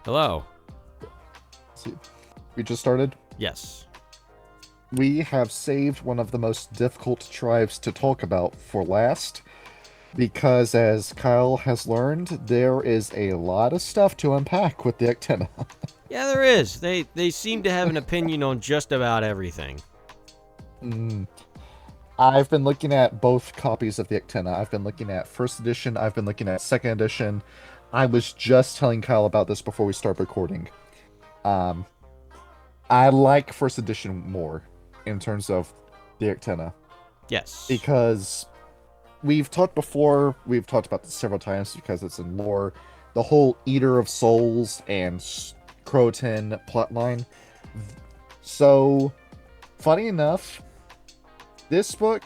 Hello. See, we just started. Yes. We have saved one of the most difficult tribes to talk about for last, because as Kyle has learned, there is a lot of stuff to unpack with the Uktena. Yeah, there is. They seem to have an opinion on just about everything. Mm. I've been looking at both copies of the Uktena. I've been looking at first edition, I've been looking at second edition. I was just telling Kyle about this before we start recording. Um, I like first edition more in terms of the Uktena, Yes. because we've talked before, we've talked about this several times because it's in lore, the whole Eater of Souls and Crotin plotline. So, funny enough, this book,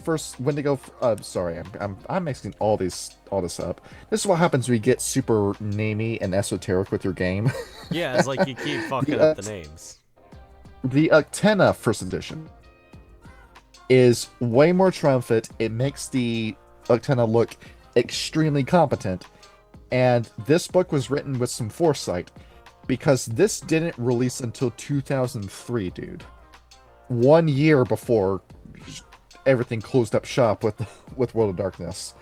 first Wendigo. Sorry, I'm mixing all this up. This is what happens when you get super namey and esoteric with your game. Yeah, it's like you keep fucking the up the names. the Uktena first edition is way more triumphant. It makes the Uktena look extremely competent, and this book was written with some foresight because this didn't release until 2003, dude. 1 year before everything closed up shop with World of Darkness,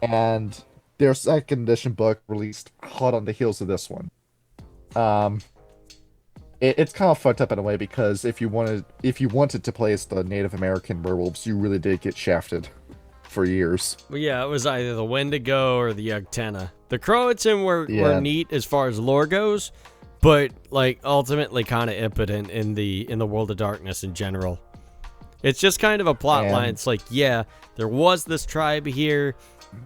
and their second edition book released hot on the heels of this one. Um, it's kind of fucked up in a way because if you wanted to play as the Native American werewolves, you really did get shafted for years. Well, yeah, it was either the Wendigo or the Uktena. The Croatan were Yeah, neat as far as lore goes, but like ultimately kind of impotent in the World of Darkness in general. It's just kind of a plot line. and It's like, yeah, there was this tribe here.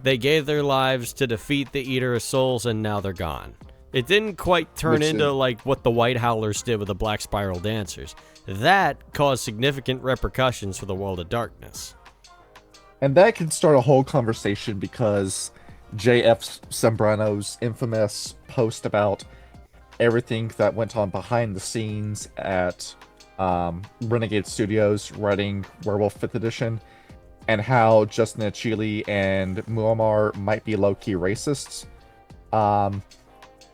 They gave their lives to defeat the Eater of Souls, and now they're gone. It didn't quite turn which into is, like what the White Howlers did with the Black Spiral Dancers. That caused significant repercussions for the World of Darkness. and that can start a whole conversation because J.F. Sembrano's infamous post about everything that went on behind the scenes at Renegade Studios writing Werewolf 5th Edition, and how Justin Achille and Muammar might be low-key racists. Um,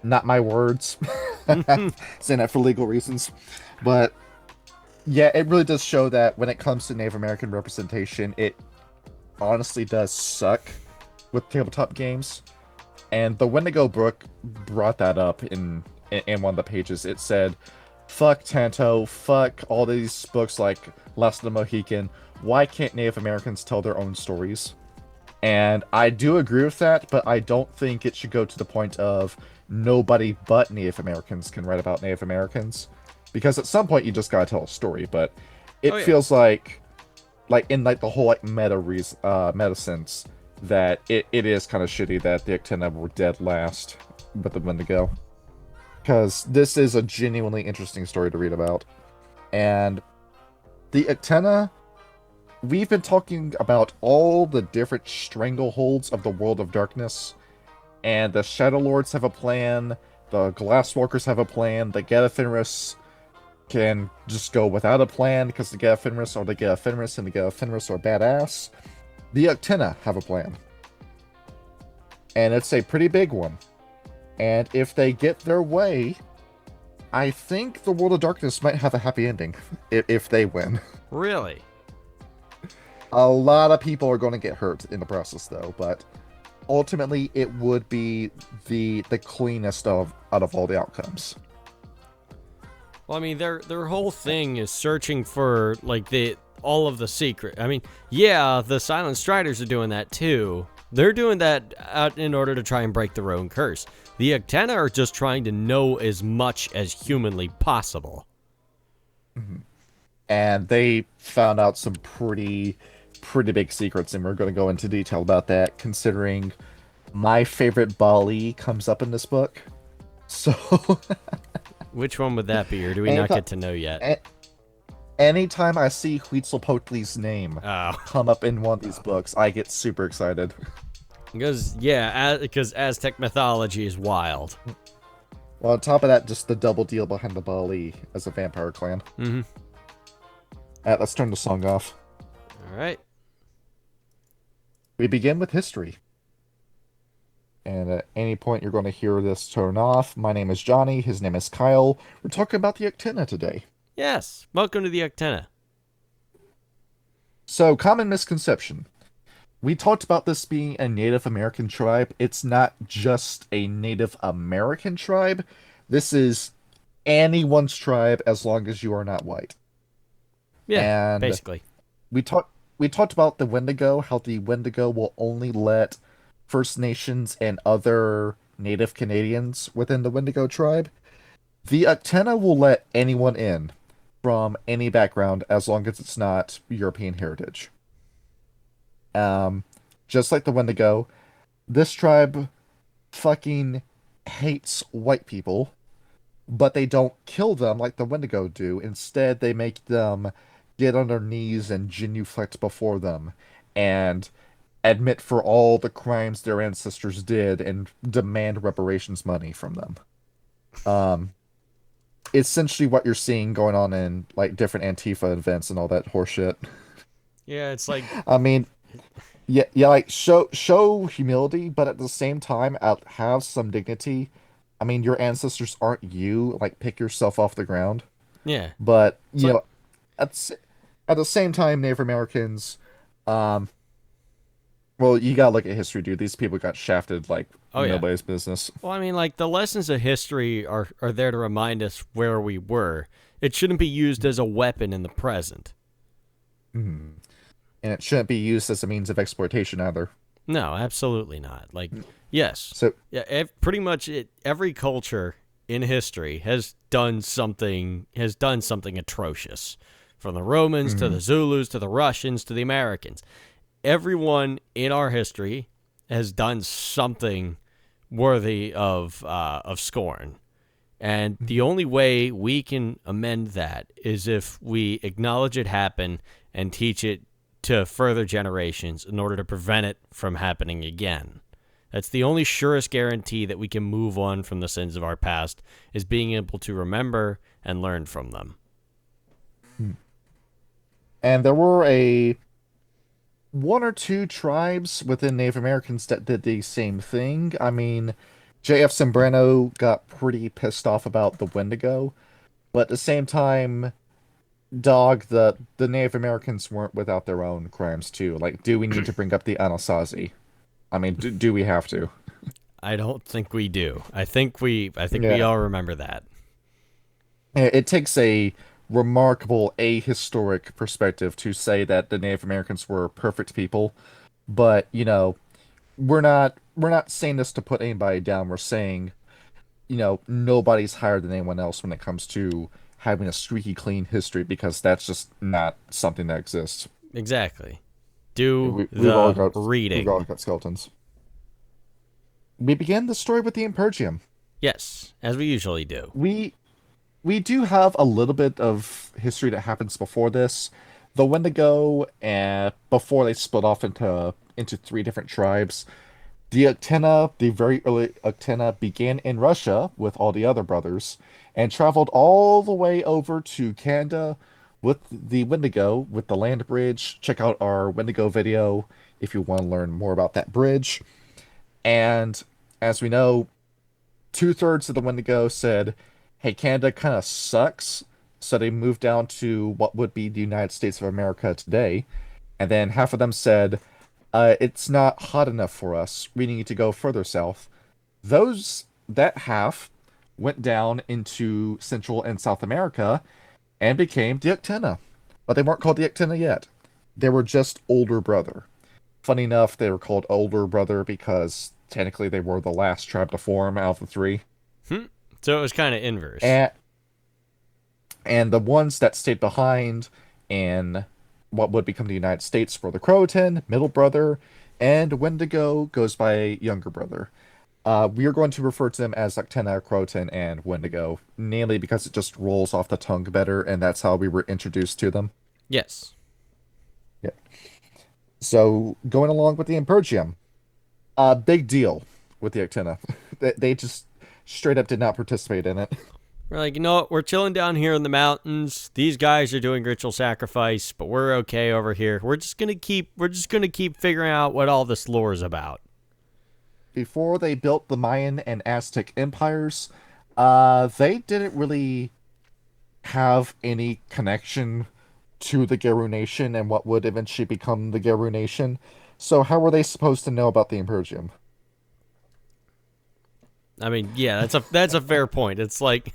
Not my words. Saying that for legal reasons. But yeah, it really does show that when it comes to Native American representation, it honestly does suck with tabletop games. And the Wendigo book brought that up in one of the pages. It said, "Fuck Tanto, fuck all these books like Last of the Mohican. Why can't Native Americans tell their own stories?" And I do agree with that, but I don't think it should go to the point of nobody but Native Americans can write about Native Americans, because at some point you just gotta tell a story. But Oh it yeah. feels like in like the whole like meta sense, that it is kind of shitty that the Uktena were dead last with the Wendigo, because this is a genuinely interesting story to read about. And the Uktena, we've been talking about all the different strangleholds of the World of Darkness, and the Shadow Lords have a plan, the Glasswalkers have a plan, the Getafinris can just go without a plan because the Getafinris are the Getafinris, and the Getafinris are badass. The Uktena have a plan, and it's a pretty big one. And if they get their way, I think the World of Darkness might have a happy ending if they win. Really? A lot of people are going to get hurt in the process, though, but ultimately it would be the cleanest of out of all the outcomes. Well, I mean, their whole thing is searching for like the all of the secret. I mean, yeah, the Silent Striders are doing that too. They're doing that out in order to try and break their own curse. The Uktena are just trying to know as much as humanly possible. Mhm. And they found out some pretty big secrets, and we're going to go into detail about that, considering my favorite Bali comes up in this book. So Which one would that be, or do we not anytime, get to know yet? a- anytime I see Huitzilopochtli's name Oh, come up in one of these books, I get super excited. because yeah, because Aztec mythology is wild. Well, on top of that, just the double deal behind the Bali as a vampire clan. Mm-hmm. Let's turn the song off. All right. We begin with history. And at any point you're going to hear this turn off. My name is Johnny. His name is Kyle. We're talking about the Uktena today. Yes, welcome to the Uktena. So, common misconception. We talked about this being a Native American tribe. It's not just a Native American tribe. This is anyone's tribe as long as you are not white. Yeah, And basically. we talked about the Wendigo, how the Wendigo will only let First Nations and other Native Canadians within the Wendigo tribe. The Uktena will let anyone in from any background as long as it's not European heritage. Just like the Wendigo, this tribe fucking hates white people, but they don't kill them like the Wendigo do. Instead, they make them get on their knees and genuflect before them and admit for all the crimes their ancestors did and demand reparations money from them. Um, Essentially what you're seeing going on in like different Antifa events and all that horseshit. Yeah, it's like, I mean, yeah, like show humility, but at the same time, have some dignity. I mean, your ancestors aren't you. Like, pick yourself off the ground. yeah. But It's like, at at the same time, Native Americans, um, well, you gotta look at history, dude. These people got shafted like oh yeah. nobody's business. Well, I mean, like, the lessons of history are there to remind us where we were. It shouldn't be used as a weapon in the present. Mhm. And it shouldn't be used as a means of exploitation either. No, absolutely not. Like, yes, So, yeah, pretty much every culture in history has done something atrocious, from the Romans to the Zulus to the Russians to the Americans. Everyone in our history has done something worthy of scorn, and the only way we can amend that is if we acknowledge it happened and teach it to further generations in order to prevent it from happening again. That's the only surest guarantee that we can move on from the sins of our past, is being able to remember and learn from them. and there were a one or two tribes within Native Americans that did the same thing. I mean, J.F. Sembrano got pretty pissed off about the Wendigo, but at the same time, dog, the Native Americans weren't without their own crimes too. Like, do we need to bring up the Anasazi? I mean, do we have to? I don't think we do. I think we Yeah. all remember that. It takes a remarkable ahistoric perspective to say that the Native Americans were perfect people, but we're not saying this to put anybody down. We're saying, nobody's higher than anyone else when it comes to having a squeaky clean history, because that's just not something that exists. Exactly. Do We've all the got we've all reading. got skeletons. We begin the story with the Impergium. Yes, as we usually do. We do have a little bit of history that happens before this. The Wendigo, before they split off into three different tribes, the Uktena, the very early Uktena, began in Russia with all the other brothers and traveled all the way over to Canada with the Wendigo, with the land bridge. Check out our Wendigo video if you want to learn more about that bridge. And as we know, two-thirds of the Wendigo said, hey, Canada kind of sucks. So they moved down to what would be the United States of America today. And then half of them said, it's not hot enough for us. We need to go further south. That half went down into Central and South America and became the Uktena. But they weren't called the Uktena yet. They were just older brother. Funny enough, they were called older brother because technically they were the last tribe to form out of the three. So it was kind of inverse. And the ones that stayed behind in what would become the United States were the Crotin, middle brother, and Wendigo goes by younger brother. We are going to refer to them as Uktena, Crotin, and Wendigo, namely because it just rolls off the tongue better, and that's how we were introduced to them. Yes. Yeah. So, going along with the Impergium, big deal with the Uktena. They just straight up did not participate in it. We're like, you know what? We're chilling down here in the mountains. These guys are doing ritual sacrifice, but we're okay over here. We're just gonna keep figuring out what all this lore is about. before they built the Mayan and Aztec empires, they didn't really have any connection to the Geru Nation and what would eventually become the Geru Nation. So how were they supposed to know about the Imperium? I mean, yeah, that's a fair point. It's like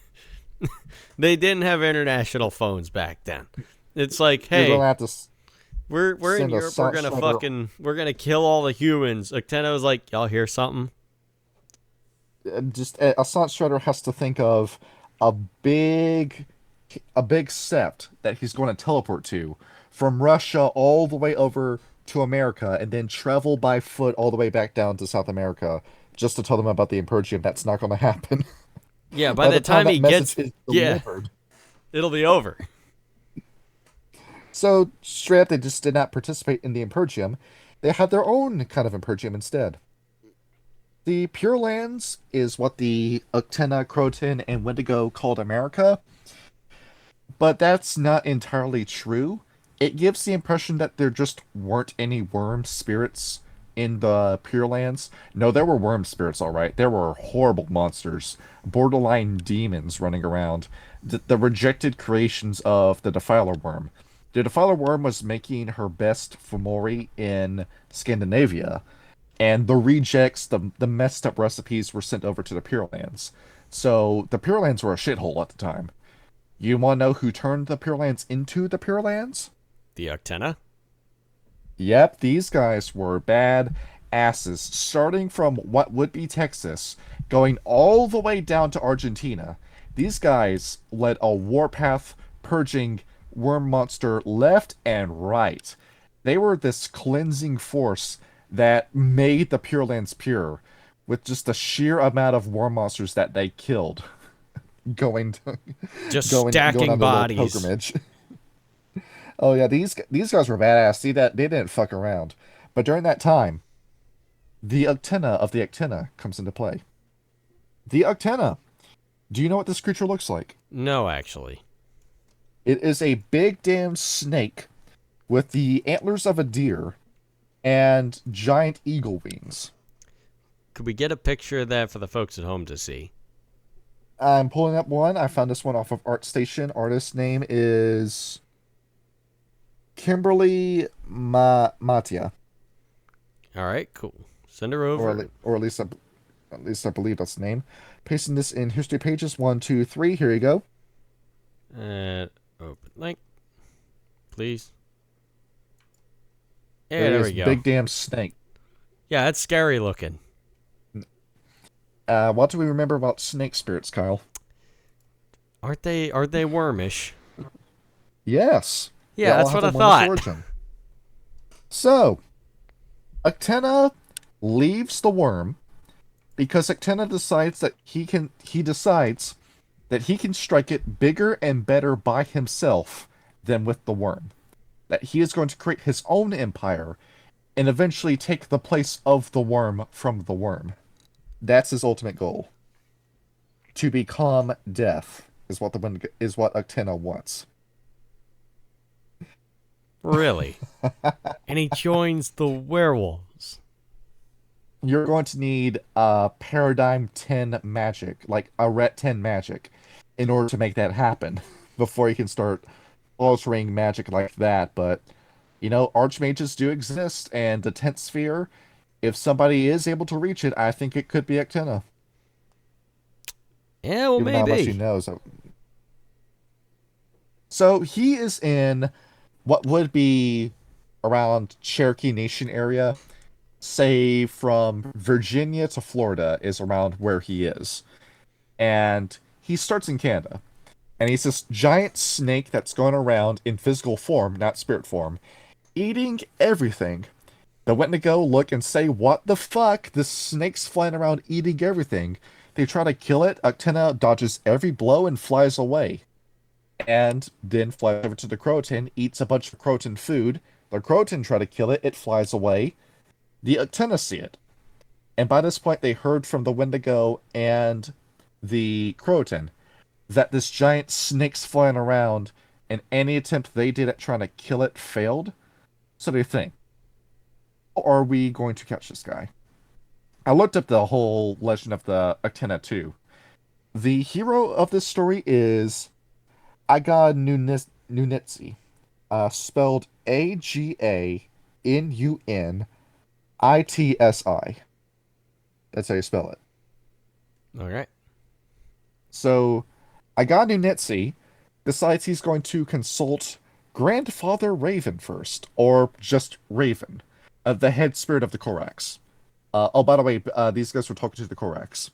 they didn't have international phones back then. It's like, You're going hey, to have to we're in send a Europe. We're gonna we're gonna kill all the humans. Uktena was like, y'all hear something? just a Assange Shredder has to think of a big a big sept that he's going to teleport to from Russia all the way over to America and then travel by foot all the way back down to South America just to tell them about the Imperium. That's not going to happen. Yeah. By By the the time time that he gets, message is yeah, delivered. it'll be over. So straight up, they just did not participate in the Imperium. They had their own kind of Imperium instead. The Pure Lands is what the Uktena, Crotin, and Wendigo called America, but that's not entirely true. It gives the impression that there just weren't any worm spirits in the Pure Lands. No, there were worm spirits, all right. There were horrible monsters, borderline demons running around, the rejected creations of the Defiler Worm. The Defiler Worm was making her best Fomori in Scandinavia, and the rejects, the messed up recipes were sent over to the Pure Lands. So the Pure Lands were a shithole at the time. You want to know who turned the Pure Lands into the Pure Lands? The Uktena. Yep, these guys were bad asses, starting from what would be Texas, going all the way down to Argentina. These guys led a warpath purging worm monster left and right. They were this cleansing force that made the Pure Lands pure, with just the sheer amount of worm monsters that they killed, going to, Just going stacking on their little bodies. pilgrimage. Oh yeah, these guys were badass. See that they didn't fuck around. But during that time, the Uktena of the Uktena comes into play. The Uktena. Do you know what this creature looks like? No, actually. It is a big damn snake with the antlers of a deer and giant eagle wings. Could we get a picture of that for the folks at home to see? I'm pulling up one. I found this one off of ArtStation. Artist's name is Kimberly Matia, All right, cool. Send her over. or at least I believe that's the name. Pasting this in history pages. 1, 2, 3. Here you go. And open link, please. Yeah, There he there is, we go. big damn snake. Yeah, that's scary looking. What do we remember about snake spirits, Kyle? Aren't they wormish? Yes, they Yeah, all that's have what a I wormish thought. origin. So, Uktena leaves the worm because Uktena decides that he can strike it bigger and better by himself than with the worm. That he is going to create his own empire and eventually take the place of the worm from the worm. That's his ultimate goal. To become death is what Uktena wants. Really? And he joins the werewolves. You're going to need paradigm 10 magic, like a ret 10 magic, in order to make that happen before you can start altering magic like that. But, archmages do exist, and the 10th sphere, if somebody is able to reach it, I think it could be Uktena. Yeah, well, Given how much he maybe. knows. So he is in what would be around Cherokee Nation area. Say from Virginia to Florida is around where he is. And he starts in Canada. And he's this giant snake that's going around in physical form, not spirit form, eating everything. They went to go look and say, what the fuck? This snake's flying around eating everything. They try to kill it. Uktena dodges every blow and flies away. And then flies over to the crotin, eats a bunch of crotin food. The crotin try to kill it. It flies away. The Uktena see it. And by this point, they heard from the Wendigo and the crotin that this giant snake's flying around, and any attempt they did at trying to kill it failed. So they think, how are we going to catch this guy? I looked up the whole legend of the Uktena too. The hero of this story is Nunitsi, spelled Agunitsi. That's how you spell it. All right. So, Nunitsi decides he's going to consult Grandfather Raven first, or just Raven, the head spirit of the Korax. Oh, by the way, these guys were talking to the Korax.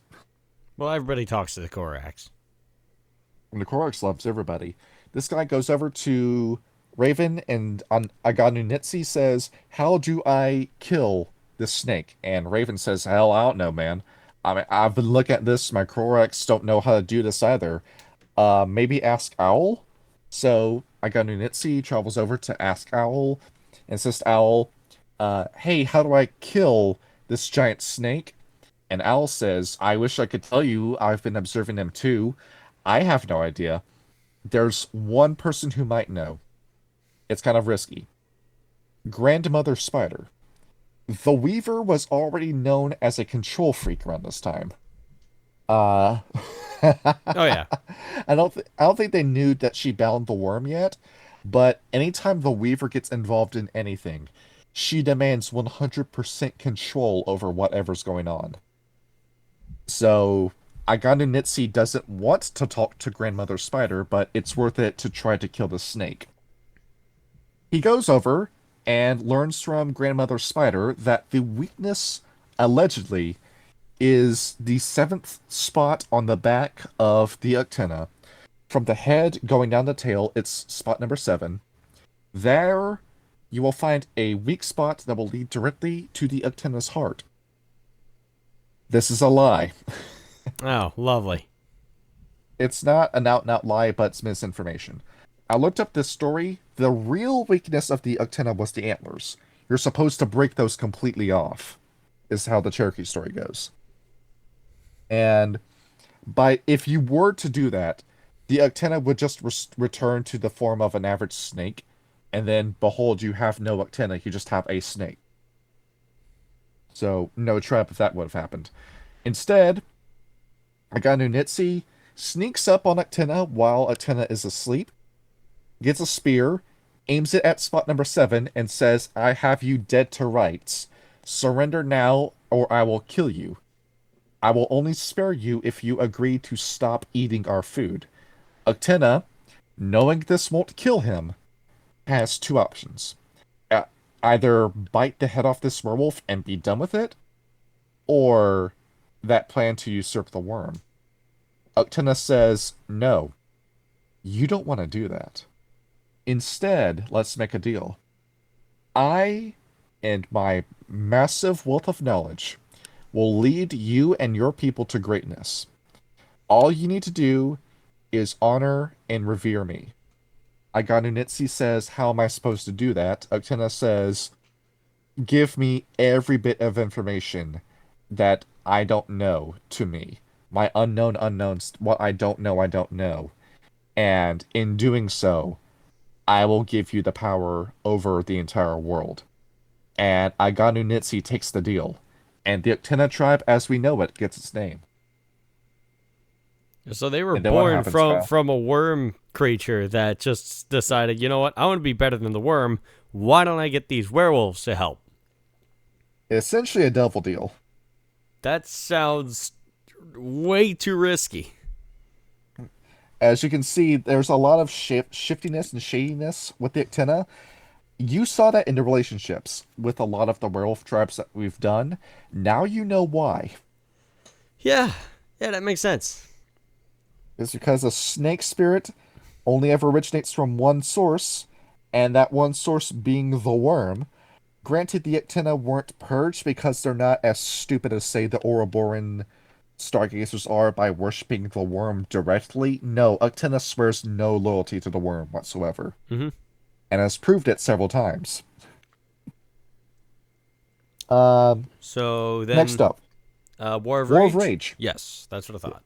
Well, everybody talks to the Korax. And the Korax loves everybody. This guy goes over to Raven, and on Aganunitsi says, "How do I kill this snake?" And Raven says, "Hell, I don't know, man. I mean, I've been looking at this. My Korax don't know how to do this either. Maybe ask Owl." So Aganunitsi travels over to ask Owl and says to Owl, "Hey, how do I kill this giant snake?" And Owl says, "I wish I could tell you. I've been observing them too. I have no idea. There's one person who might know. It's kind of risky. Grandmother Spider. The Weaver was already known as a control freak around this time. Uh, Oh yeah. I don't think they knew that she bound the worm yet, but anytime the Weaver gets involved in anything, she demands 100% control over whatever's going on. So Aganu Nitsi doesn't want to talk to Grandmother Spider, but it's worth it to try to kill the snake. He goes over and learns from Grandmother Spider that the weakness, allegedly, is the seventh spot on the back of the Uktena. From the head going down the tail, it's spot number 7. There, you will find a weak spot that will lead directly to the Uktena's heart. This is a lie. Oh, lovely. It's not an out-and-out lie, but it's misinformation. I looked up this story. The real weakness of the Uktena was the antlers. You're supposed to break those completely off, is how the Cherokee story goes. And if you were to do that, the Uktena would just return to the form of an average snake, and then behold, you have no Uktena, you just have a snake. So, no trap if that would have happened. Instead, Aganunitsi sneaks up on Uktena while Uktena is asleep, gets a spear, aims it at spot number 7, and says, "I have you dead to rights. Surrender now, or I will kill you. I will only spare you if you agree to stop eating our food." Uktena, knowing this won't kill him, has two options. Uh, Either bite the head off this werewolf and be done with it, or that plan to usurp the worm. Uktena says, "No, you don't want to do that. Instead, let's make a deal. I and my massive wealth of knowledge will lead you and your people to greatness. All you need to do is honor and revere me." Aganunitsi says, "How am I supposed to do that?" Uktena says, "Give me every bit of information that I don't know to me. My unknown unknowns, what I don't know. And in doing so, I will give you the power over the entire world." And Aganunitsi takes the deal. And the Uktena tribe, as we know it, gets its name. So they were And then what born happens, Kyle? from a worm creature that just decided, you know what, I want to be better than the worm. Why don't I get these werewolves to help? Essentially a devil deal. That sounds way too risky. As you can see, there's a lot of shiftiness and shadiness with the Uktena. You saw that in the relationships with a lot of the werewolf tribes that we've done. Now you know why. Yeah, that makes sense. It's because a snake spirit only ever originates from one source, and that one source being the worm. Granted, the Uktena weren't purged because they're not as stupid as, say, the Ouroboran stargazers are by worshipping the worm directly. No, Uktena swears no loyalty to the worm whatsoever, Mm-hmm. and has proved it several times. So Next then, up, War of War Rage? of Rage, Yes, that's what I thought.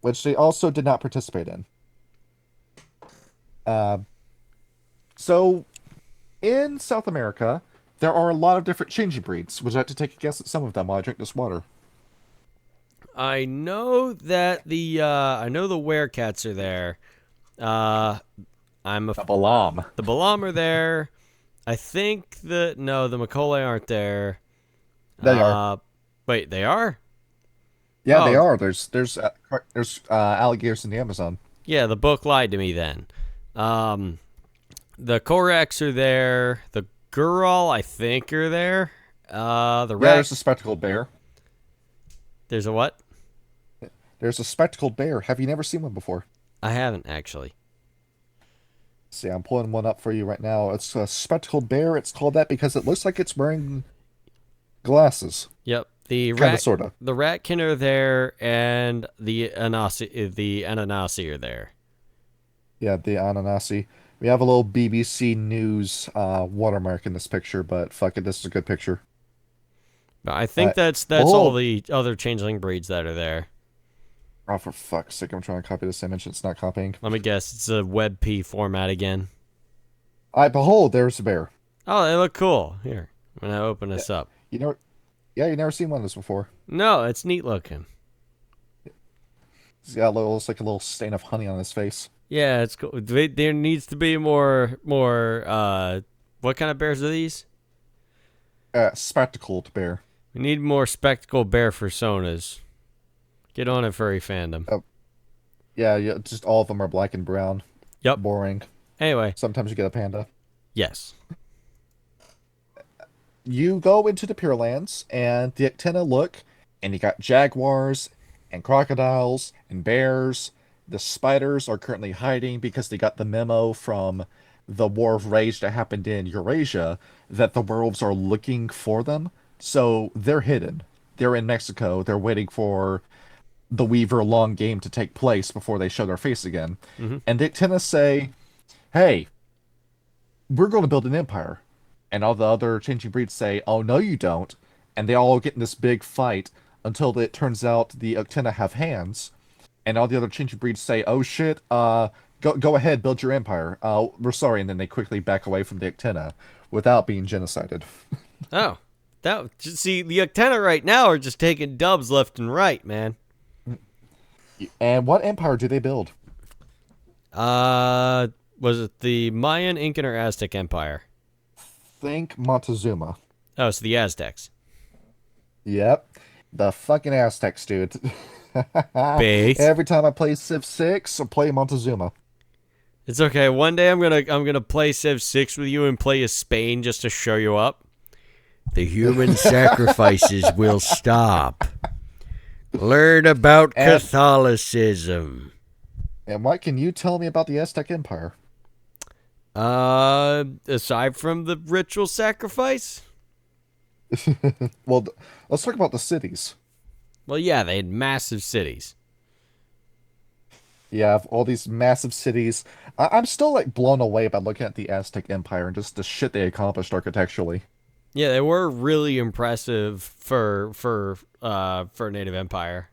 which they also did not participate in. Uh, so, in South America, there are a lot of different changing breeds. Would you like to take a guess at some of them while I drink this water? I know that I know the werecats are there. Uh, I'm a A Balam. The Balam are there. I think no, the Macaulay aren't there. They are. Wait, they are? Yeah, they Oh, are. There's alligators in the Amazon. yeah, the book lied to me then. Um, the Koraks are there. The Gural, I think, are there. The Yeah, Rat. there's a spectacled bear. There's a what? There's a spectacled bear. Have you never seen one before? I haven't actually. See, I'm pulling one up for you right now. It's a spectacled bear. It's called that because it looks like it's wearing glasses. Yep. Kinda, sorta. The Ratkin are there, and the Ananasi are there. Yeah, the Ananasi. We have a little BBC News watermark in this picture, but fuck it, this is a good picture. But I think that's all Behold. the other changeling breeds that are there. Oh, for fuck's sake, I'm trying to copy this image. It's not copying. Let me guess, it's a WebP format again. Behold, there's a bear. Oh, they look cool. Here, I'm gonna open this up. You know, yeah, you never seen one of this before. No, it's neat looking. He's got looks like a little stain of honey on his face. Yeah, it's cool. There needs to be more. What kind of bears are these? Spectacled bear. We need more spectacle bear personas. Get on it, furry fandom. Yeah, yeah, just all of them are black and brown. Yep. Boring. Anyway, Sometimes you get a panda. yes. You go into the Pure Lands, and the Uktena look, and you got jaguars, and crocodiles, and bears. The spiders are currently hiding because they got the memo from the War of Rage that happened in Eurasia that the werewolves are looking for them. So they're hidden. They're in Mexico. They're waiting for the Weaver long game to take place before they show their face again. Mm-hmm. And the Uktena say, hey, we're going to build an empire. And all the other changing breeds say, oh, no, you don't. And they all get in this big fight until it turns out the Uktena have hands. And all the other changing breeds say, oh, shit, go ahead, build your empire. We're sorry. And then they quickly back away from the Uktena without being genocided. Oh, see, the Uktena right now are just taking dubs left and right, man. And what empire do they build? Was it the Mayan, Incan, or Aztec Empire? Think Montezuma. Oh, it's the Aztecs. Yep. The fucking Aztecs, dude. Base. Every time I play Civ 6, I play Montezuma. It's okay. One day I'm gonna play Civ 6 with you and play as Spain just to show you up. The human sacrifices will stop. Learn about Catholicism. And what can you tell me about the Aztec Empire? Aside from the ritual sacrifice? Well, let's talk about the cities. Well, yeah, they had massive cities. You have all these massive cities. I'm still like blown away by looking at the Aztec Empire and just the shit they accomplished architecturally. Yeah, they were really impressive for Native Empire.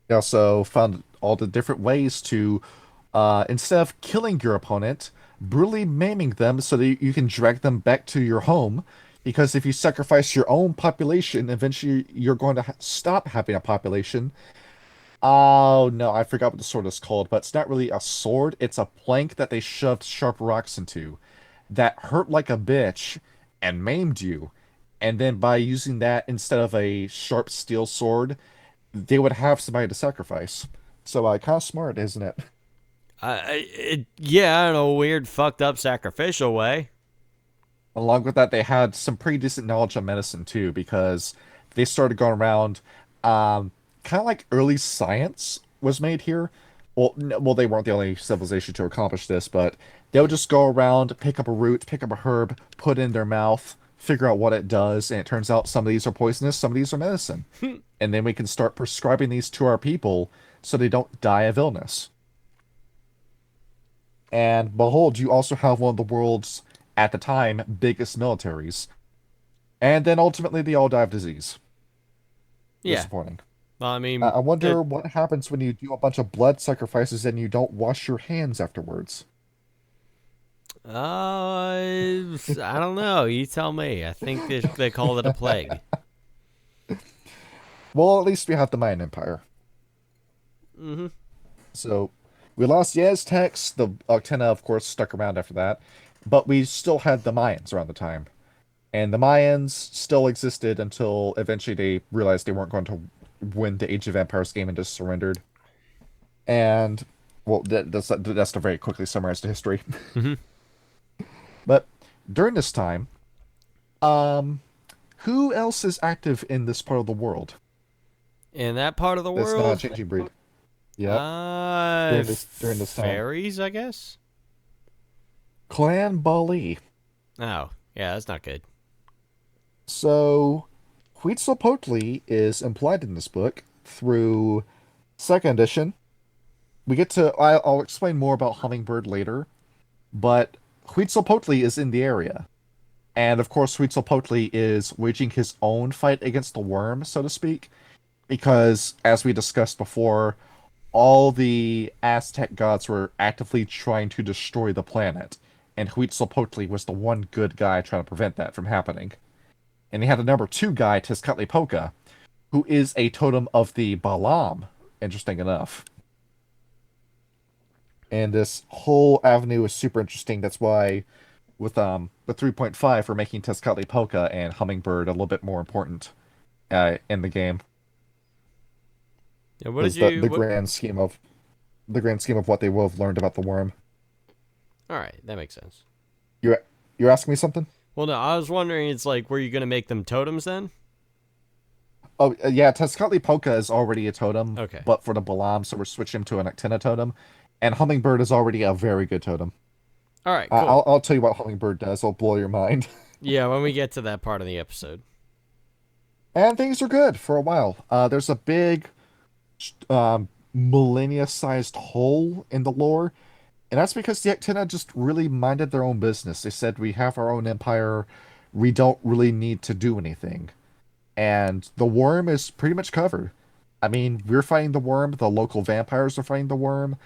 They also found all the different ways to, instead of killing your opponent, brutally maiming them so that you can drag them back to your home. Because if you sacrifice your own population, eventually you're going to stop having a population. Oh, no, I forgot what the sword is called, but it's not really a sword. It's a plank that they shoved sharp rocks into that hurt like a bitch and maimed you. And then by using that instead of a sharp steel sword, they would have somebody to sacrifice. So, kind of smart, isn't it? Yeah, in a weird, fucked up, sacrificial way. Along with that, they had some pretty decent knowledge of medicine too, because they started going around, kind of like early science was made here. Well, they weren't the only civilization to accomplish this, but they would just go around, pick up a root, pick up a herb, put it in their mouth, figure out what it does, and it turns out some of these are poisonous, some of these are medicine. And then we can start prescribing these to our people so they don't die of illness. And behold, you also have one of the world's, at the time, biggest militaries. And then ultimately they all die of disease. Yeah. Disappointing. Well, I mean, I wonder what happens when you do a bunch of blood sacrifices and you don't wash your hands afterwards. I don't know. You tell me. I think they call it a plague. Well, at least we have the Mayan Empire. Mm-hmm. So we lost the Aztecs. The Uktena, of course, stuck around after that. But we still had the Mayans around the time. And the Mayans still existed until eventually they realized they weren't going to win the Age of Empires game and just surrendered. And, well, that's to very quickly summarize the history. Mm-hmm. But during this time, who else is active in this part of the world? In that part of the That's not a world, changing breed. Yep. During this time. fairies, I guess. Clan Bali. Oh, yeah, that's not good. So, Huitzilopochtli is implied in this book through second edition. We get to, I'll explain more about Hummingbird later, but Huitzilopochtli is in the area. And of course, Huitzilopochtli is waging his own fight against the worm, so to speak, because, as we discussed before, all the Aztec gods were actively trying to destroy the planet, and Huitzilopochtli was the one good guy trying to prevent that from happening. And he had a number two guy, Tezcatlipoca, who is a totem of the Balam, interesting enough. And this whole avenue is super interesting. That's why with 3.5 we're making Tezcatlipoca and Hummingbird a little bit more important in the game. Yeah, what Is did you? the grand scheme of what they will have learned about the worm. All right, that makes sense. You're asking me something? Well, no, I was wondering. It's like, were you gonna make them totems then? Oh, yeah, Tezcatlipoca is already a totem, Okay. but for the Balam, so we're switching him to an Uktena totem. And Hummingbird is already a very good totem. All right, cool. I'll tell you what Hummingbird does. It'll blow your mind. Yeah, when we get to that part of the episode. And things are good for a while. There's a big millennia-sized hole in the lore, and that's because the Uktena just really minded their own business. They said, we have our own empire, we don't really need to do anything. And the worm is pretty much covered. I mean, we're fighting the worm, the local vampires are fighting the worm,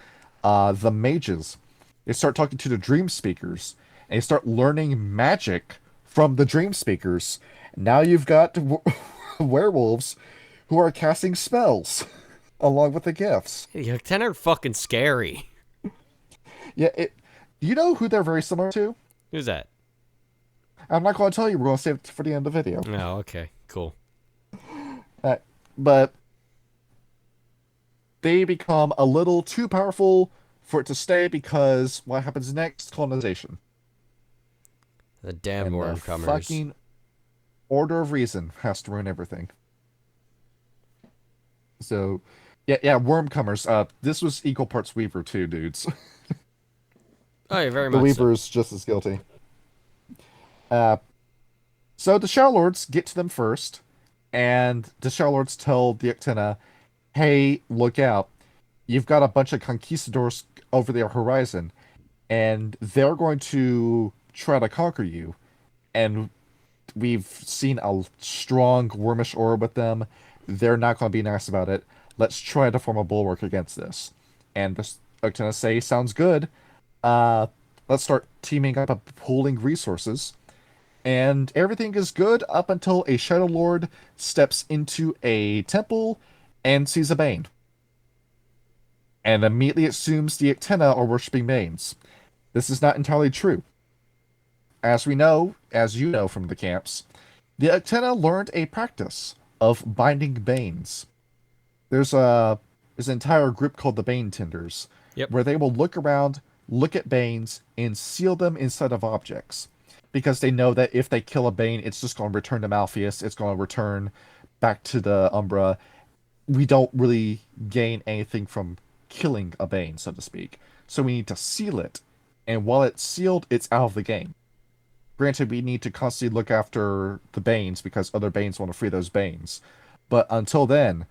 the mages. They start talking to the dream speakers, and they start learning magic from the dream speakers. Now you've got werewolves who are casting spells along with the gifts. The Uktena are fucking scary. Yeah, you know who they're very similar to? Who's that? I'm not going to tell you. We're going to save it for the end of the video. Oh, okay, cool. But they become a little too powerful for it to stay because what happens next? Colonization. The damn And the worm-comers. fucking order of reason has to ruin everything. So, yeah, wormcomers. This was equal parts Weaver too, dudes. Oh, yeah, very The much Weaver so. is just as guilty. So the Shadow Lords get to them first, and the Shadow Lords tell the Uktena, hey, look out. You've got a bunch of conquistadors over the horizon, and they're going to try to conquer you. And we've seen a strong wormish aura with them. They're not going to be nice about it. Let's try to form a bulwark against this. And the Uktena say, sounds good. Let's start teaming up and pooling resources. And everything is good up until a Shadow Lord steps into a temple and sees a Bane. And immediately assumes the Uktena are worshipping Banes. This is not entirely true. As you know from the camps, the Uktena learned a practice of binding Banes. There's an entire group called the Bane Tenders, Yep. where they will look around, look at Banes, and seal them inside of objects. Because they know that if they kill a Bane, it's just going to return to Malpheus, it's going to return back to the Umbra. We don't really gain anything from killing a Bane, so to speak. So we need to seal it. And while it's sealed, it's out of the game. Granted, we need to constantly look after the Banes because other Banes want to free those Banes. But until then,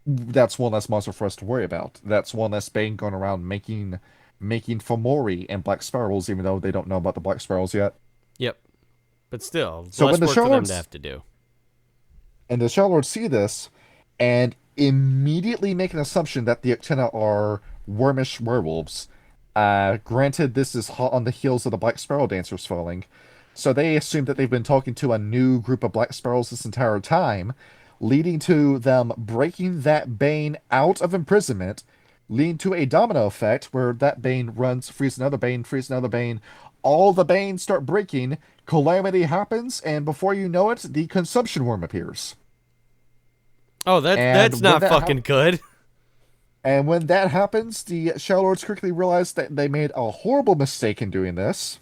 that's one less monster for us to worry about. That's one less Bane going around making Fomori and Black Spirals, even though they don't know about the Black Spirals yet. Yep. But still, So less when the work for them Shards- to have to do. And the Shadow Lords see this and immediately make an assumption that the Uktena are wormish werewolves. Granted, this is hot on the heels of the Black Sparrow dancers falling, so they assume that they've been talking to a new group of Black Sparrows this entire time, leading to them breaking that Bane out of imprisonment, leading to a domino effect where that Bane runs, frees another Bane, frees another Bane. All the Banes start breaking, calamity happens, and before you know it, the consumption worm appears. Oh, that's And when not that fucking good. And when that happens, the Shadow Lords quickly realize that they made a horrible mistake in doing this.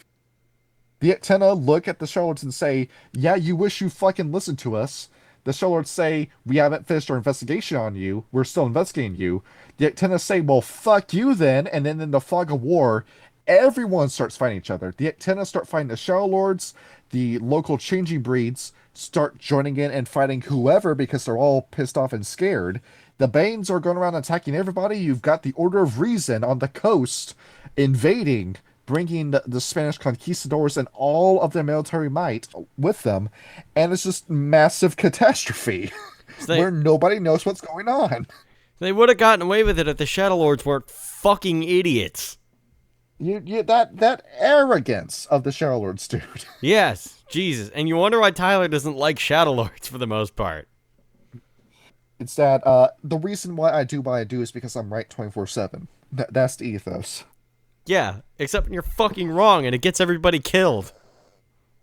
The Uktena look at the Shadow Lords and say, yeah, you wish you fucking listened to us. The Shadow Lords say, we haven't finished our investigation on you. We're still investigating you. The Uktena say, well, fuck you then. And then in the fog of war, everyone starts fighting each other. The Uktena start fighting the Shadow Lords. The local changing breeds start joining in and fighting whoever because they're all pissed off and scared. The Banes are going around attacking everybody. You've got the Order of Reason on the coast invading, bringing the Spanish conquistadors and all of their military might with them. And it's just massive catastrophe So where nobody knows what's going on. they would have gotten away with it if the Shadow Lords weren't fucking idiots. That arrogance of the Shadow Lords, dude. Yes, Jesus. And you wonder why Tyler doesn't like Shadow Lords for the most part. It's that the reason why I do what I do is because I'm right 24/7. That's the ethos. Yeah, except when you're fucking wrong and it gets everybody killed.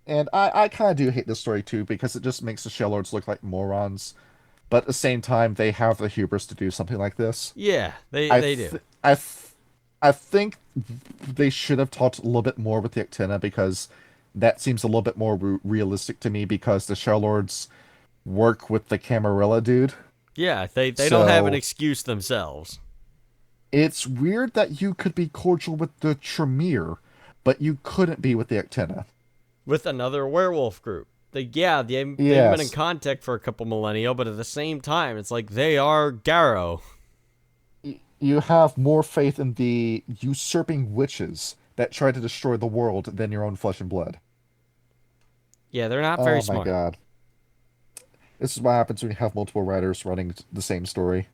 And I kind of do hate this story too because it just makes the Shadow Lords look like morons. But at the same time, they have the hubris to do something like this. Yeah, they do. I think they should have talked a little bit more with the Uktena because that seems a little bit more realistic to me because the Shadow Lords work with the Camarilla dude. Yeah, they don't have an So- excuse themselves. It's weird that you could be cordial with the Tremere, but you couldn't be with the Uktena. With another werewolf group. They've been in Yes. contact for a couple millennia, but at the same time, it's like they are Garrow. You have more faith in the usurping witches that try to destroy the world than your own flesh and blood. Yeah, they're not very Oh my smart. god. This is what happens when you have multiple writers running the same story.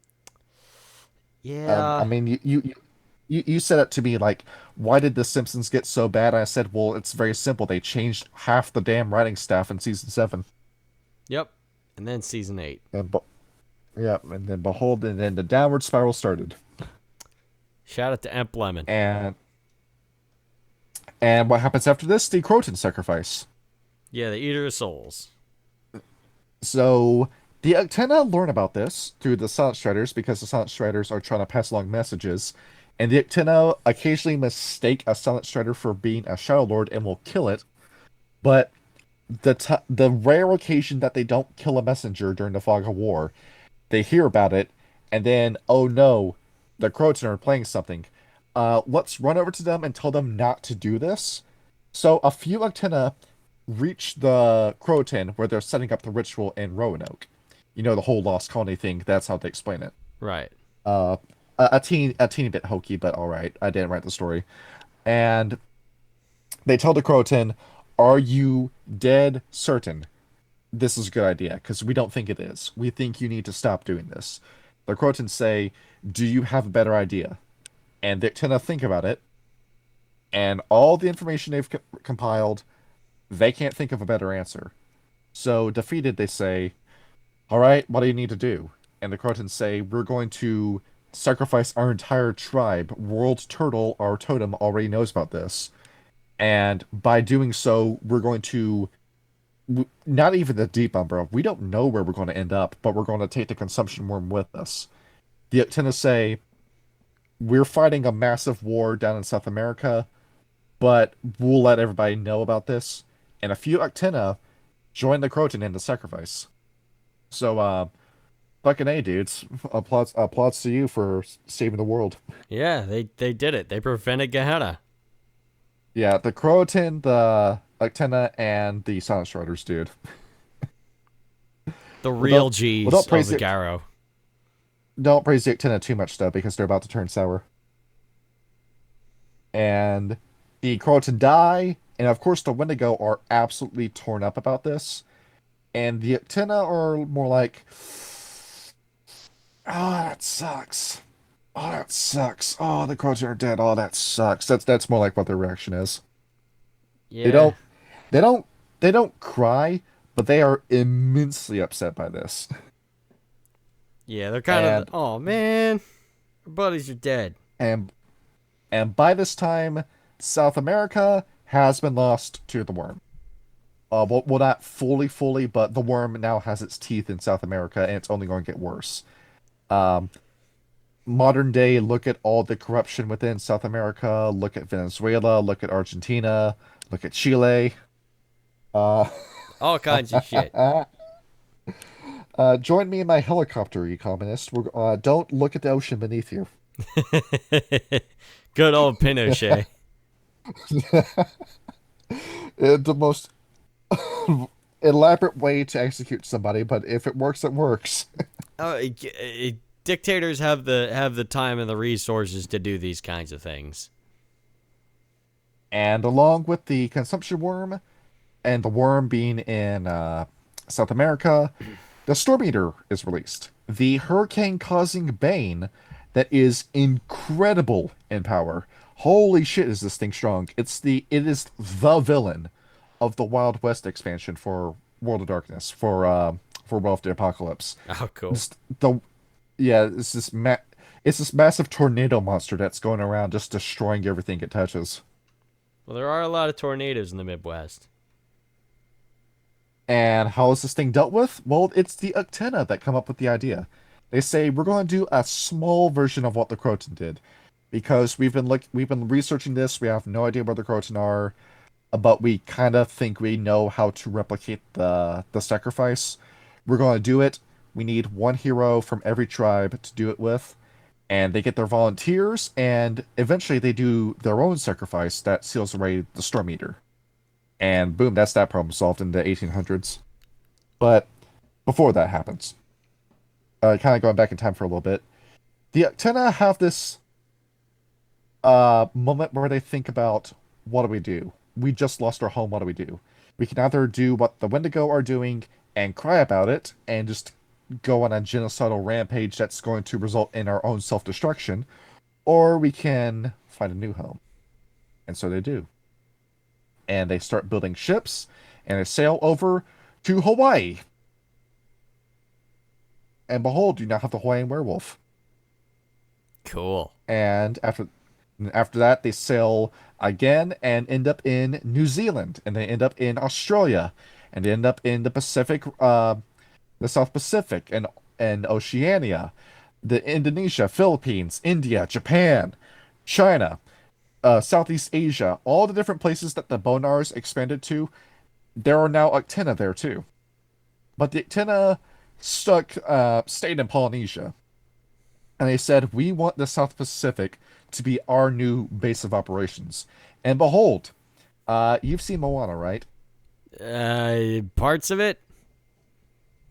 Yeah. I mean, you said it to me like, why did The Simpsons get so bad? I said, well, it's very simple. They changed half the damn writing staff in season 7. Yep. And then season 8. Yeah, and then behold, and then the downward spiral started. Shout out to Emp Lemon. And what happens after this? The Crotin sacrifice. Yeah, the Eater of Souls. So the Uktena learn about this through the Silent Striders because the Silent Striders are trying to pass along messages. And the Uktena occasionally mistake a Silent Strider for being a Shadow Lord and will kill it. But the rare occasion that they don't kill a messenger during the Fog of War, they hear about it, and then, oh no, the Crotin are playing something. Let's run over to them and tell them not to do this. So a few Uktena reach the Crotin where they're setting up the ritual in Roanoke. You know, the whole Lost Colony thing, that's how they explain it. Right. A teeny bit hokey, but alright. I didn't write the story. And they tell the Crotin, are you dead certain this is a good idea? Because we don't think it is. We think you need to stop doing this. The Crotons say, do you have a better idea? And they tend to think about it. And all the information they've compiled, they can't think of a better answer. So, defeated, they say, all right, what do you need to do? And the Crotons say, we're going to sacrifice our entire tribe. World Turtle, our totem, already knows about this. And by doing so, we're going to, not even the deep umbra, we don't know where we're going to end up, but we're going to take the consumption worm with us. The Uktena say, we're fighting a massive war down in South America, but we'll let everybody know about this. And a few Uktena join the Crotin in the sacrifice. So, fucking A, dudes. Applauds to you for saving the world. Yeah, they did it. They prevented Gehenna. Yeah, the Crotin, the Uktena, and the Silent Striders, dude. The real G's don't of praise the it. Garrow. Don't praise the Uktena too much, though, because they're about to turn sour. And the Crotin die, and of course the Wendigo are absolutely torn up about this. And the Uktena are more like, oh, that sucks. Oh, that sucks. Oh, the crotin are dead. Oh, that sucks. That's more like what their reaction is. They Yeah. don't they don't they don't cry, but they are immensely upset by this. Yeah, they're kind of, And oh man, our buddies are dead. and and by this time, South America has been lost to the worm. Well, not fully, but the worm now has its teeth in South America, and it's only going to get worse. Um, Modern day, look at all the corruption within South America. Look at Venezuela. Look at Argentina. Look at Chile. Uh, All kinds of shit. Join me in my helicopter, you communist. Don't look at the ocean beneath you. Good old Pinochet. The most elaborate way to execute somebody, but if it works, it works. Oh, dictators have the time and the resources to do these kinds of things. And along with the consumption worm, and the worm being in South America, the Storm Eater is released. The hurricane-causing Bane that is incredible in power. Holy shit, is this thing strong? It is the villain of the Wild West expansion for World of Darkness for World of the Apocalypse. Oh, cool. Just the yeah, it's this massive tornado monster that's going around just destroying everything it touches. Well, there are a lot of tornadoes in the Midwest. And how is this thing dealt with? Well, it's the Uktena that come up with the idea. They say we're going to do a small version of what the crotin did, because we've been researching this. We have no idea where the crotin are, but we kind of think we know how to replicate the sacrifice. We're going to do it. We need one hero from every tribe to do it with, and they get their volunteers, and eventually they do their own sacrifice that seals away the Storm Eater. And boom, that's that problem solved in the 1800s. But before that happens, kind of going back in time for a little bit, the Uktena have this moment where they think about, what do we do? We just lost our home. What do we do? We can either do what the Wendigo are doing and cry about it and just go on a genocidal rampage that's going to result in our own self-destruction, or we can find a new home. And so they do. And they start building ships and they sail over to Hawaii. And behold, you now have the Hawaiian werewolf. Cool. And after that, they sail again and end up in New Zealand, and they end up in Australia, and they end up in the Pacific, the South Pacific, and Oceania, the Indonesia, Philippines, India, Japan, China, Southeast Asia, all the different places that the Bonars expanded to. There are now Uktena there too, but the Uktena stayed in Polynesia. And they said, we want the South Pacific to be our new base of operations. And behold, you've seen Moana, right? Parts of it.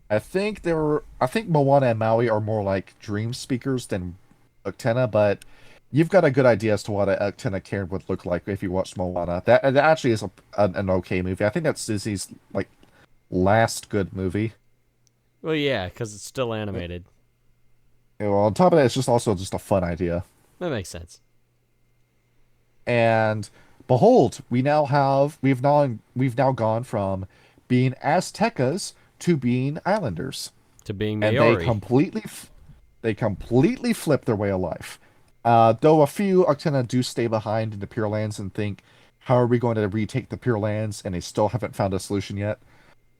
I think Moana and Maui are more like dream speakers than Uktena, but you've got a good idea as to what a Uktena cairn would look like if you watched Moana. That actually is an okay movie. I think that's Disney's like last good movie. Well, yeah, because it's still animated. Well, on top of that, it's just also just a fun idea. That makes sense. And behold, we've now gone from being Aztecas to being islanders, To being and Maori. they completely flip their way of life. Though a few Uktena do stay behind in the Pure Lands and think, how are we going to retake the Pure Lands? And they still haven't found a solution yet.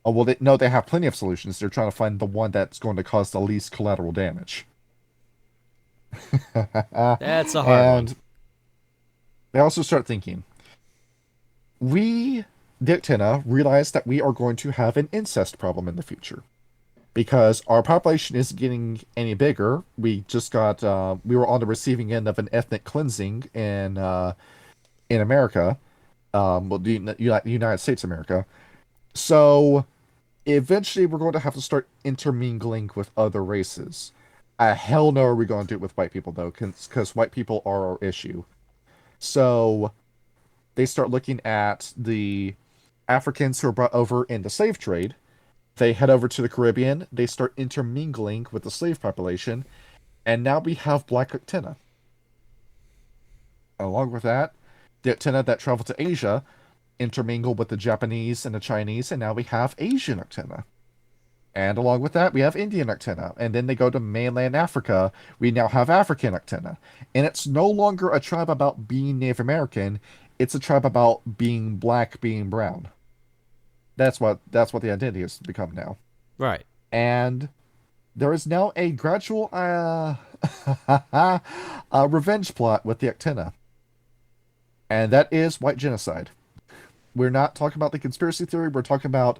Oh well, they have plenty of solutions. They're trying to find the one that's going to cause the least collateral damage. That's a hard And one. they also start thinking, we, the Uktena, realize that we are going to have an incest problem in the future. Because our population isn't getting any bigger. We were on the receiving end of an ethnic cleansing in America, the United States of America. So eventually we're going to have to start intermingling with other races. Hell no are we going to do it with white people, though, because white people are our issue. So they start looking at the Africans who are brought over in the slave trade. They head over to the Caribbean. They start intermingling with the slave population. And now we have Black Uktena. Along with that, the Uktena that traveled to Asia intermingled with the Japanese and the Chinese, and now we have Asian Uktena. And along with that, we have Indian Uktena. And then they go to mainland Africa. We now have African Uktena. And it's no longer a tribe about being Native American. It's a tribe about being black, being brown. That's what the identity has become now. Right. And there is now a gradual revenge plot with the Uktena. And that is white genocide. We're not talking about the conspiracy theory. We're talking about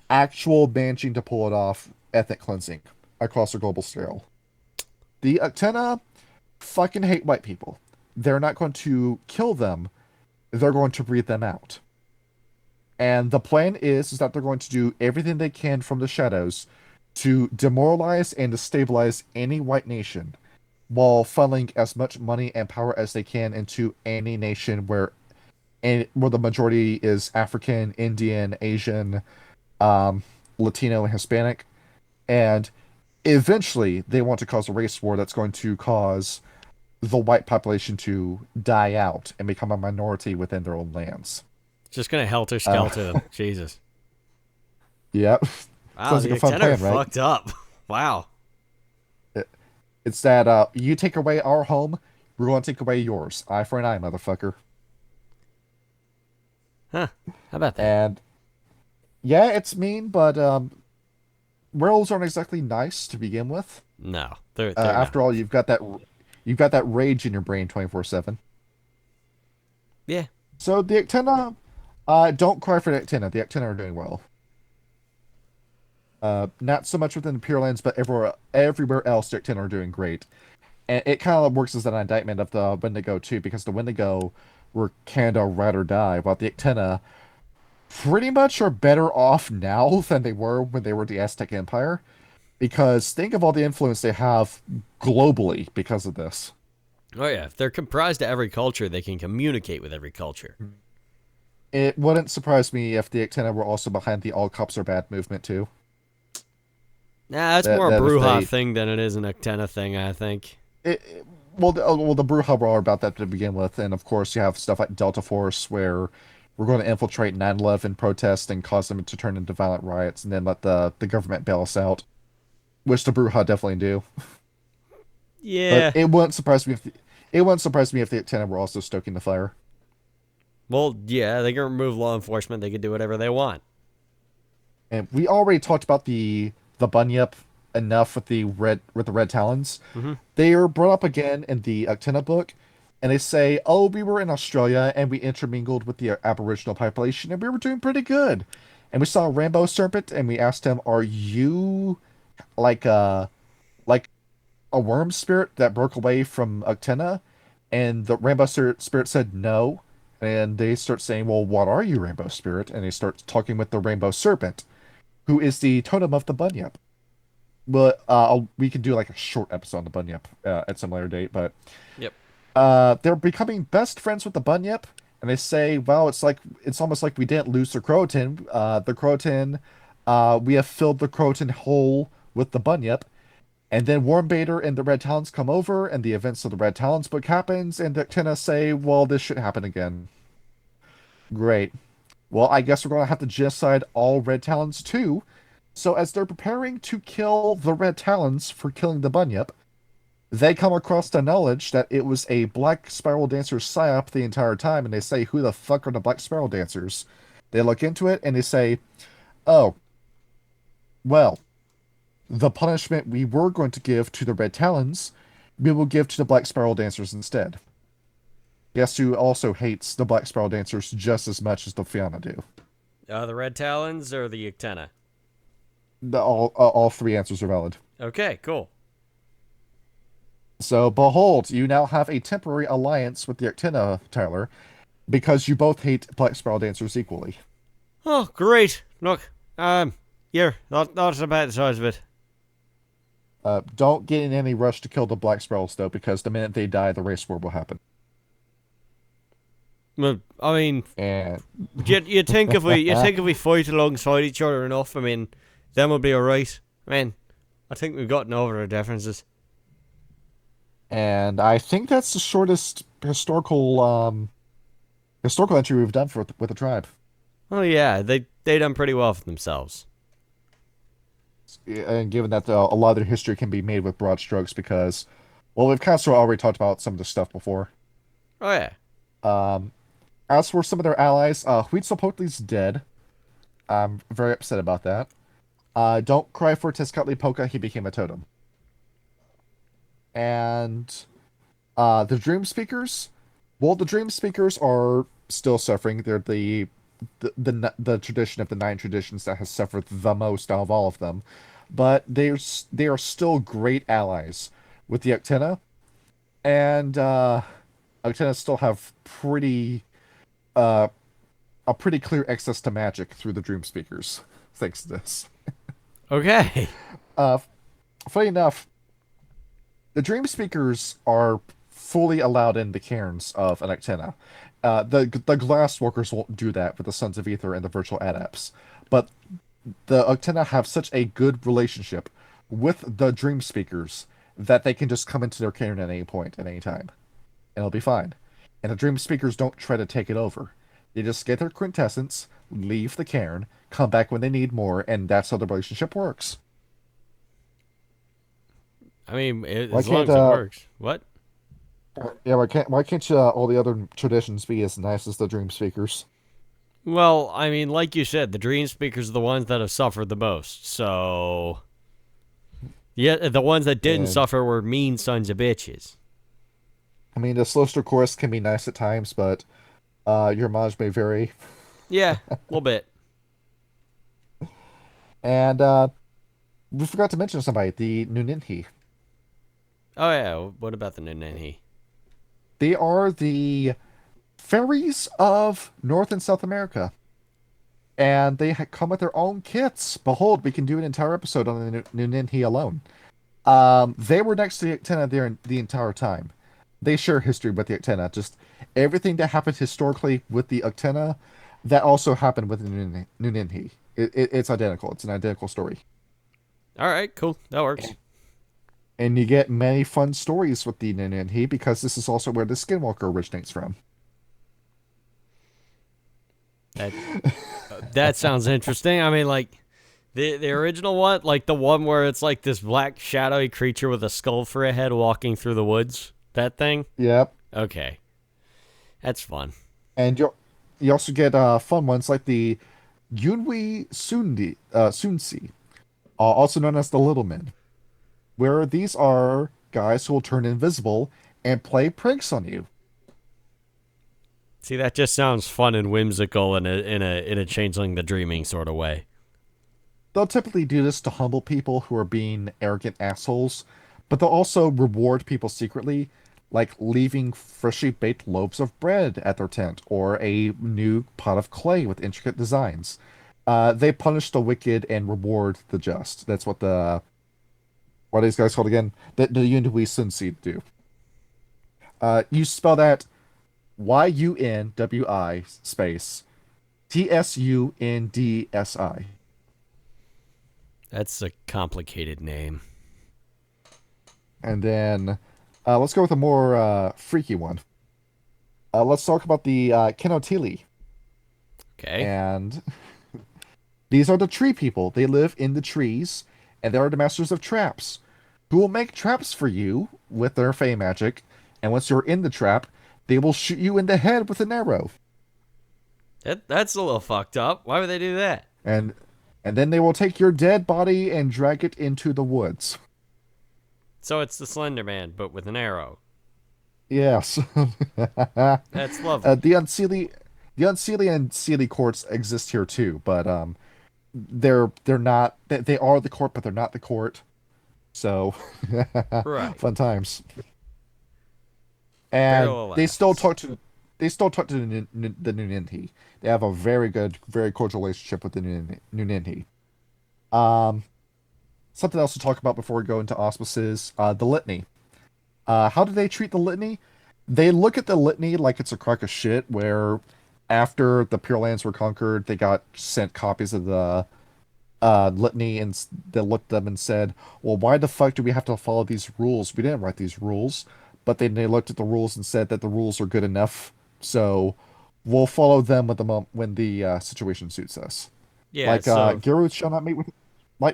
actual managing to pull it off, ethnic cleansing across a global scale. The Uktena fucking hate white people. They're not going to kill them. They're going to breed them out. And the plan is that they're going to do everything they can from the shadows to demoralize and destabilize any white nation while funneling as much money and power as they can into any nation where the majority is African, Indian, Asian, Latino, and Hispanic. And eventually they want to cause a race war that's going to cause the white population to die out and become a minority within their own lands. Just gonna helter-skelter them. Jesus. Yep. Wow, Sounds the like a fun Uktena plan, right? fucked up. Wow. It's that you take away our home, we're going to take away yours. Eye for an eye, motherfucker. Huh. How about that? And yeah, it's mean, but werewolves aren't exactly nice to begin with. No, they're After not. all, you've got that rage in your brain 24/7. Yeah. So the Uktena, don't cry for the Uktena. The Uktena are doing well. Not so much within the Pure Lands, but everywhere else, the Uktena are doing great. And it kind of works as an indictment of the Wendigo too, because the Wendigo were kind of ride or die, while the Uktena pretty much are better off now than they were when they were the Aztec Empire. Because think of all the influence they have globally because of this. Oh yeah, if they're comprised of every culture, they can communicate with every culture. It wouldn't surprise me if the Uktena were also behind the All Cops Are Bad movement too. Nah, that's That- more a that if Bruja they- thing than it is an Uktena thing, I think. The Bruja were all about that to begin with, and of course you have stuff like Delta Force, where we're going to infiltrate 9/11 protests and cause them to turn into violent riots, and then let the government bail us out, which the Bruja definitely do. Yeah. But it wouldn't surprise me if the Uktena were also stoking the fire. Well, yeah, they can remove law enforcement. They can do whatever they want. And we already talked about the Bunyip enough with the red talons. Mm-hmm. They are brought up again in the Uktena book, and they say, "Oh, we were in Australia and we intermingled with the Aboriginal population, and we were doing pretty good. And we saw a rainbow serpent, and we asked him, 'Are you like a worm spirit that broke away from Uktena?' And the rainbow spirit said no. And they start saying, 'Well, what are you, rainbow spirit?' And they start talking with the rainbow serpent, who is the totem of the Bunyip. But we can do like a short episode on the Bunyip at some later date. But Yep. they're becoming best friends with the Bunyip, and they say, "Well, it's almost like we didn't lose the crotin. We have filled the crotin hole with the Bunyip." And then Warmbaiter and the Red Talons come over, and the events of the Red Talons book happens, and the Uktena say, "Well, this should happen again." Great. Well, I guess we're going to have to genocide all Red Talons too. So as they're preparing to kill the Red Talons for killing the Bunyip, they come across the knowledge that it was a Black Spiral Dancer psyop the entire time, and they say, "Who the fuck are the Black Spiral Dancers?" They look into it, and they say, "Oh, well, the punishment we were going to give to the Red Talons, we will give to the Black Spiral Dancers instead." Guess who also hates the Black Spiral Dancers just as much as the Fianna do? The Red Talons or the Uktena? All three answers are valid. Okay, cool. So, behold, you now have a temporary alliance with the Uktena, Tyler, because you both hate Black Spiral Dancers equally. Oh, great. Look, yeah, not about the size of it. Don't get in any rush to kill the Black Spirals, though, because the minute they die, the race war will happen. Well, I mean, And you think if we fight alongside each other enough, I mean, then we'll be alright. I mean, I think we've gotten over our differences. And I think that's the shortest historical entry we've done for with the tribe. Oh yeah, they done pretty well for themselves. And given that a lot of their history can be made with broad strokes because, well, we've kind of sort of already talked about some of the stuff before. Oh yeah. Um, as for some of their allies, Huitzilopochtli's dead. I'm very upset about that. Don't cry for Tezcatlipoca, he became a totem. And the Dream Speakers, well, the Dream Speakers are still suffering. They're the tradition of the nine traditions that has suffered the most out of all of them. But they are still great allies with the Uktena, and Uktena still have uh a pretty clear access to magic through the Dream Speakers, thanks to this. Okay. Uh, Funny enough, the Dream Speakers are fully allowed in the cairns of an Uktena. The Glasswalkers won't do that with the Sons of Ether and the Virtual Adepts, but the Uktena have such a good relationship with the Dream Speakers that they can just come into their cairn at any point, at any time, and it'll be fine. And the Dream Speakers don't try to take it over. They just get their quintessence, leave the cairn, come back when they need more, and that's how the relationship works. I mean, Why as long can't as it works. What? yeah, why can't all the other traditions be as nice as the Dream Speakers? Well, I mean, like you said, the Dream Speakers are the ones that have suffered the most. So, yeah, the ones that didn't And suffer were mean sons of bitches. I mean, the Slowster chorus can be nice at times, but your homage may vary. Yeah, a little bit. And we forgot to mention somebody, the Nuninhi. Oh yeah. What about the Nunin? They are the fairies of North and South America. And they come with their own kits. Behold, we can do an entire episode on the Nuninhi alone. They were next to the Uktena there the entire time. They share history with the Uktena. Just everything that happened historically with the Uktena, that also happened with the Nuninhi. It's identical. It's an identical story. All right, cool. That works. And you get many fun stories with the Nuninhi because this is also where the Skinwalker originates from. That that sounds interesting. I mean, like the original one, like the one where it's like this black shadowy creature with a skull for a head walking through the woods. That thing. Yep. Okay, that's fun. And you also get fun ones like the Yunwi Sunsi, also known as the Little Men, where these are guys who will turn invisible and play pranks on you. See, that just sounds fun and whimsical in a changeling the dreaming sort of way. They'll typically do this to humble people who are being arrogant assholes, but they'll also reward people secretly, like leaving freshly baked loaves of bread at their tent or a new pot of clay with intricate designs. They punish the wicked and reward the just. That's what are these guys called again? The Yunhui Sun Seed do. You spell that Yunwi space Tsundsi. That's a complicated name. And then let's go with a more freaky one. Let's talk about the Kenotili. Okay. And these are the tree people. They live in the trees, and they are the masters of traps, who will make traps for you with their fey magic. And once you're in the trap, they will shoot you in the head with an arrow. That's a little fucked up. Why would they do that? And then they will take your dead body and drag it into the woods. So it's the Slender Man, but with an arrow. Yes. That's lovely. The Unseelie and Seelie courts exist here too, but they're not they are the court, but they're not the court. So Right. fun times. And Burial they still alas. talk to the Nuninhi. They have a very good, very cordial relationship with the Nuninhi. Um, Something else to talk about before we go into auspices, the Litany. How do they treat the Litany? They look at the Litany like it's a crock of shit, where after the Pure Lands were conquered, they got sent copies of Litany, and they looked at them and said, "Well, why the fuck do we have to follow these rules? We didn't write these rules." But then they looked at the rules and said that the rules are good enough, so we'll follow them when the situation suits us. Yeah, Like so Gurus shall not meet with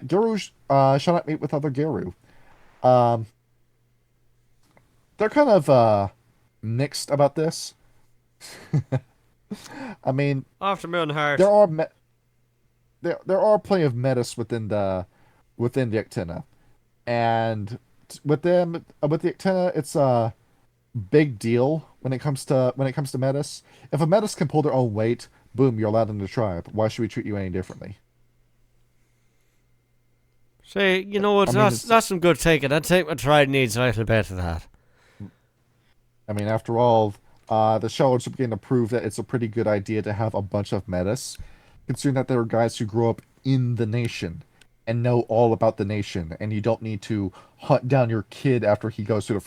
Gurus shall not meet with other Guru. Um, they're kind of mixed about this. I mean, after Moon there Heart. are me there are plenty of metas within the Uktena, and with the Uktena, it's a big deal when it comes to metas. If a metis can pull their own weight, boom, you're allowed in the tribe. Why should we treat you any differently? Say, you know what? I mean, That's some good thinking. I think my tribe needs a little bit of that. after all, the Shellers are beginning to prove that it's a pretty good idea to have a bunch of metas, considering that there are guys who grow up in the nation and know all about the nation, and you don't need to hunt down your kid after he goes through the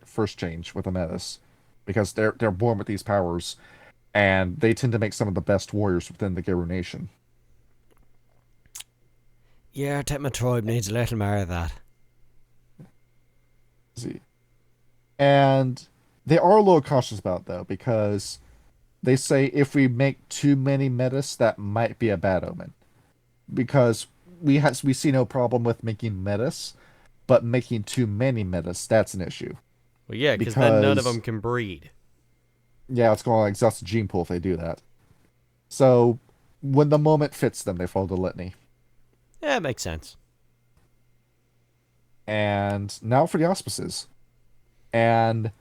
first change with a metis, because they're born with these powers, and they tend to make some of the best warriors within the Geru nation. Yeah, I think my tribe needs a little more of that. See. And they are a little cautious about it, though, because they say if we make too many metas, that might be a bad omen. Because we see no problem with making metas, but making too many metas, that's an issue. Well, yeah, because then none of Because them can breed. yeah, it's going to exhaust the gene pool if they do that. So when the moment fits them, they follow the litany. Yeah, it makes sense. And now for the auspices. And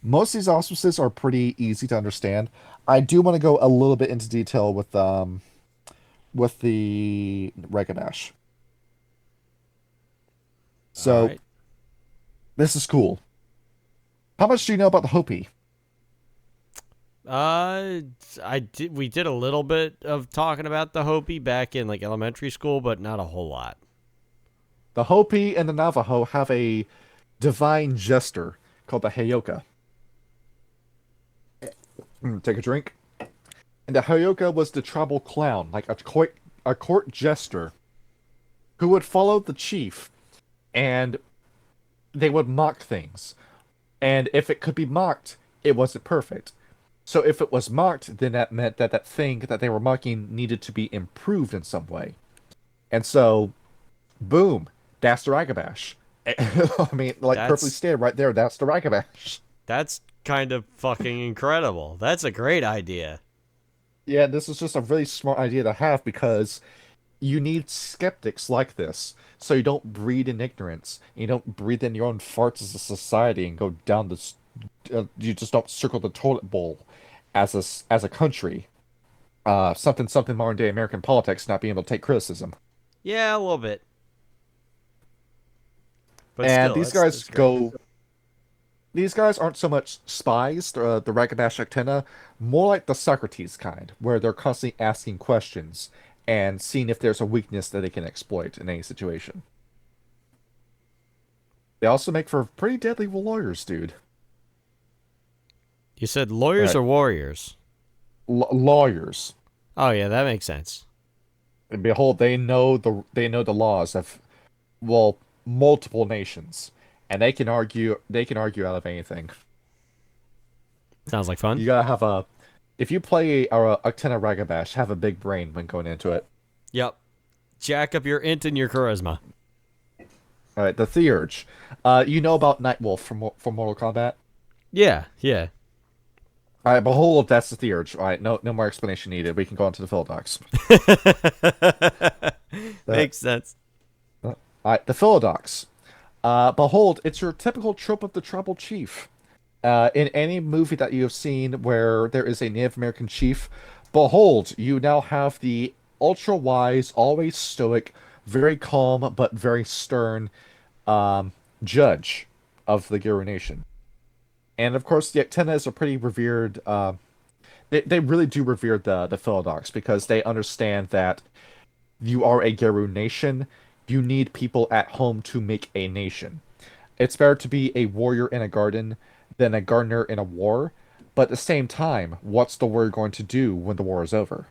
most of these auspices are pretty easy to understand. I do want to go a little bit into detail with the Reganash. All So right. this is cool. How much do you know about the Hopi? We did a little bit of talking about the Hopi back in like elementary school, but not a whole lot. The Hopi and the Navajo have a divine jester called the Heyoka. Take a drink. And the Heyoka was the tribal clown, like a court jester who would follow the chief, and they would mock things. And if it could be mocked, it wasn't perfect. So if it was mocked, then that meant that that thing that they were mocking needed to be improved in some way. And so, boom, that's the Ragabash. I mean, like perfectly That's stated right there, that's the Ragabash. that's kind of fucking incredible. That's a great idea. Yeah, this is just a really smart idea to have because you need skeptics like this, so you don't breed in ignorance. You don't breathe in your own farts as a society and go down this. You just don't circle the toilet bowl as a country. Something modern day American politics not being able to take criticism. Yeah, a little bit, but And still, these that's guys great. go. These guys aren't so much spies, the Ragabash Uktena, more like the Socrates kind, where they're constantly asking questions and seeing if there's a weakness that they can exploit in any situation. They also make for pretty deadly lawyers, dude. You said All lawyers right, or warriors? lawyers. Oh yeah, that makes sense. And behold, they know the laws of well multiple nations, and they can argue out of anything. Sounds like fun. You gotta have a if you play a Uktena Ragabash, have a big brain when going into it. Yep. Jack up your int and your charisma. All right, the Theurge. You know about Nightwolf from Mortal Kombat. Yeah, yeah. All right, behold, that's the Theurge. All right, no more explanation needed. We can go on to the Philodox. Uh, Makes sense. all right, the Philodox. Behold, it's your typical trope of the tribal chief. In any movie that you have seen where there is a Native American chief, behold, you now have the ultra wise, always stoic, very calm but very stern judge of the Guru Nation. And of course, the Actenas are pretty revered. They really do revere the Philodox because they understand that you are a Guru nation. You need people at home to make a nation. It's better to be a warrior in a garden than a gardener in a war. But at the same time, what's the warrior going to do when the war is over?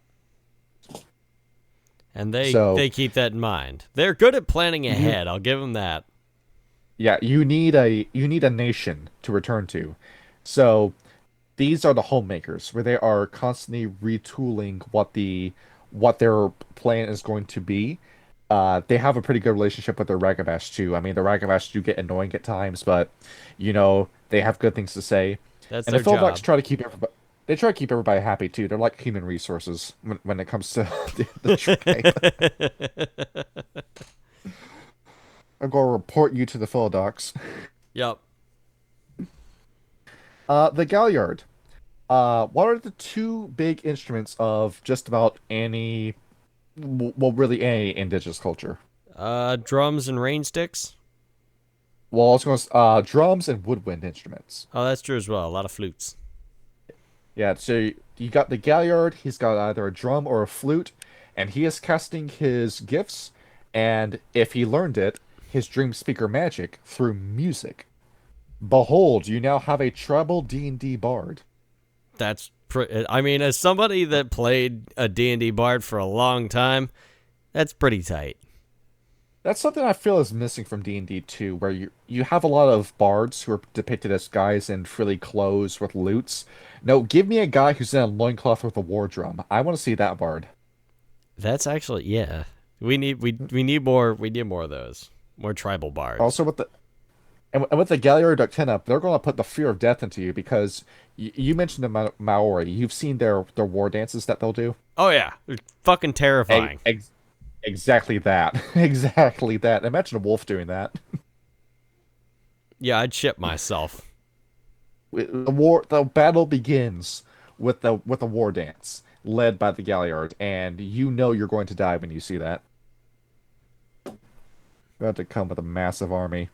And So they keep that in mind. They're good at planning you, ahead. I'll give them that. yeah, you need a nation to return to. So these are the homemakers, where they are constantly retooling what their plan is going to be. They have a pretty good relationship with their Ragabash too. I mean, the Ragabash do get annoying at times, but they have good things to say. That's And the their Phildocs job. try to keep everybody. They try to keep everybody happy too. They're like human resources when it comes to the tribe. I'm gonna report you to the Phildocs. Yep. The Galliard. What are the two big instruments of just about any, well, really any indigenous culture? Drums and rain sticks. Well, I was going to drums and woodwind instruments. Oh, that's true as well. A lot of flutes. Yeah, so you got the Galliard. He's got either a drum or a flute, and he is casting his gifts, and if he learned it, his dream speaker magic through music. Behold, you now have a tribal D&D bard. I mean, as somebody that played a D&D bard for a long time, that's pretty tight. That's something I feel is missing from D&D 2, where you have a lot of bards who are depicted as guys in frilly clothes with lutes. No, give me a guy who's in a loincloth with a war drum. I want to see that bard. That's actually, yeah. We need more of those. More tribal bards. Also with the Galliard Uktena, they're going to put the fear of death into you because you mentioned the Maori. You've seen their war dances that they'll do. Oh yeah, they're fucking terrifying. Exactly that. Exactly that. Imagine a wolf doing that. Yeah, I'd shit myself. The battle begins with the war dance led by the Galliard, and you know you're going to die when you see that. You have to come with a massive army.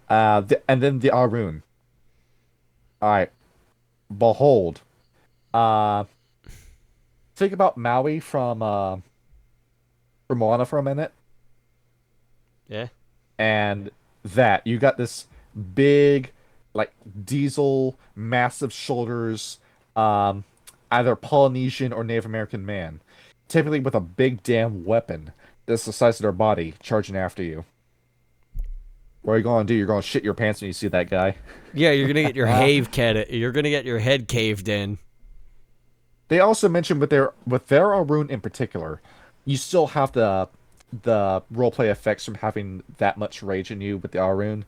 And then the Arun. All right. Behold. Uh, think about Maui from Moana for a minute, Yeah. and that you got this big, like diesel, massive shoulders, um, either Polynesian or Native American man, typically with a big damn weapon that's the size of their body, charging after you. What are you going to do? You're going to shit your pants when you see that guy. Yeah, you're gonna get your you're gonna get your head caved in. They also mentioned with their Arun in particular, you still have the roleplay effects from having that much rage in you with the Arun,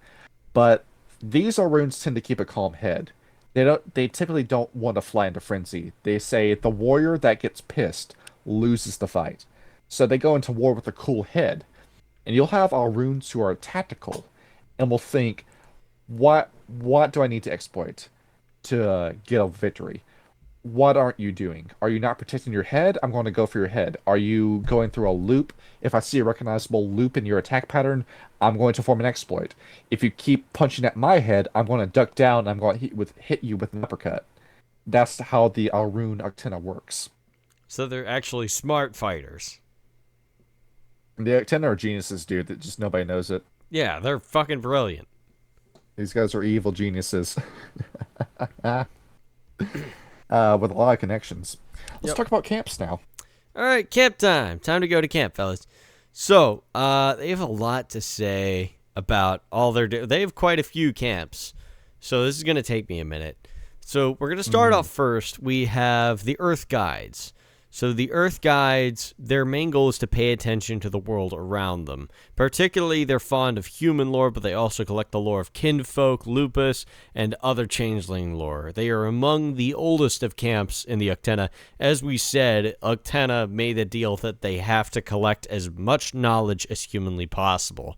but these Aruns tend to keep a calm head. They typically don't want to fly into frenzy. They say the warrior that gets pissed loses the fight. So they go into war with a cool head. And you'll have Aruns who are tactical and will think, what do I need to exploit to get a victory? What aren't you doing? Are you not protecting your head? I'm going to go for your head. Are you going through a loop? If I see a recognizable loop in your attack pattern, I'm going to form an exploit. If you keep punching at my head, I'm going to duck down and I'm going to hit you with an uppercut. That's how the Arun Uktena works. So they're actually smart fighters. The Uktena are geniuses, dude, that just nobody knows it. Yeah, they're fucking brilliant. These guys are evil geniuses. With a lot of connections. Let's talk about camps now. All right, camp time. Time to go to camp, fellas. So, they have a lot to say about all they have quite a few camps. So this is going to take me a minute. So we're going to start off first. We have the Earth Guides. So the Earth Guides, their main goal is to pay attention to the world around them. Particularly, they're fond of human lore, but they also collect the lore of kinfolk, lupus, and other changeling lore. They are among the oldest of camps in the Uktena. As we said, Uktena made a deal that they have to collect as much knowledge as humanly possible.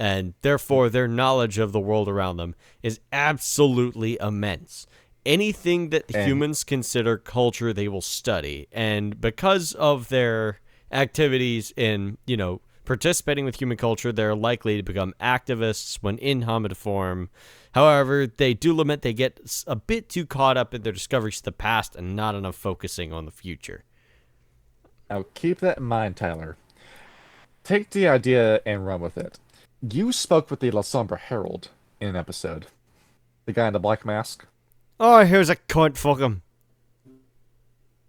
And therefore, their knowledge of the world around them is absolutely immense. Anything that humans consider culture, they will study. And because of their activities in, participating with human culture, they're likely to become activists when in hominid form. However, they do lament they get a bit too caught up in their discoveries of the past and not enough focusing on the future. Now, keep that in mind, Tyler. Take the idea and run with it. You spoke with the La Sombra Herald in an episode. The guy in the black mask. Oh, here's a cunt, fuck him.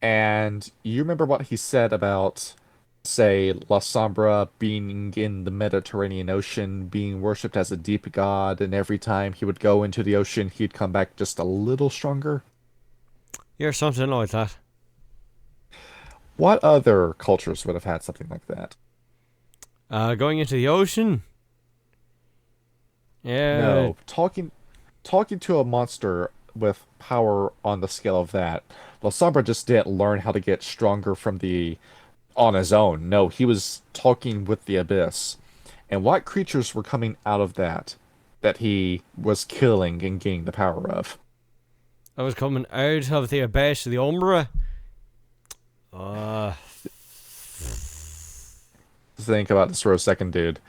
And you remember what he said about say La Sombra being in the Mediterranean Ocean, being worshipped as a deep god, and every time he would go into the ocean, he'd come back just a little stronger. Yeah, something like that. What other cultures would have had something like that? Going into the ocean. Yeah. No, talking to a monster with power on the scale of that. La Sombra just didn't learn how to get stronger from the on his own. No, he was talking with the abyss. And what creatures were coming out of that he was killing and gaining the power of? I was coming out of the abyss of the Umbra. Uh, Think about this for a second, dude.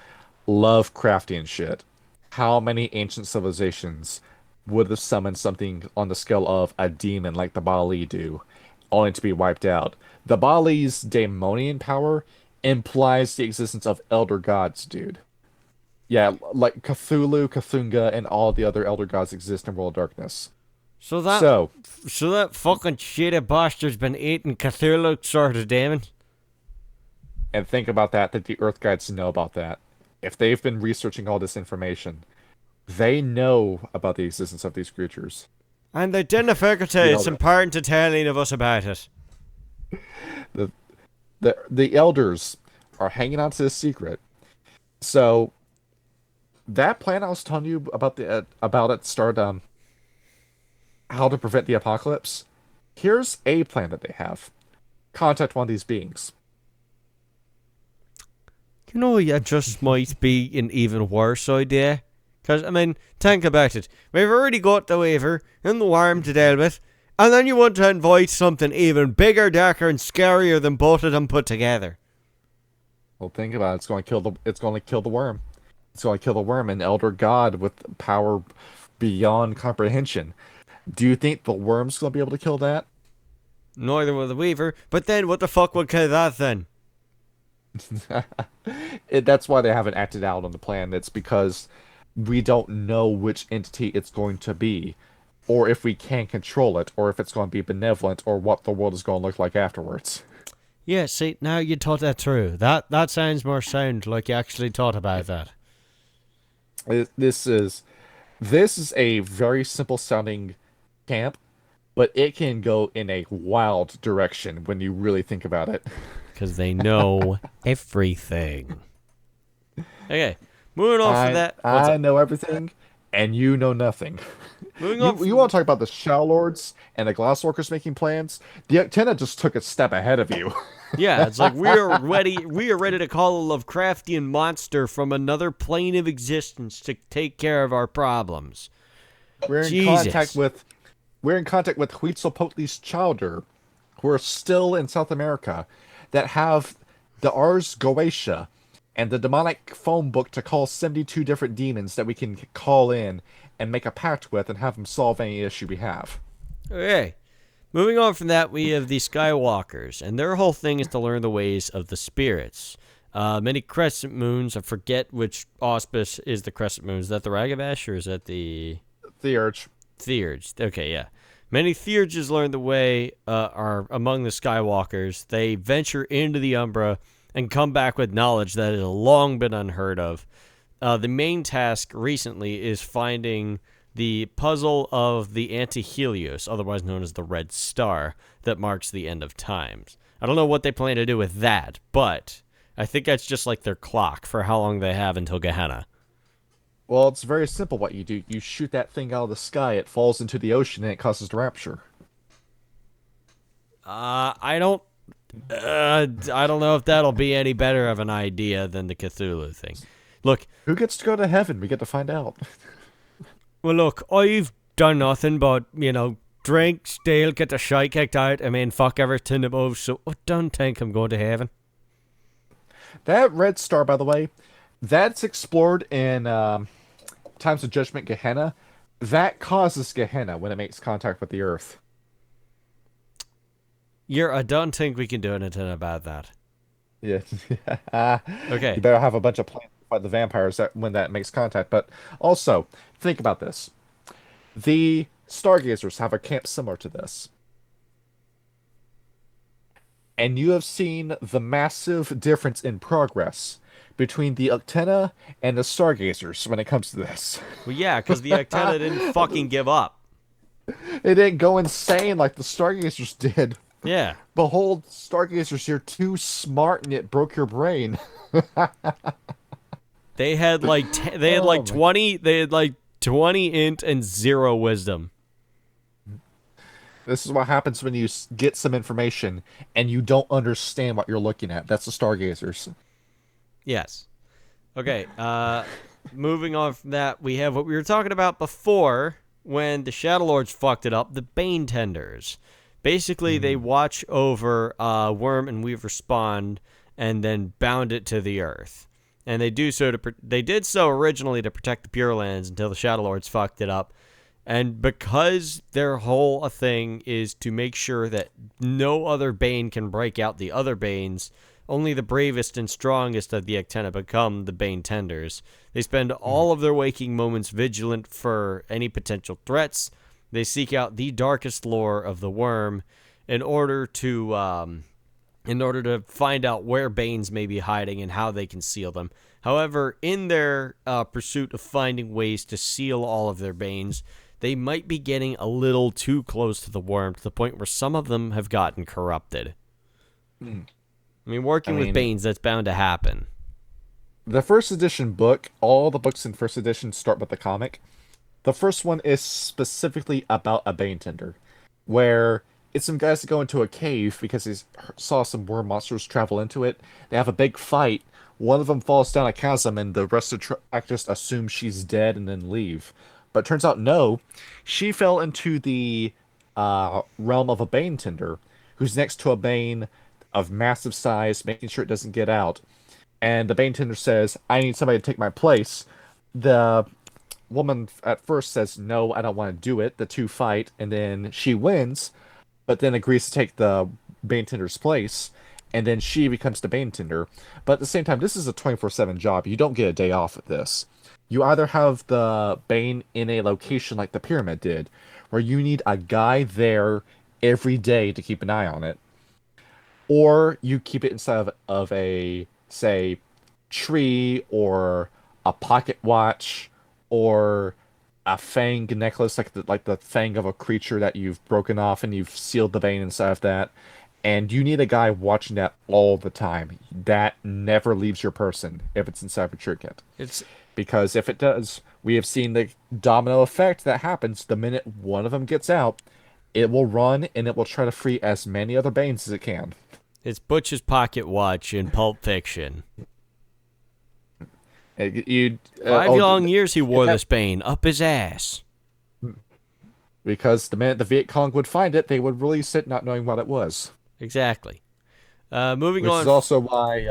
Lovecraftian shit. How many ancient civilizations would have summoned something on the scale of a demon like the Bali do, only to be wiped out? The Bali's daemonian power implies the existence of elder gods, dude. Yeah, like Cthulhu, Cthulhu, and all the other elder gods exist in World of Darkness. so that So, so that fucking shitty bastard's been eating Cthulhu sort of demon. and think about that the Earth Guides know about that. If they've been researching all this information, they know about the existence of these creatures. And they didn't figure You it's know, important to tell any of us about it. the the elders are hanging on to this secret. So that plan I was telling you about the about at the start, how to prevent the apocalypse. Here's a plan that they have: contact one of these beings. You know, it just might be an even worse idea. Because, I mean, think about it. We've already got the Weaver and the Worm to deal with, and then you want to invite something even bigger, darker, and scarier than both of them put together. Well, think about it. It's going to kill the worm. It's going to kill the worm, an elder god with power beyond comprehension. Do you think the worm's going to be able to kill that? Neither will the Weaver, but then what the fuck would kill that then? That's why they haven't acted out on the plan. It's because we don't know which entity it's going to be, or if we can control it, or if it's going to be benevolent, or what the world is going to look like afterwards. Yeah, see, now you thought that through. That sounds more sound like you actually thought about that. This is a very simple sounding camp, but it can go in a wild direction when you really think about it. Because they know everything. Okay, moving on from that. What's I up? know everything, and you know nothing. Moving on You from want to talk about the Shadow Lords and the Glassworkers making plans? The Uktena just took a step ahead of you. Yeah, it's like we are ready. We are ready to call a Lovecraftian monster from another plane of existence to take care of our problems. We're in Jesus. contact with we're in contact with Huitzilopochtli's Chowder, who are still in South America, that have the Ars Goetia and the demonic phone book to call 72 different demons that we can call in and make a pact with and have them solve any issue we have. Okay. Moving on from that, we have the Skywalkers, and their whole thing is to learn the ways of the spirits. Many crescent moons, I forget which Auspex is the crescent moon. Is that the Ragabash or is that the The Urge. Theurge? Okay, yeah. Many Theurges learn the way are among the Skywalkers. They venture into the Umbra and come back with knowledge that has long been unheard of. The main task recently is finding the puzzle of the Anti-Helios, otherwise known as the Red Star, that marks the end of times. I don't know what they plan to do with that, but I think that's just like their clock for how long they have until Gehenna. Well, it's very simple what you do. You shoot that thing out of the sky, it falls into the ocean, and it causes the rapture. I don't know if that'll be any better of an idea than the Cthulhu thing. Look, Who gets to go to heaven? We get to find out. well, look, I've done nothing but, drink, steal, get the shite kicked out. I mean, fuck everything above, so I don't think I'm going to heaven. That red star, by the way, that's explored in Times of Judgment Gehenna. That causes Gehenna when it makes contact with the Earth. I don't think we can do anything about that. Yeah. Okay. You better have a bunch of plans to fight the vampires when that makes contact. But also, think about this. The Stargazers have a camp similar to this. and you have seen the massive difference in progress between the Uktena and the Stargazers when it comes to this. Well, yeah, because the Uktena didn't fucking give up. It didn't go insane like the Stargazers did. Yeah. Behold, Stargazers, you're too smart and it broke your brain. They had like Oh my. 20 int and 0 wisdom. This is what happens when you get some information and you don't understand what you're looking at. That's the Stargazers. Yes. Okay, moving on from that, we have what we were talking about before when the Shadow Lords fucked it up, the Bane Tenders. Basically, they watch over Worm and Weaver spawn and then bound it to the earth. And they do so they did so originally to protect the Pure Lands until the Shadow Lords fucked it up. And because their whole thing is to make sure that no other Bane can break out the other Banes, only the bravest and strongest of the Uktena become the Bane Tenders. They spend all of their waking moments vigilant for any potential threats. They seek out the darkest lore of the worm in order to find out where Banes may be hiding and how they can seal them. However, in their pursuit of finding ways to seal all of their Banes, they might be getting a little too close to the worm to the point where some of them have gotten corrupted. I mean, working with Banes, that's bound to happen. The first edition book, all the books in first edition start with the comic. The first one is specifically about a Bane Tender, where it's some guys that go into a cave because they saw some worm monsters travel into it. They have a big fight. One of them falls down a chasm, and the rest of the actors assume she's dead and then leave. But it turns out, no, she fell into the realm of a Bane Tender, who's next to a Bane of massive size, making sure it doesn't get out. And the Bane Tender says, I need somebody to take my place. The woman at first says, no, I don't want to do it. The two fight, and then she wins, but then agrees to take the Bane Tender's place, and then she becomes the Bane Tender. But at the same time, this is a 24/7 job. You don't get a day off at this. You either have the Bane in a location like the Pyramid did, where you need a guy there every day to keep an eye on it, or you keep it inside of a, say, tree or a pocket watch or a fang necklace, like the fang of a creature that you've broken off and you've sealed the vein inside of that. And you need a guy watching that all the time. That never leaves your person if it's inside of a trinket. It's Because if it does, we have seen the domino effect that happens the minute one of them gets out. It will run and it will try to free as many other Banes as it can. It's Butch's pocket watch in Pulp Fiction. 5 long years he wore this Bane up his ass. Because the minute the Viet Cong would find it, they would release it not knowing what it was. Exactly. Moving Which on. is also why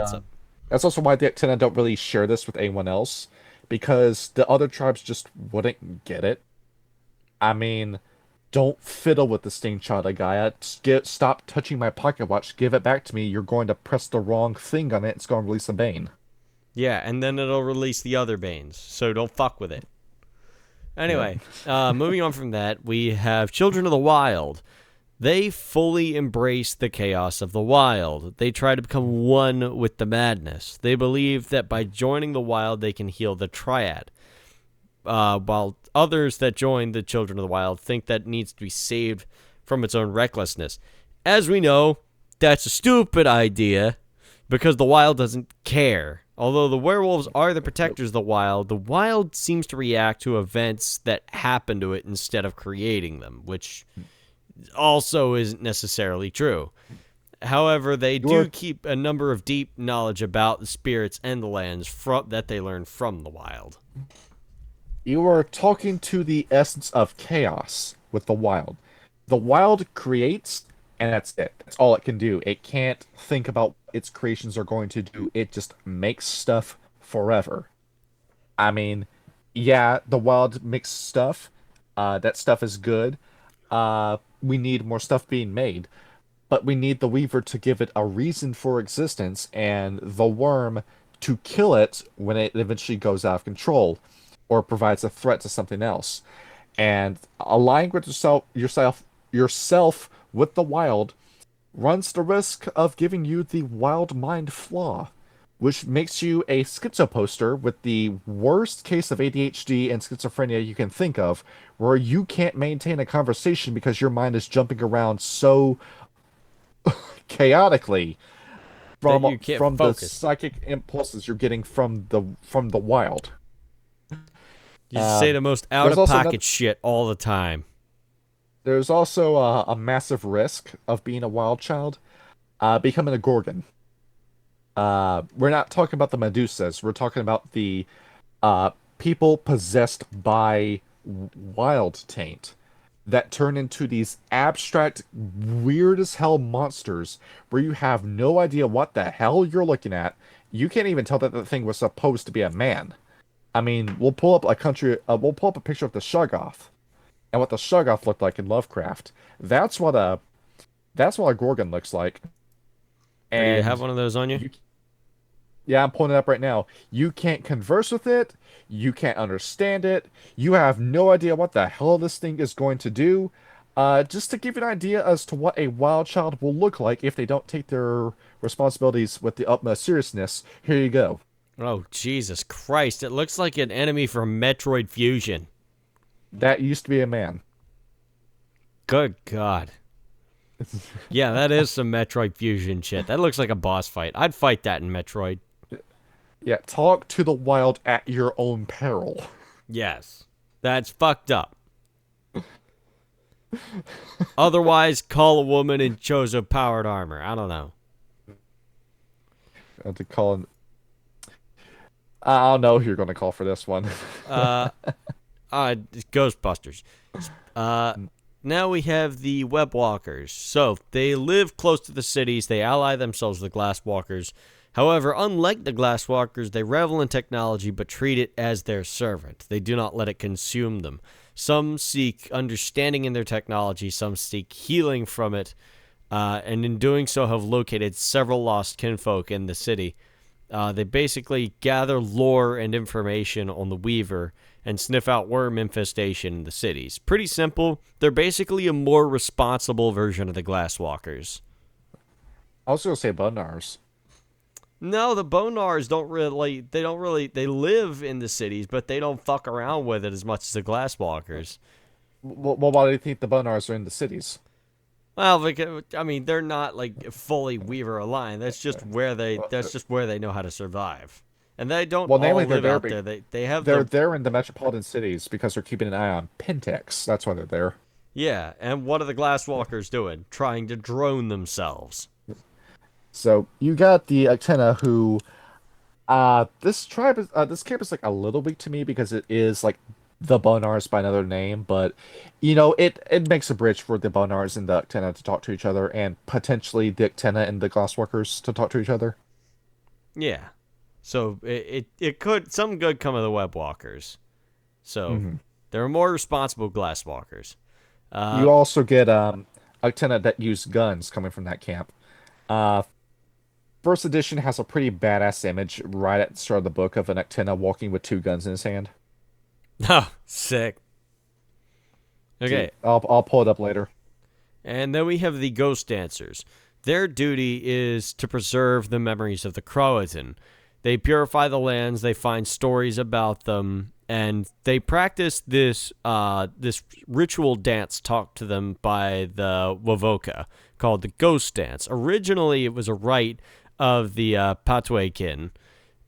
that's also why the Aenna don't really share this with anyone else, because the other tribes just wouldn't get it. I mean, don't fiddle with the Sting Chada guy. Stop touching my pocket watch. Give it back to me. You're going to press the wrong thing on it. It's going to release a Bane. Yeah, and then it'll release the other Banes, so don't fuck with it. Anyway, moving on from that, we have Children of the Wild. They fully embrace the chaos of the wild. They try to become one with the madness. They believe that by joining the wild, they can heal the triad. While others that join the Children of the Wild think that it needs to be saved from its own recklessness. As we know, that's a stupid idea, because the wild doesn't care. Although the werewolves are the protectors of the wild seems to react to events that happen to it instead of creating them, which also isn't necessarily true. However, they do keep a number of deep knowledge about the spirits and the lands that they learn from the wild. You are talking to the essence of chaos with the wild. The wild creates, and that's it. That's all it can do. It can't think about what its creations are going to do. It just makes stuff forever. I mean, yeah, the wild makes stuff. That stuff is good. We need more stuff being made. But we need the Weaver to give it a reason for existence, and the worm to kill it when it eventually goes out of control, or provides a threat to something else. And aligning with yourself with the wild runs the risk of giving you the wild mind flaw, which makes you a schizoposter with the worst case of ADHD and schizophrenia you can think of, where you can't maintain a conversation because your mind is jumping around so chaotically That from you can't the focus. psychic impulses you're getting from the wild. You say the most out There's of also another, pocket shit all the time. there's also a massive risk of being a wild child, becoming a gorgon. We're not talking about the Medusas. We're talking about the people possessed by wild taint that turn into these abstract, weird as hell monsters where you have no idea what the hell you're looking at. You can't even tell that the thing was supposed to be a man. I mean, we'll pull up a picture of the Shoggoth and what the Shoggoth looked like in Lovecraft. That's what a Gorgon looks like. Do you have And one of those on you? you Yeah, I'm pulling it up right now. You can't converse with it. You can't understand it. You have no idea what the hell this thing is going to do. Just to give you an idea as to what a wild child will look like if they don't take their responsibilities with the utmost seriousness, here you go. Oh, Jesus Christ. It looks like an enemy from Metroid Fusion. That used to be a man. Good God. Yeah, that is some Metroid Fusion shit. That looks like a boss fight. I'd fight that in Metroid. Yeah, talk to the wild at your own peril. Yes. That's fucked up. Otherwise, call a woman in Chozo powered armor. I don't know. To call him. I don't know who you're going to call for this one. Ghostbusters. Uh, Now we have the webwalkers. So they live close to the cities. They ally themselves with the glasswalkers. However, unlike the glasswalkers, they revel in technology but treat it as their servant. They do not let it consume them. Some seek understanding in their technology. Some seek healing from it. And in doing so have located several lost kinfolk in the city. They basically gather lore and information on the Weaver and sniff out worm infestation in the cities. Pretty simple. They're basically a more responsible version of the Glasswalkers. I was going to say Bunars. No, the Bonars they live in the cities, but they don't fuck around with it as much as the Glasswalkers. Well, why do you think the Bunars are in the cities? Well, because, I mean, they're not like fully Weaver aligned. That's just where they know how to survive. And they don't Well, all namely, live out there. They have they're the there in the metropolitan cities because they're keeping an eye on Pentex. That's why they're there. Yeah, and what are the Glasswalkers doing? Trying to drone themselves. So you got the Uktena who, this camp is like a little weak to me because it is like the Bonars by another name, but it makes a bridge for the Bonars and the Uktena to talk to each other, and potentially the Uktena and the Glassworkers to talk to each other. Yeah. So it could some good come of the Webwalkers. So they're more responsible Glasswalkers. You also get Uktena that use guns coming from that camp. Uh, First edition has a pretty badass image right at the start of the book of an Uktena walking with two guns in his hand. Oh, sick. Okay. I'll pull it up later. And then we have the Ghost Dancers. Their duty is to preserve the memories of the Croatan. They purify the lands, they find stories about them, and they practice this ritual dance taught to them by the Wovoka called the Ghost Dance. Originally, it was a rite of the Patuekin,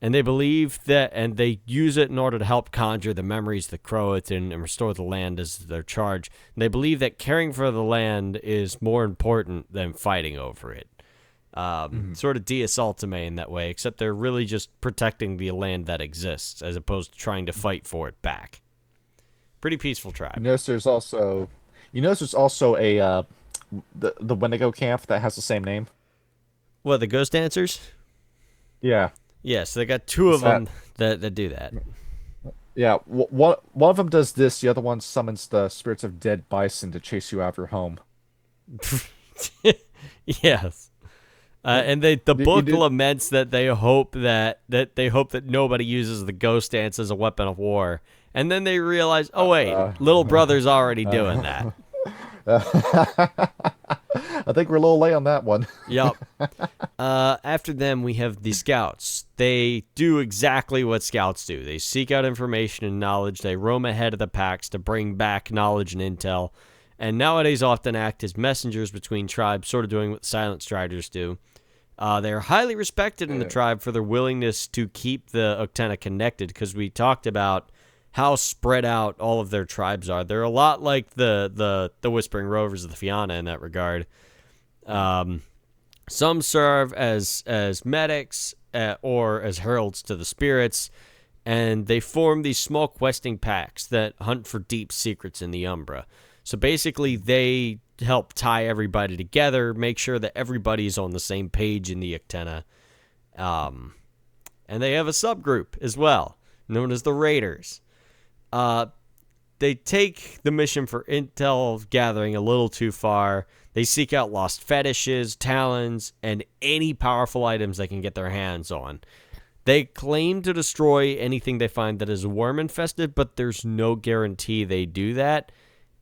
and they believe that, and they use it in order to help conjure the memories of the Croatan and restore the land as their charge. And they believe that caring for the land is more important than fighting over it. Sort of Dias Ultimae in that way, except they're really just protecting the land that exists as opposed to trying to fight for it back. Pretty peaceful tribe. You notice there's also a the Wendigo camp that has the same name. What, the Ghost Dancers? Yeah. Yeah, so they got two of them that do that. Yeah, one of them does this. The other one summons the spirits of dead bison to chase you out of your home. Yes. And the book laments that they hope that nobody uses the ghost dance as a weapon of war, and then they realize, oh wait, little brother's already doing that. I think we're a little late on that one. Yep. After them, we have the scouts. They do exactly what scouts do. They seek out information and knowledge. They roam ahead of the packs to bring back knowledge and intel, and nowadays often act as messengers between tribes, sort of doing what the Silent Striders do. They are highly respected in the tribe for their willingness to keep the Uktena connected, because we talked about how spread out all of their tribes are. They're a lot like the Whispering Rovers of the Fianna in that regard. Some serve as medics or as heralds to the spirits, and they form these small questing packs that hunt for deep secrets in the Umbra. So basically, they help tie everybody together, make sure that everybody's on the same page in the Uktena. And they have a subgroup as well, known as the Raiders. They take the mission for intel gathering a little too far. They seek out lost fetishes, talons, and any powerful items they can get their hands on. They claim to destroy anything they find that is worm infested, but there's no guarantee they do that.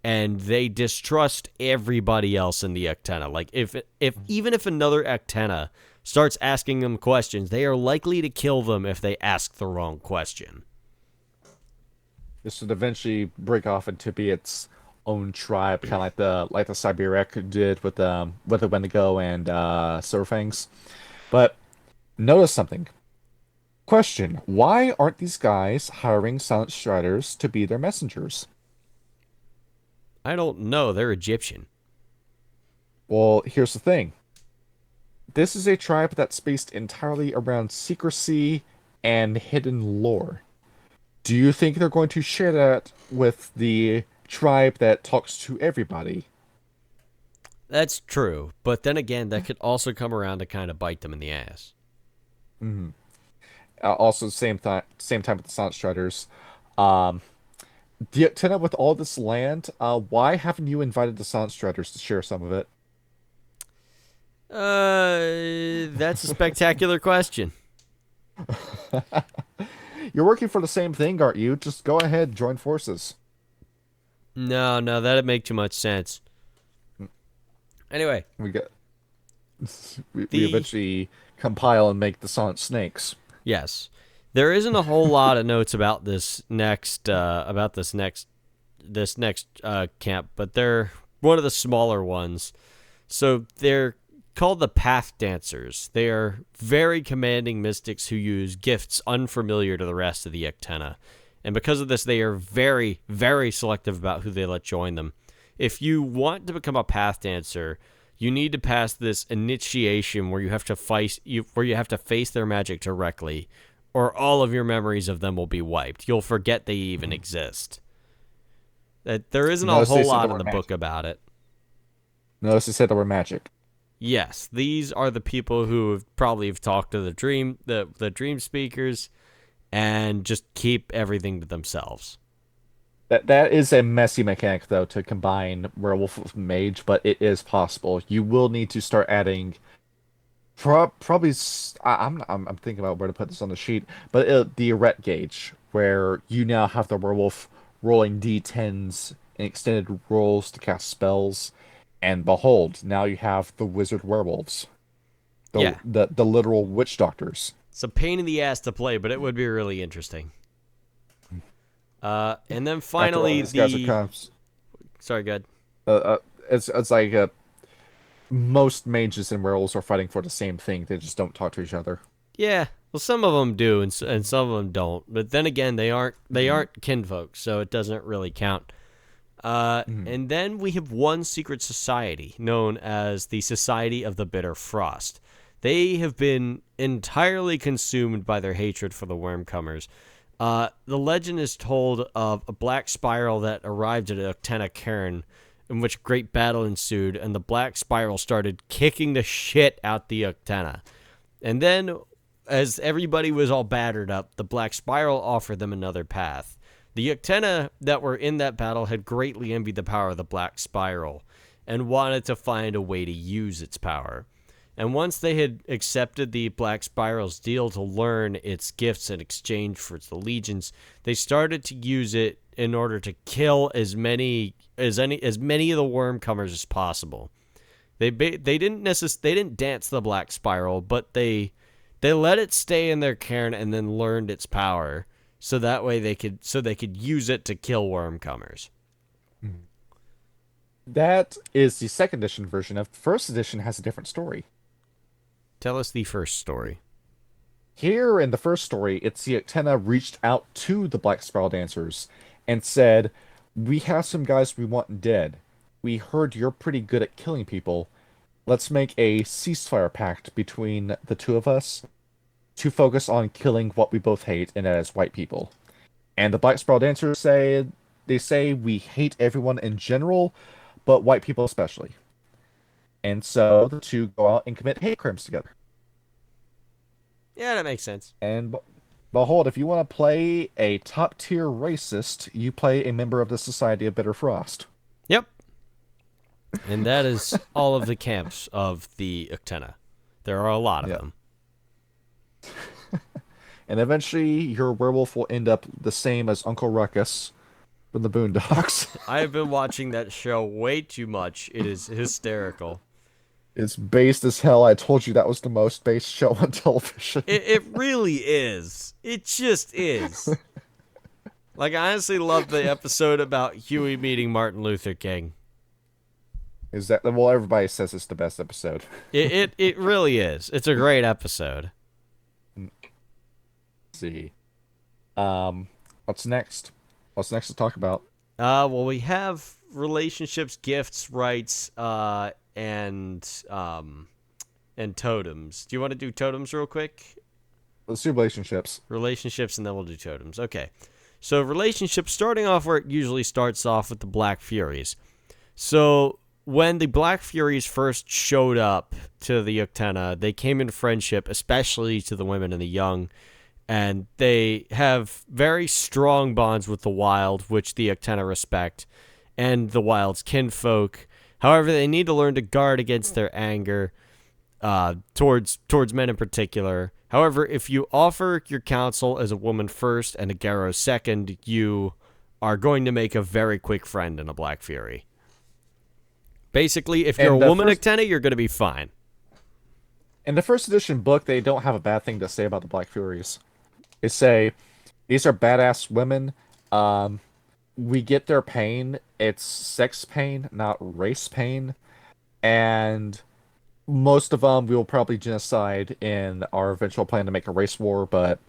And they distrust everybody else in the Uktena. Like, even if another Uktena starts asking them questions, they are likely to kill them if they ask the wrong question. This would eventually break off into be its own tribe, kind of like the Siberiak did with the Wendigo and Silverfangs. But notice something. Question: why aren't these guys hiring Silent Striders to be their messengers? I don't know. They're Egyptian. Well, here's the thing. This is a tribe that's based entirely around secrecy and hidden lore. Do you think they're going to share that with the tribe that talks to everybody? That's true. But then again, that could also come around to kind of bite them in the ass. Mm-hmm. Also, same time with the Silent Striders. Uktena, with all this land, why haven't you invited the Silent Striders to share some of it? That's a spectacular question. You're working for the same thing, aren't you? Just go ahead, join forces. No, that'd make too much sense. Anyway, we eventually compile and make the Silent Snakes. Yes, there isn't a whole lot of notes about this next camp, but they're one of the smaller ones. So they're called the Path Dancers. They are very commanding mystics who use gifts unfamiliar to the rest of the Uktena. And because of this, they are very, very selective about who they let join them. If you want to become a Path Dancer, you need to pass this initiation where you have to face their magic directly, or all of your memories of them will be wiped. You'll forget they even exist. There isn't a whole lot in the book about it. Notice they said they were magic. Yes, these are the people who have talked to the dream speakers, and just keep everything to themselves. That is a messy mechanic, though, to combine werewolf with mage, but it is possible. You will need to start adding. Probably, I'm thinking about where to put this on the sheet, but the ret gauge, where you now have the werewolf rolling d10s and extended rolls to cast spells. And behold, now you have the wizard werewolves. The literal witch doctors. It's a pain in the ass to play, but it would be really interesting. And then finally, sorry, go ahead. It's like most mages and werewolves are fighting for the same thing. They just don't talk to each other. Yeah, well, some of them do, and some of them don't. But then again, they aren't kinfolk, so it doesn't really count. And then we have one secret society known as the Society of the Bitter Frost. They have been entirely consumed by their hatred for the Wormcomers. The legend is told of a black spiral that arrived at Uktena Cairn, in which a great battle ensued, and the black spiral started kicking the shit out the Uktena. And then, as everybody was all battered up, the black spiral offered them another path. The Uktena that were in that battle had greatly envied the power of the Black Spiral and wanted to find a way to use its power. And once they had accepted the Black Spiral's deal to learn its gifts in exchange for its allegiance, they started to use it in order to kill as many of the Wormcomers as possible. They didn't dance the black spiral, but they let it stay in their cairn and then learned its power, so that way they could use it to kill wormcomers. That is the second edition version. Of first edition has a different story. Tell us the first story. Here in the first story, it's the Uktena reached out to the Black Spiral Dancers and said, "We have some guys we want dead. We heard you're pretty good at killing people. Let's make a ceasefire pact between the two of us to focus on killing what we both hate, and that is white people." And the Black Spiral Dancers say, we hate everyone in general, but white people especially. And so the two go out and commit hate crimes together. Yeah, that makes sense. And behold, if you want to play a top-tier racist, you play a member of the Society of Bitter Frost. Yep. And that is all of the camps of the Uktena. There are a lot of them. And eventually, your werewolf will end up the same as Uncle Ruckus from the Boondocks. I have been watching that show way too much. It is hysterical. It's based as hell. I told you that was the most based show on television. It really is. It just is. Like, I honestly love the episode about Huey meeting Martin Luther King. Is that, well, everybody says it's the best episode. It really is. It's a great episode. Let's see. What's next? What's next to talk about? Well, we have relationships, gifts, rites, and totems. Do you want to do totems real quick? Let's do relationships. Relationships, and then we'll do totems. Okay. So relationships, starting off where it usually starts off with the Black Furies. So when the Black Furies first showed up to the Uktena, they came in friendship, especially to the women and the young, and they have very strong bonds with the wild, which the Uktena respect, and the wild's kinfolk. However, they need to learn to guard against their anger towards men in particular. However, if you offer your counsel as a woman first and a Garrow second, you are going to make a very quick friend in a Black Fury. Basically, if you're a woman Uktena, you're going to be fine. In the first edition book, they don't have a bad thing to say about the Black Furies. They say, these are badass women. We get their pain. It's sex pain, not race pain. And most of them we will probably genocide in our eventual plan to make a race war. But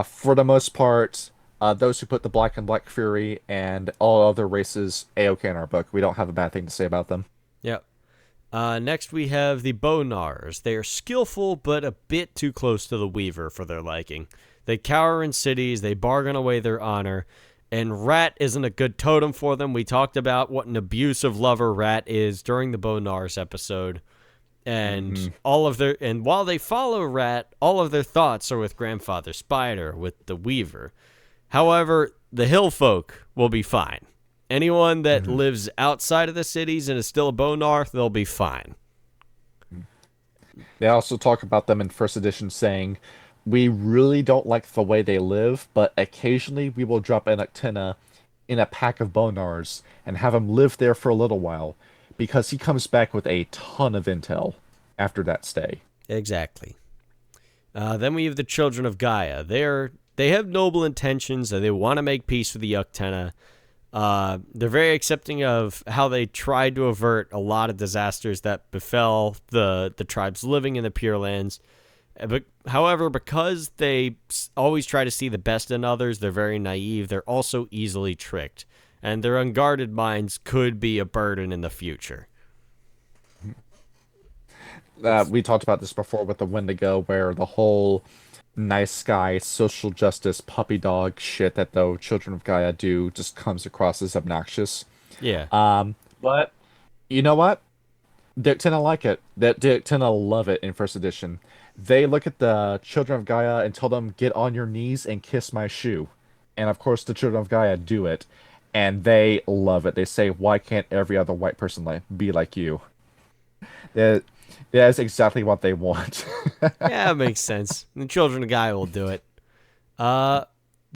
for the most part, those who put the Black and Black Fury and all other races A-OK in our book. We don't have a bad thing to say about them. Yep. Next we have the Bonars. They are skillful, but a bit too close to the Weaver for their liking. They cower in cities, they bargain away their honor, and Rat isn't a good totem for them. We talked about what an abusive lover Rat is during the Bonars episode. And and while they follow Rat, all of their thoughts are with Grandfather Spider, with the Weaver. However, the hill folk will be fine. Anyone that lives outside of the cities and is still a Bonar, they'll be fine. They also talk about them in first edition saying, we really don't like the way they live, but occasionally we will drop an Uktena in a pack of Bonars and have him live there for a little while, because he comes back with a ton of intel after that stay. Exactly. Then we have the Children of Gaia. They have noble intentions and they want to make peace with the Uktena. They're very accepting of how they tried to avert a lot of disasters that befell the tribes living in the Pure Lands. But, however, because they always try to see the best in others, they're very naive. They're also easily tricked. And their unguarded minds could be a burden in the future. We talked about this before with the Wendigo, where the whole nice guy, social justice, puppy dog shit that the Children of Gaia do just comes across as obnoxious. Yeah. But you know what? The Uktena like it. The Uktena love it in first edition. They look at the Children of Gaia and tell them, get on your knees and kiss my shoe. And of course the Children of Gaia do it. And they love it. They say, why can't every other white person be like you? That is exactly what they want. Yeah, it makes sense. The Children of Gaia will do it. The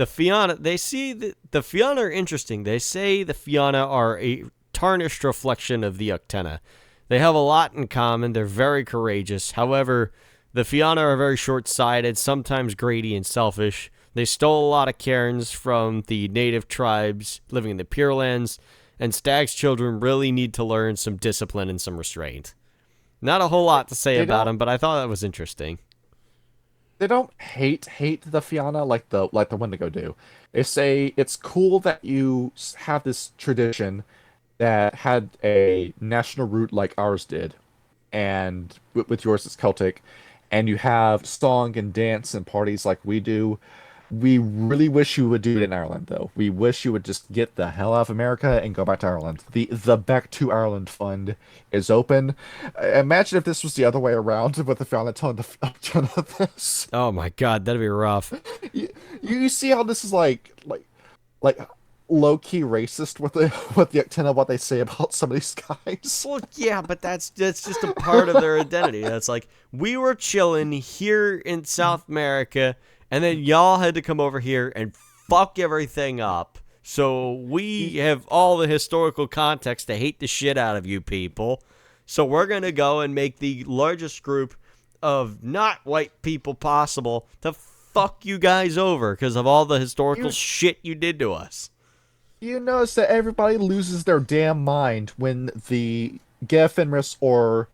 Fianna, they see the Fianna are interesting. They say the Fianna are a tarnished reflection of the Uktena. They have a lot in common. They're very courageous. However, the Fianna are very short-sighted, sometimes greedy and selfish. They stole a lot of cairns from the native tribes living in the Pure Lands, and Stag's children really need to learn some discipline and some restraint. Not a whole lot to say about them, but I thought that was interesting. They don't hate the Fianna like the Wendigo do. They say it's cool that you have this tradition that had a national root like ours did, and with yours it's Celtic, and you have song and dance and parties like we do. We really wish you would do it in Ireland, though. We wish you would just get the hell out of America and go back to Ireland. The Back to Ireland fund is open. Imagine if this was the other way around, with the Fianna telling this. Oh my god, that'd be rough. You see how this is like low key racist with the Uktena, what they say about some of these guys. Well, yeah, but that's just a part of their identity. That's like, we were chilling here in South America, and then y'all had to come over here and fuck everything up. So we have all the historical context to hate the shit out of you people. So we're going to go and make the largest group of not white people possible to fuck you guys over because of all the historical shit you did to us. You notice that everybody loses their damn mind when the Gefenris or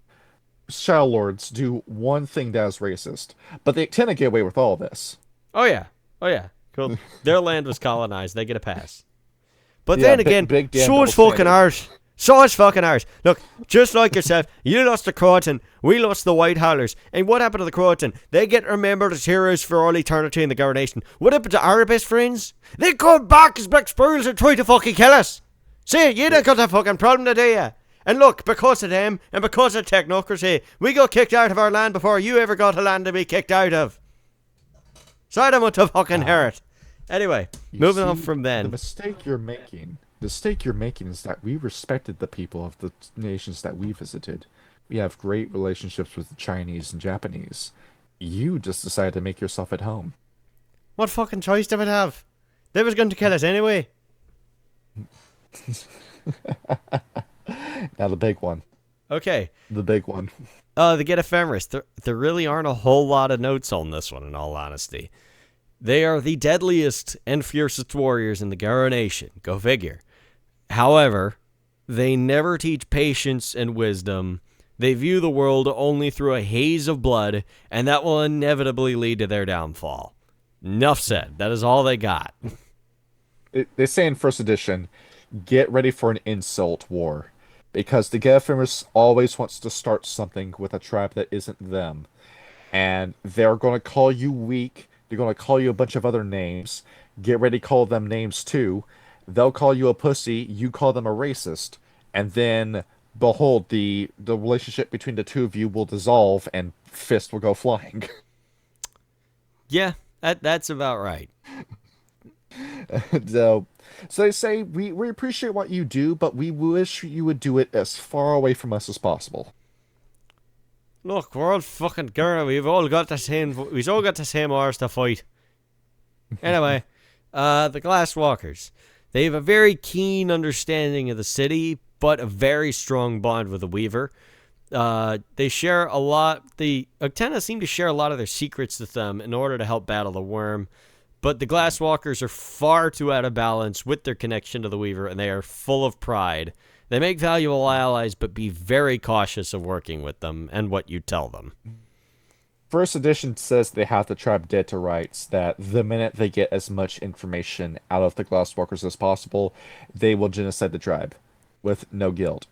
Shadow Lords do one thing that is racist. But they tend to get away with all this. Oh, yeah. Cool. Their land was colonized. They get a pass. But yeah, then again, so is fucking ours. So is fucking ours. Look, just like yourself, you lost the crotin, we lost the White Howlers. And what happened to the crotin? They get remembered as heroes for all eternity in the Coronation. What happened to our best friends? They come back as black spoils and try to fucking kill us. See, you don't got a fucking problem to do ya. And look, because of them, and because of technocracy, we got kicked out of our land before you ever got a land to be kicked out of. So I don't want to fucking hear it. Anyway, moving on from then. The mistake you're making is that we respected the people of the nations that we visited. We have great relationships with the Chinese and Japanese. You just decided to make yourself at home. What fucking choice did we have? They was going to kill us anyway. Now the big one. Okay. The big one. The Get Ephemeris. There really aren't a whole lot of notes on this one, in all honesty. They are the deadliest and fiercest warriors in the Coronation. Go figure. However, they never teach patience and wisdom. They view the world only through a haze of blood, and that will inevitably lead to their downfall. Enough said. That is all they got. They say in first edition, get ready for an insult war. Because the Gefenris always wants to start something with a tribe that isn't them. And they're going to call you weak. They're going to call you a bunch of other names. Get ready to call them names too. They'll call you a pussy. You call them a racist. And then, behold, the relationship between the two of you will dissolve and fists will go flying. Yeah, that's about right. So they say, we appreciate what you do, but we wish you would do it as far away from us as possible. Look, we're all fucking girl. We've all got the same hours to fight. Anyway, the Glasswalkers. They have a very keen understanding of the city, but a very strong bond with the Weaver. They share a lot. The Uktena seem to share a lot of their secrets with them in order to help battle the worm. But the Glasswalkers are far too out of balance with their connection to the Weaver, and they are full of pride. They make valuable allies, but be very cautious of working with them and what you tell them. First edition says they have the tribe dead to rights, that the minute they get as much information out of the Glasswalkers as possible, they will genocide the tribe with no guilt.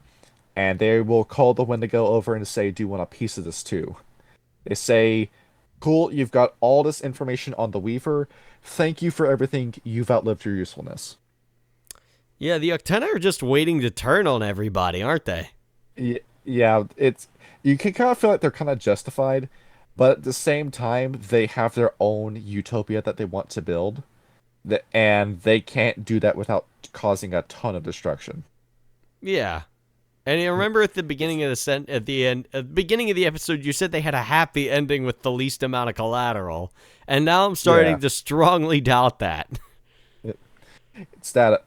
And they will call the Wendigo over and say, do you want a piece of this too? They say, cool, you've got all this information on the Weaver. Thank you for everything. You've outlived your usefulness. Yeah, the Uktena are just waiting to turn on everybody, aren't they? Yeah, you can kind of feel like they're kind of justified, but at the same time, they have their own utopia that they want to build, and they can't do that without causing a ton of destruction. Yeah. And you remember at the beginning of beginning of the episode, you said they had a happy ending with the least amount of collateral, and now I'm starting to strongly doubt that. It's that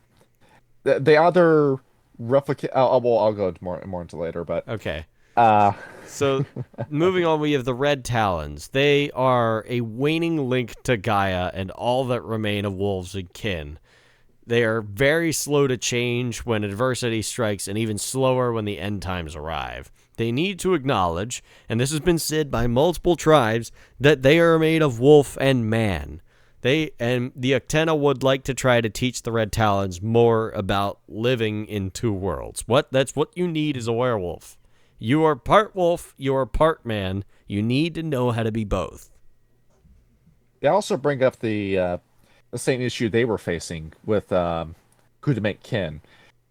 they either replicate. I'll go more into later, but Okay. uh, So, moving on, we have the Red Talons. They are a waning link to Gaia and all that remain of wolves and kin. They are very slow to change when adversity strikes and even slower when the end times arrive. They need to acknowledge, and this has been said by multiple tribes, that they are made of wolf and man. The Uktena would like to try to teach the Red Talons more about living in two worlds. That's what you need is a werewolf. You are part wolf, you are part man. You need to know how to be both. they also bring up the same issue they were facing with who to make kin,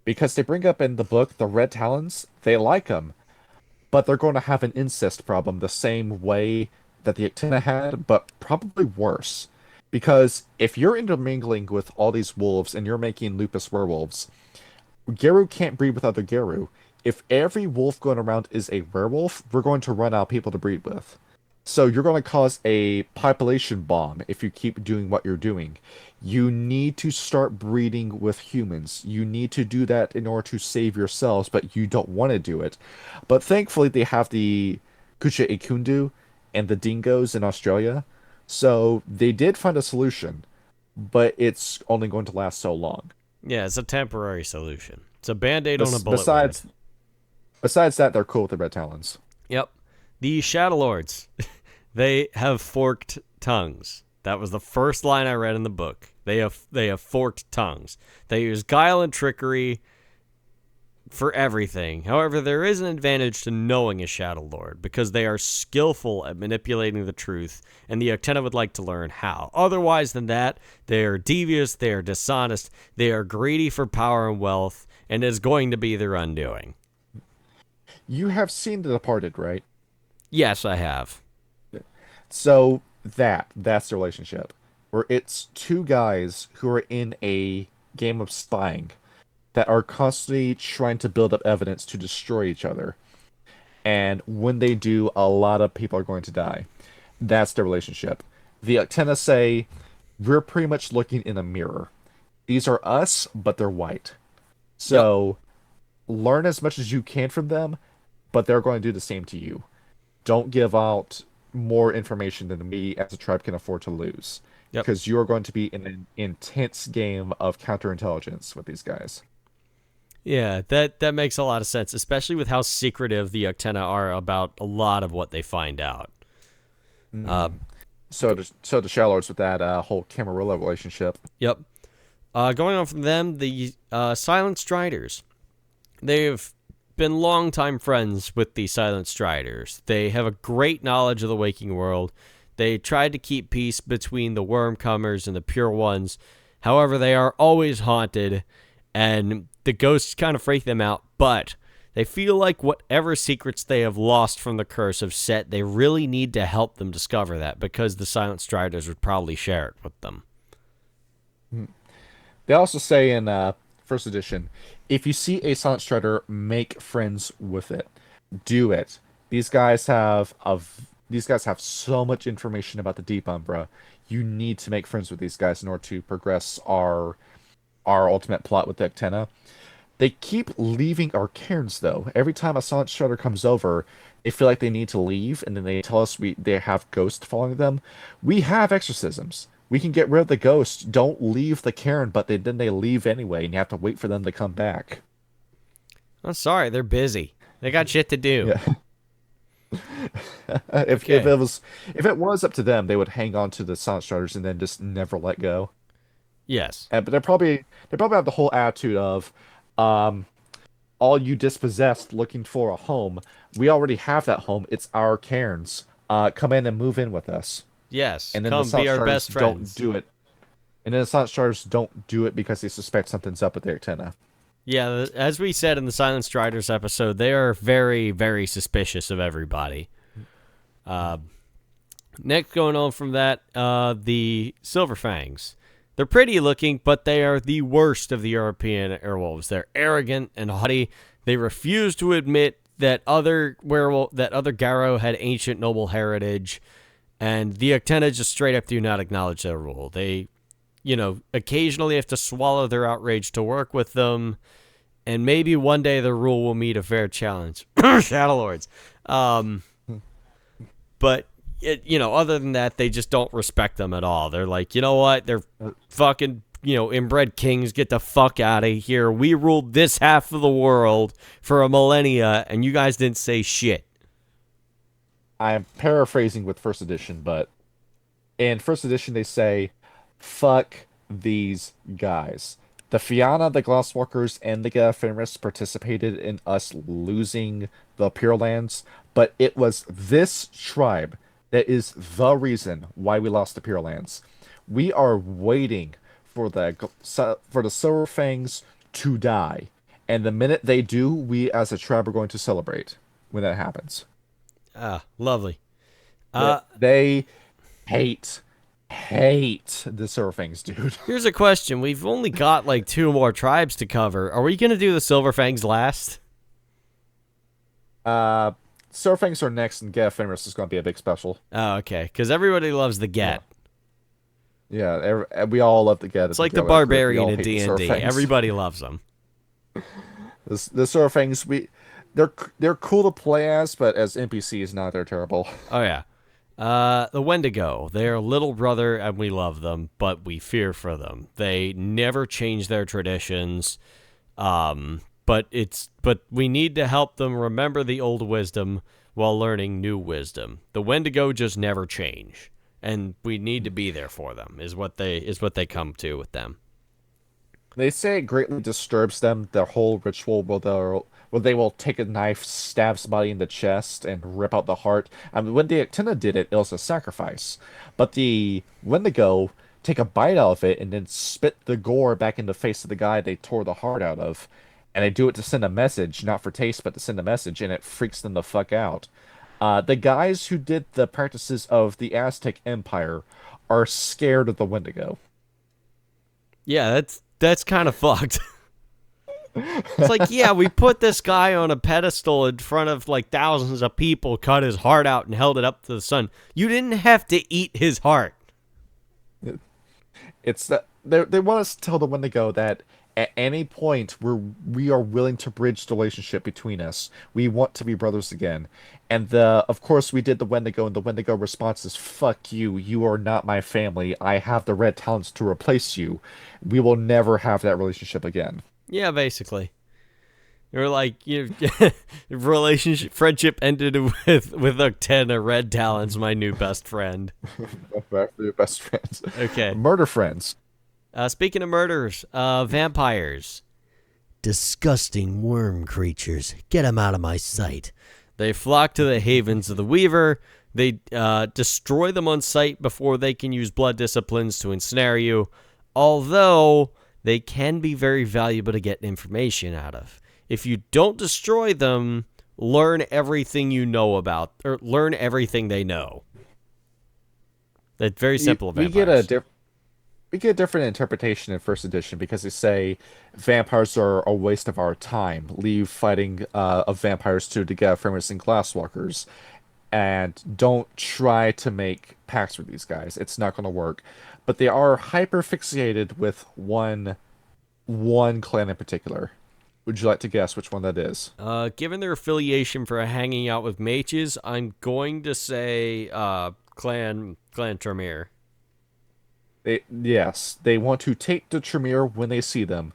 because they bring up in the book the Red Talons. They like them, but they're going to have an incest problem the same way that the Uktena had, but probably worse. Because if you're intermingling with all these wolves and you're making lupus werewolves, Geru can't breed with other Geru. If every wolf going around is a werewolf, we're going to run out of people to breed with. So you're going to cause a population bomb if you keep doing what you're doing. You need to start breeding with humans. You need to do that in order to save yourselves, but you don't want to do it. But thankfully, they have the Kucha Ikundu and the dingoes in Australia. So they did find a solution, but it's only going to last so long. Yeah, it's a temporary solution. It's a band-aid on a bullet Besides, wound. besides that, they're cool with the Red Talons. Yep. The Shadow Lords. They have forked tongues. That was the first line I read in the book. They have forked tongues. They use guile and trickery for everything. However, there is an advantage to knowing a Shadow Lord because they are skillful at manipulating the truth, and the Uktena would like to learn how. Otherwise than that, they are devious, they are dishonest, they are greedy for power and wealth, and is going to be their undoing. You have seen The Departed, right? Yes, I have. So that's the relationship. Where it's two guys who are in a game of spying that are constantly trying to build up evidence to destroy each other. And when they do, a lot of people are going to die. That's the relationship. The Uktena say, we're pretty much looking in a mirror. These are us, but they're white. Yep. So learn as much as you can from them, but they're going to do the same to you. Don't give out more information than we as a tribe can afford to lose. Yep. Because you're going to be in an intense game of counterintelligence with these guys. Yeah, that makes a lot of sense, especially with how secretive the Uktena are about a lot of what they find out. So the Shallords with that whole Camarilla relationship. Yep. Going on from them, the Silent Striders. They've been longtime friends with the Silent Striders. They have a great knowledge of the waking world. They tried to keep peace between the Wormcomers and the Pure Ones. However, they are always haunted, and the ghosts kind of freak them out, but they feel like whatever secrets they have lost from the curse of Set, they really need to help them discover that, because the Silent Striders would probably share it with them. They also say in first edition, if you see a Silent Strider, make friends with it. Do it. These guys have so much information about the Deep Umbra. You need to make friends with these guys in order to progress our ultimate plot with the Uktena. They keep leaving our cairns though. Every time a Silent Strider comes over, they feel like they need to leave, and then they tell us they have ghosts following them. We have exorcisms. We can get rid of the ghosts. Don't leave the cairn, but then they leave anyway, and you have to wait for them to come back. I'm sorry, they're busy. They got shit to do. Yeah. If it was up to them, they would hang on to the Silent Striders and then just never let go. Yes. But they probably have the whole attitude of, all you dispossessed looking for a home, we already have that home. It's our cairns. Come in and move in with us. Yes. And then Come be our best friends. Don't do it. And then the Silent Striders don't do it because they suspect something's up with their Uktena. Yeah, as we said in the Silent Striders episode, they are very, very suspicious of everybody. Next, going on from that, the Silverfangs. They're pretty looking, but they are the worst of the European werewolves. They're arrogant and haughty. They refuse to admit that other Garo had ancient noble heritage, and the Uktena just straight up do not acknowledge their rule. They, occasionally have to swallow their outrage to work with them, and maybe one day the rule will meet a fair challenge. Shadow Lords. But, other than that, they just don't respect them at all. They're like, you know what? They're fucking, inbred kings. Get the fuck out of here. We ruled this half of the world for a millennia, and you guys didn't say shit. I'm paraphrasing with first edition, but in first edition they say, fuck these guys. The Fianna, the Glasswalkers, and the Ephemeris participated in us losing the Pure Lands, but it was this tribe that is the reason why we lost the Pure Lands. We are waiting for the Silver Fangs to die, and the minute they do, we as a tribe are going to celebrate when that happens. Ah, lovely. They hate the Silverfangs, dude. Here's a question. We've only got like 2 more tribes to cover. Are we going to do the Silverfangs last? Silverfangs are next, and Get Ephemeris is going to be a big special. Oh, okay. Because everybody loves the Get. Yeah, we all love the Get. It's like the barbarian in D&D. Everybody loves them. The Silverfangs, they're cool to play as, but as NPCs, now they're terrible. Oh, yeah. The Wendigo. They're little brother, and we love them, but we fear for them. They never change their traditions, but we need to help them remember the old wisdom while learning new wisdom. The Wendigo just never change, and we need to be there for them. Is what they come to with them. They say it greatly disturbs them, their whole ritual where they will take a knife, stab somebody in the chest, and rip out the heart. I mean, when the Uktena did it, it was a sacrifice. But the Wendigo take a bite out of it and then spit the gore back in the face of the guy they tore the heart out of. And they do it to send a message, not for taste, but to send a message, and it freaks them the fuck out. The guys who did the practices of the Aztec Empire are scared of the Wendigo. Yeah, that's kind of fucked. It's like, yeah, we put this guy on a pedestal in front of like thousands of people, cut his heart out, and held it up to the sun. You didn't have to eat his heart. It's that they want us to tell the Wendigo that at any point we are willing to bridge the relationship between us. We want to be brothers again. And of course we did the Wendigo, and the Wendigo response is, fuck you. You are not my family. I have the red talents to replace you. We will never have that relationship again. Yeah, basically. You're like, friendship ended with Uktena, red talons, my new best friend. Back for your best friends. Okay. Murder friends. Speaking of murders, vampires. Disgusting worm creatures. Get them out of my sight. They flock to the havens of the Weaver. They destroy them on sight before they can use blood disciplines to ensnare you. Although they can be very valuable to get information out of. If you don't destroy them, learn everything you know about, or learn everything they know. That's very simple. We get a different interpretation in first edition because they say vampires are a waste of our time. Leave fighting of vampires to get Ephemeris and Glasswalkers, and don't try to make pacts with these guys. It's not going to work. But they are hyper fixated with one clan in particular. Would you like to guess which one that is? Given their affiliation for hanging out with mages, I'm going to say Clan Tremere. Yes, they want to take the Tremere when they see them,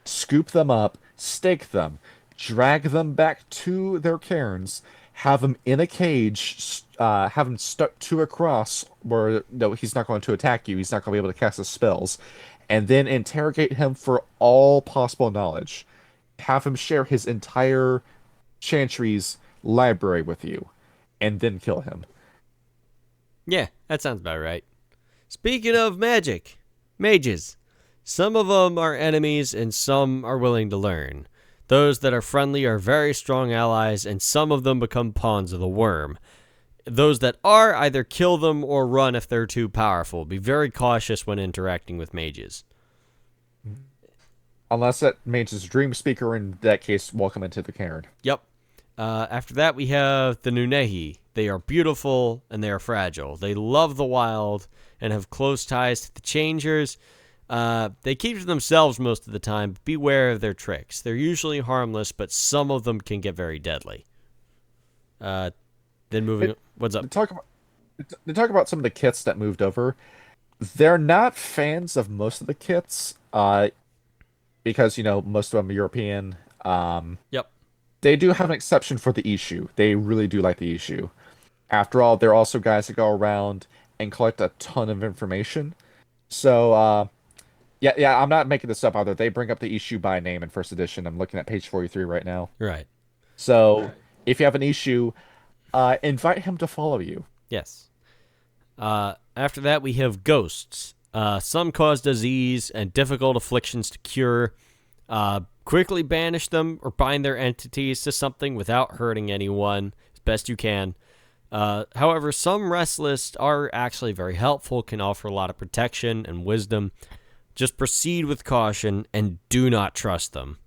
scoop them up, stake them, drag them back to their cairns, have them in a cage, have him stuck to a cross where he's not going to attack you, he's not going to be able to cast his spells, and then interrogate him for all possible knowledge. Have him share his entire Chantry's library with you, and then kill him. Yeah, that sounds about right. Speaking of mages. Some of them are enemies and some are willing to learn. Those that are friendly are very strong allies, and some of them become pawns of the worm. Those that are, either kill them or run if they're too powerful. Be very cautious when interacting with mages. Unless that mage is a dream speaker, in that case, welcome into the cairn. Yep. After that, we have the Nunin. They are beautiful and they are fragile. They love the wild and have close ties to the Changers. They keep to themselves most of the time, but beware of their tricks. They're usually harmless, but some of them can get very deadly. Then moving... What's up? They talk about some of the kits that moved over. They're not fans of most of the kits, because most of them are European. Yep. They do have an exception for the issue. They really do like the issue. After all, they're also guys that go around and collect a ton of information. So, yeah, I'm not making this up either. They bring up the issue by name in first edition. I'm looking at page 43 right now. Right. So, if you have an issue, invite him to follow you. Yes. After that, we have ghosts. Some cause disease and difficult afflictions to cure. Quickly banish them or bind their entities to something without hurting anyone as best you can. However, some rest lists are actually very helpful, can offer a lot of protection and wisdom. Just proceed with caution and do not trust them.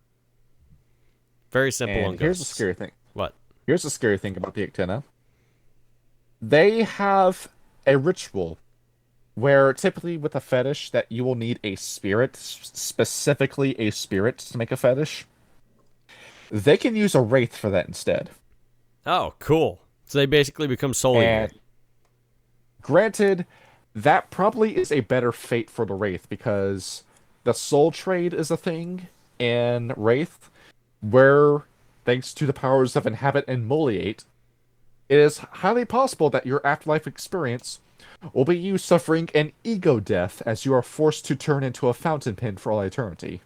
Very simple on ghosts. Here's the scary thing. What? Here's the scary thing about the Uktena. They have a ritual where typically with a fetish that you will need a spirit, specifically a spirit to make a fetish. They can use a wraith for that instead. Oh, cool. So they basically become soul eater. Granted, that probably is a better fate for the wraith because the soul trade is a thing in wraith where, thanks to the powers of inhabit and moliate, it is highly possible that your afterlife experience will be you suffering an ego death as you are forced to turn into a fountain pen for all eternity.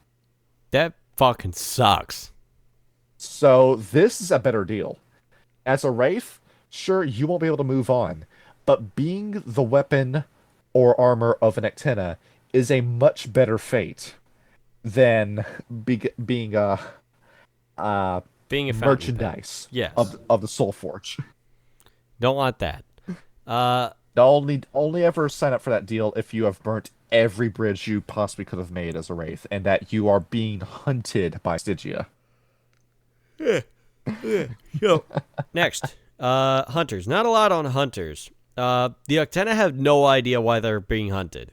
That fucking sucks. So this is a better deal. As a wraith, sure, you won't be able to move on, but being the weapon or armor of an Uktena is a much better fate than being a merchandise yes. of the Soul Forge. Don't want that. Only ever sign up for that deal if you have burnt every bridge you possibly could have made as a wraith, and that you are being hunted by Stygia. Yo. Next, hunters. Not a lot on hunters. The Uktena have no idea why they're being hunted.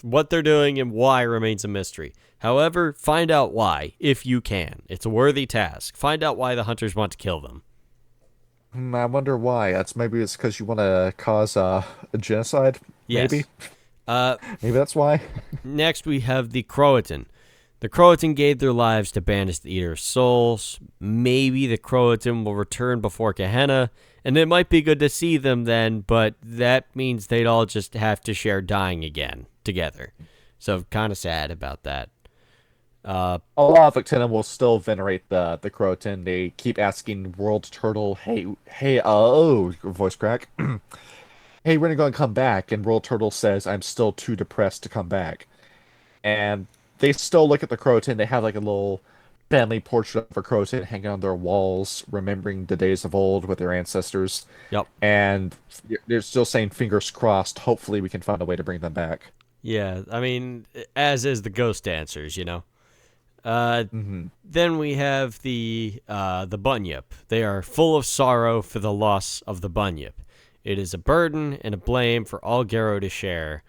What they're doing and why remains a mystery. However, find out why, if you can. It's a worthy task. Find out why the hunters want to kill them. I wonder why. Maybe it's because you want to cause a genocide? Yes. Maybe? Maybe that's why. Next, we have the crotin. The crotin gave their lives to banish the Eater of Souls. Maybe the crotin will return before Gehenna, and it might be good to see them then, but that means they'd all just have to share dying again together. So kind of sad about that. A lot of Uktena will still venerate the crotin. They keep asking World Turtle, voice crack. Hey, when are you going to come back? And World Turtle says, I'm still too depressed to come back. And they still look at the crotin. They have like a little family portrait of a crotin hanging on their walls, remembering the days of old with their ancestors. Yep. And they're still saying, fingers crossed, hopefully we can find a way to bring them back. Yeah, I mean, as is the ghost dancers, you know. Then we have the bunyip. They are full of sorrow for the loss of the bunyip. It is a burden and a blame for all Garrow to share,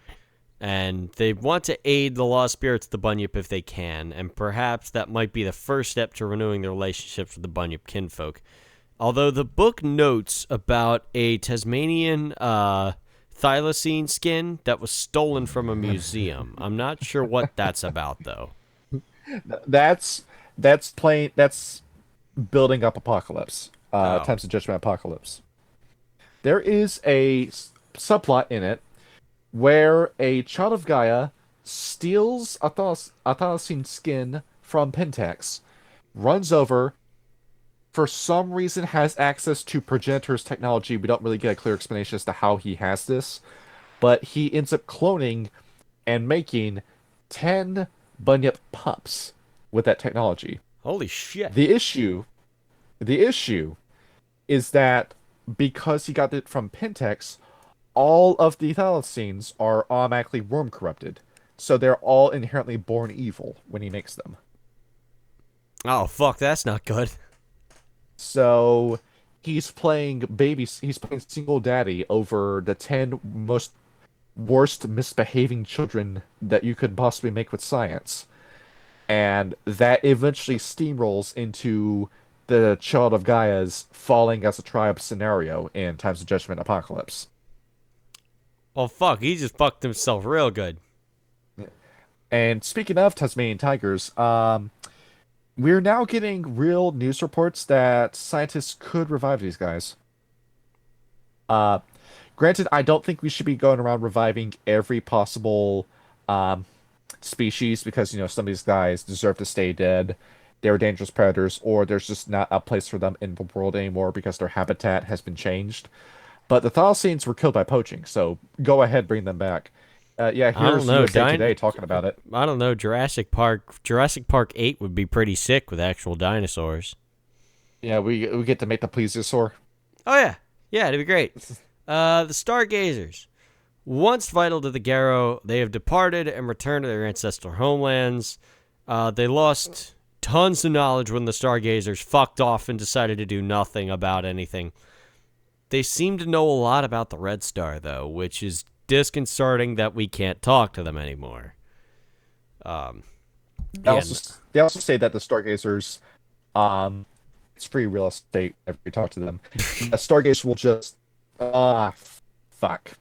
and they want to aid the lost spirits of the bunyip if they can, and perhaps that might be the first step to renewing their relationships with the bunyip kinfolk. Although the book notes about a Tasmanian thylacine skin that was stolen from a museum. I'm not sure what that's about, though. That's building up Apocalypse. Times of Judgment Apocalypse. There is a subplot in it where a child of Gaia steals a thylacine skin from Pentax, runs over, for some reason has access to Progenitor's technology. We don't really get a clear explanation as to how he has this, but he ends up cloning and making 10 bunyip pups with that technology. Holy shit. The issue is that because he got it from Pentax, all of the thylacines are automatically worm corrupted. So they're all inherently born evil when he makes them. Oh, fuck, that's not good. So he's playing single daddy over the 10 most worst misbehaving children that you could possibly make with science. And that eventually steamrolls into the Child of Gaia's falling as a tribe scenario in Times of Judgment Apocalypse. Oh fuck, he just fucked himself real good. And speaking of Tasmanian tigers, we're now getting real news reports that scientists could revive these guys. Uh, Granted, I don't think we should be going around reviving every possible um, species because, some of these guys deserve to stay dead. They're dangerous predators, or there's just not a place for them in the world anymore because their habitat has been changed. But the Thylacines were killed by poaching, so go ahead, bring them back. Yeah, I don't here's know, USA Today talking about it. I don't know, Jurassic Park 8 would be pretty sick with actual dinosaurs. Yeah, we get to make the plesiosaur. Oh yeah. Yeah, it'd be great. The Stargazers. Once vital to the Garo, they have departed and returned to their ancestral homelands. They lost tons of knowledge when the Stargazers fucked off and decided to do nothing about anything. They seem to know a lot about the Red Star, though, which is disconcerting that we can't talk to them anymore. They also say that the Stargazers, it's free real estate if you talk to them. The Stargazers will just, fuck.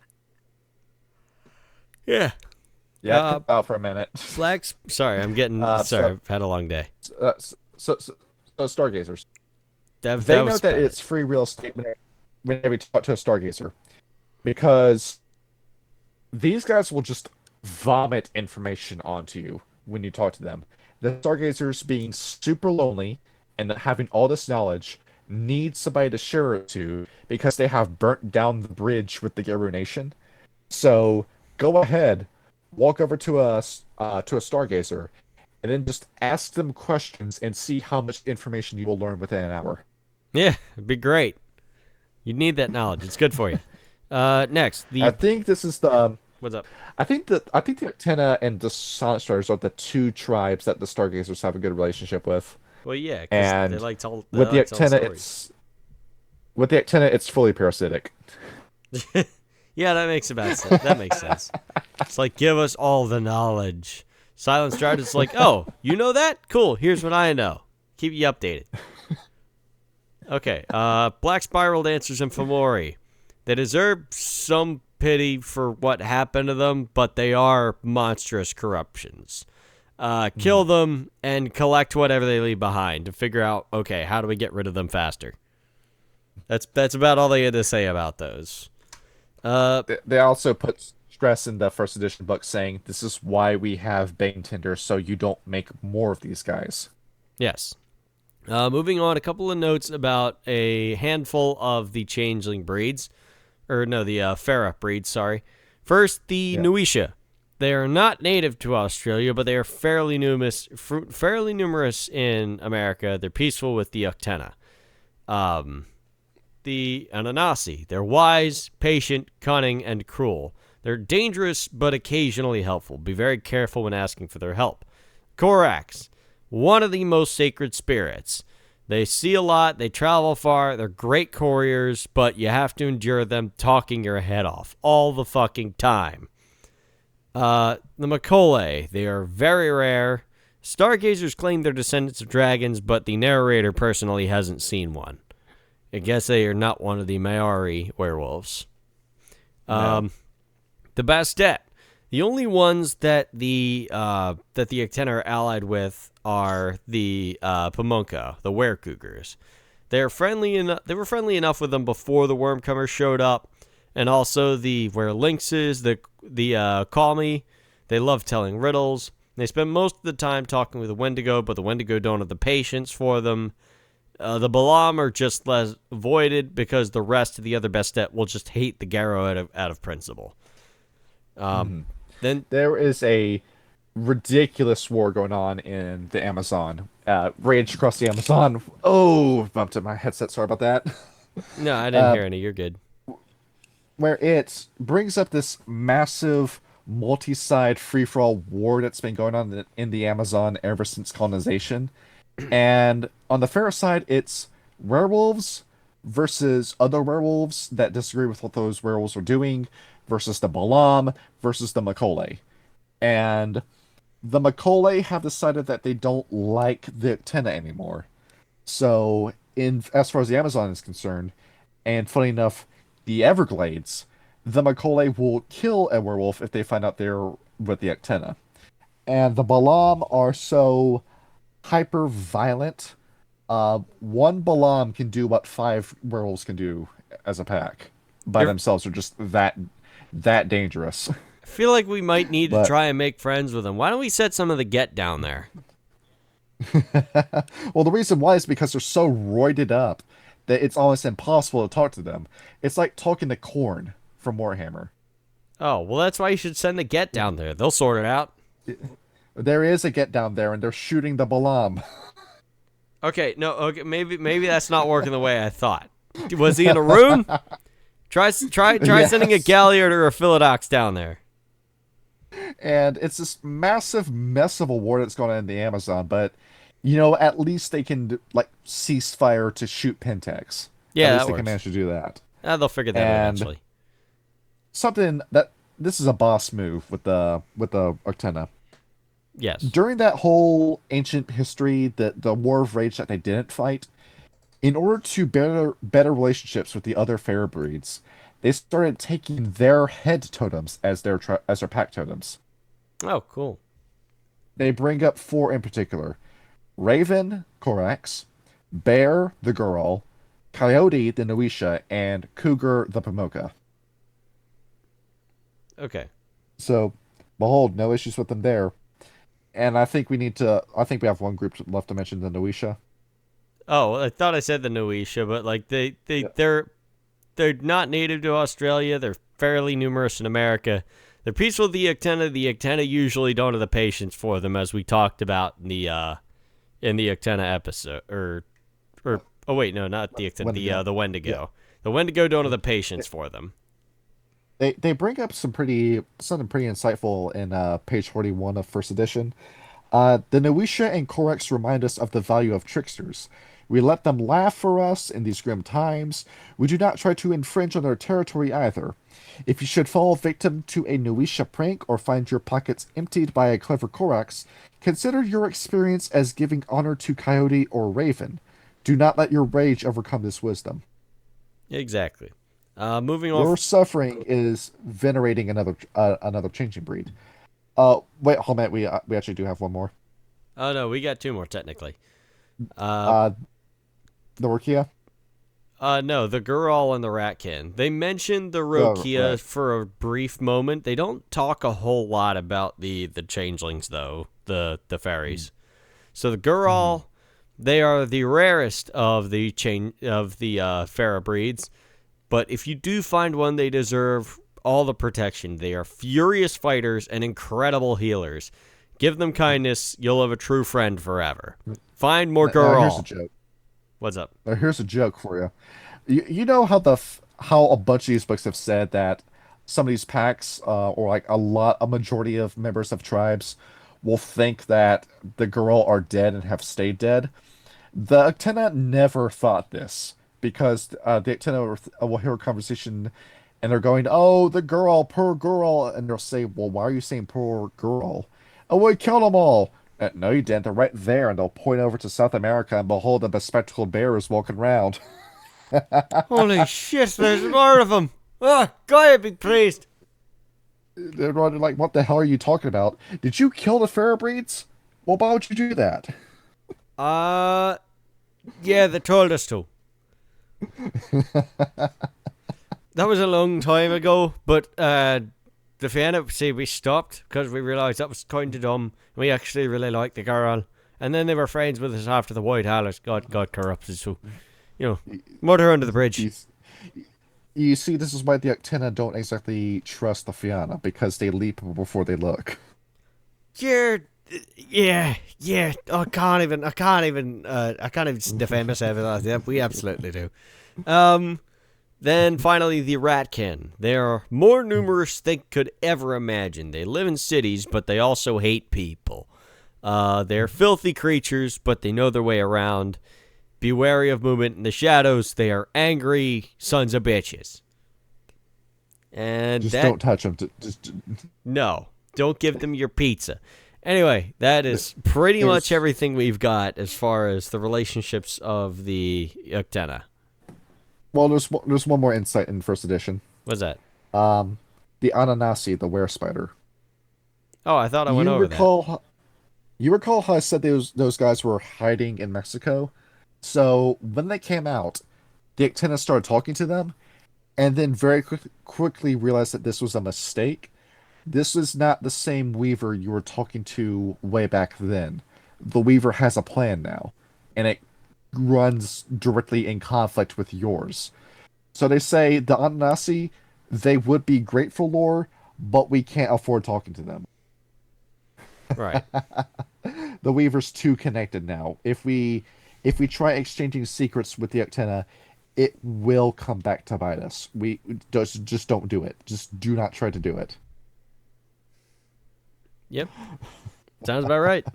Yeah. Yeah, out for a minute. Flags. Sorry, I'm getting. Sorry, I've had a long day. So Stargazers. They Know that it's free real estate whenever you talk to a Stargazer, because these guys will just vomit information onto you when you talk to them. The Stargazers, being super lonely and having all this knowledge, need somebody to share it to because they have burnt down the bridge with the Garu Nation. So go ahead, walk over to a Stargazer, and then just ask them questions and see how much information you will learn within an hour. Yeah, it'd be great. You need that knowledge. It's good for you. Next, I think this is the. What's up? I think the Uktena and the Silent Stars are the two tribes that the Stargazers have a good relationship with. Well, yeah, because they like to tell. With the Uktena, it's fully parasitic. Yeah, that makes sense. That makes sense. It's like, give us all the knowledge. Silent Strider's like, oh, you know that? Cool. Here's what I know. Keep you updated. Okay. Black Spiral Dancers and Fomori. They deserve some pity for what happened to them, but they are monstrous corruptions. Kill them and collect whatever they leave behind to figure out, okay, how do we get rid of them faster? That's about all they had to say about those. They also put stress in the first edition book saying this is why we have Bane Tender, so you don't make more of these guys. Yes. Moving on, a couple of notes about a handful of the changeling breeds. The Farah breeds, sorry. First, the Nuisha. They are not native to Australia, but they are fairly numerous in America. They're peaceful with the Uktena. The Ananasi. They're wise, patient, cunning, and cruel. They're dangerous, but occasionally helpful. Be very careful when asking for their help. Korax. One of the most sacred spirits. They see a lot, they travel far, they're great couriers, but you have to endure them talking your head off all the fucking time. The Macaulay, they are very rare. Stargazers claim they're descendants of dragons, but the narrator personally hasn't seen one. I guess they are not one of the Maori werewolves. No. The Bastet. The only ones that the Uktena are allied with are the Pamunka, the Werecougars. They were friendly enough with them before the Wormcomers showed up, and also the Werelynxes, the Calmy. They love telling riddles. They spend most of the time talking with the Wendigo, but the Wendigo don't have the patience for them. The Balam are just less avoided because the rest of the other Bastet will just hate the Garo out of principle. Then there is a ridiculous war going on in the Amazon. Rage across the Amazon. Oh, bumped up my headset. Sorry about that. No, I didn't hear any. You're good. Where it brings up this massive multi-side free-for-all war that's been going on in the Amazon ever since colonization. And on the fair side, it's werewolves versus other werewolves that disagree with what those werewolves are doing. versus the Balam versus the Makole. And the Makole have decided that they don't like the Uktena anymore. So, in as far as the Amazon is concerned, and funny enough, the Everglades, the Makole will kill a werewolf if they find out they're with the Uktena. And the Balam are so hyper violent. One Balam can do what 5 werewolves can do as a pack by themselves. Are just that dangerous. I feel like we might need to But try and make friends with them. Why don't we set some of the get down there? well, the reason why is because they're so roided up that it's almost impossible to talk to them. It's like talking to Korn from Warhammer. Oh, well, that's why you should send the get down there. They'll sort it out. There is a get down there, and they're shooting the Balam. Okay, no, okay, maybe that's not working the way I thought. Was he in a room? Try sending a Galliard or a Philodox down there. And it's this massive mess of a war that's going on in the Amazon, but at least they can like cease fire to shoot Pentax. Yeah, at least that they works. can manage to do that. They'll figure that out eventually. Something that this is a boss move with the Uktena. Yes. During that whole ancient history, the War of Rage that they didn't fight, in order to better relationships with the other fair breeds, they started taking their head totems as their pack totems. Oh, cool. They bring up 4 in particular: Raven, Corax; Bear, the girl; Coyote, the Noisha; and Cougar, the Pomoka. Okay. So, behold, no issues with them there. And I think we have one group left to mention, the Noisha. Oh, I thought I said the Noisha, but like they're not native to Australia. They're fairly numerous in America. They're peaceful with the Uktena. The Uktena usually don't have the patience for them, as we talked about in the Uktena episode. Or oh wait, no, not the Uktena. The Wendigo. Yeah. The Wendigo don't have the patience for them. They bring up something pretty insightful in page 41 of first edition. The Noisha and Corax remind us of the value of tricksters. We let them laugh for us in these grim times. We do not try to infringe on their territory either. If you should fall victim to a Noisha prank or find your pockets emptied by a clever Corax, consider your experience as giving honor to Coyote or Raven. Do not let your rage overcome this wisdom. Exactly. Moving on. Your suffering is venerating another changing breed. Wait, hold on, we actually do have one more. Oh no, we got 2 more technically. The Rokia? No, the Gural and the Ratkin. They mentioned the Rokia for a brief moment. They don't talk a whole lot about the changelings though, the fairies. So the Gural, they are the rarest of the Pharaoh breeds. But if you do find one, they deserve all the protection. They are furious fighters and incredible healers. Give them kindness, you'll have a true friend forever. Find more Gural. Here's a joke. What's up? Here's a joke for you. You know how a bunch of these books have said that some of these packs, or like a majority of members of tribes, will think that the Gural are dead and have stayed dead? The Uktena never thought this. Because the Uktena will hear a conversation, and they're going, "Oh, the girl, poor girl," and they'll say, "Well, why are you saying poor girl?" "Oh, we killed them all." "No, you didn't. They're right there," and they'll point over to South America, and behold, a bespectacled bear is walking around. Holy shit! There's more of them. Oh, God, be praised. They're like, "What the hell are you talking about? Did you kill the Pharaoh breeds? Well, why would you do that?" Yeah, they told us to. That was a long time ago, but the Aenna say we stopped because we realised that was kind of dumb. We actually really liked the girl, and then they were friends with us after the White Howlers got corrupted. So, murder under the bridge. You see, this is why the Uktena don't exactly trust the Fianna, because they leap before they look. Yeah. I can't even defend myself. Yeah, we absolutely do. Then finally the Ratkin. They are more numerous than could ever imagine. They live in cities, but they also hate people. They're filthy creatures, but they know their way around. Be wary of movement in the shadows. They are angry sons of bitches. And Just that don't touch them. no, don't give them your pizza. Anyway, that is pretty much everything we've got as far as the relationships of the Uktena. Well, there's one more insight in first edition. What's that? Um, the Ananasi, the were spider. Oh, I thought I went You over that. recall you recall how I said those guys were hiding in Mexico? So when they came out, the Uktena started talking to them, and then quickly realized that this was a mistake. This is not the same Weaver you were talking to way back then. The Weaver has a plan now, and it runs directly in conflict with yours. So they say the Ananasi, they would be great for lore, but we can't afford talking to them. Right. The Weaver's too connected now. If we try exchanging secrets with the Uktena, it will come back to bite us. We just don't do it. Just do not try to do it. Yep. Sounds about right.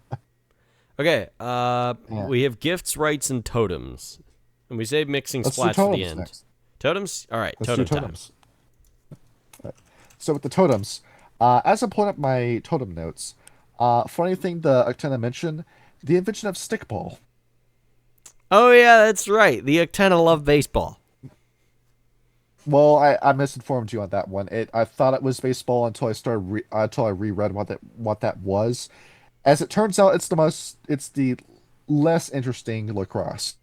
Okay. Yeah. We have gifts, rites, and totems, and we save mixing Let's do splats for the totems end. next. Totems. All right. Let's Totem do time. totems. So with the totems, as I'm pulling up my totem notes, funny thing the Uktena mentioned, the invention of stickball. Oh yeah, that's right. The Uktena love baseball. Well, I misinformed you on that one. I thought it was baseball until I reread what that was. As it turns out, it's the less interesting lacrosse.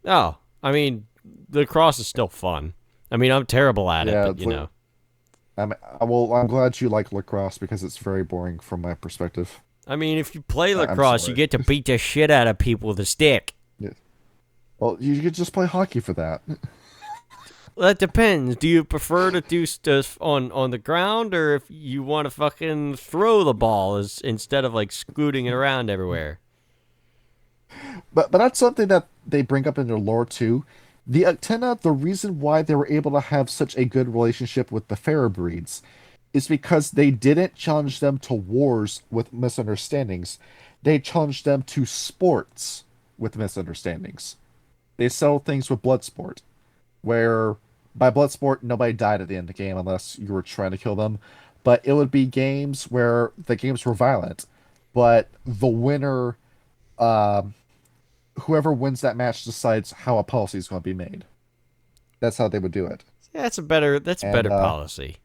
Oh, I mean, the cross is still fun. I mean, I'm terrible at it, Yeah, but you know. I'm glad you like lacrosse because it's very boring from my perspective. I mean, if you play I'm lacrosse, you sorry. get to beat the shit out of people with a stick. Yeah. Well, you could just play hockey for that. Well, that depends. Do you prefer to do stuff on the ground, or if you want to fucking throw the ball instead of like scooting it around everywhere? But that's something that they bring up in their lore too. The Uktena, the reason why they were able to have such a good relationship with the fairer breeds is because they didn't challenge them to wars with misunderstandings. They challenged them to sports with misunderstandings. They settled things with blood sport, where by blood sport nobody died at the end of the game unless you were trying to kill them. But it would be games where the games were violent, but the winner, um, whoever wins that match decides how a policy is going to be made. That's how they would do it. Yeah, that's a better And policy.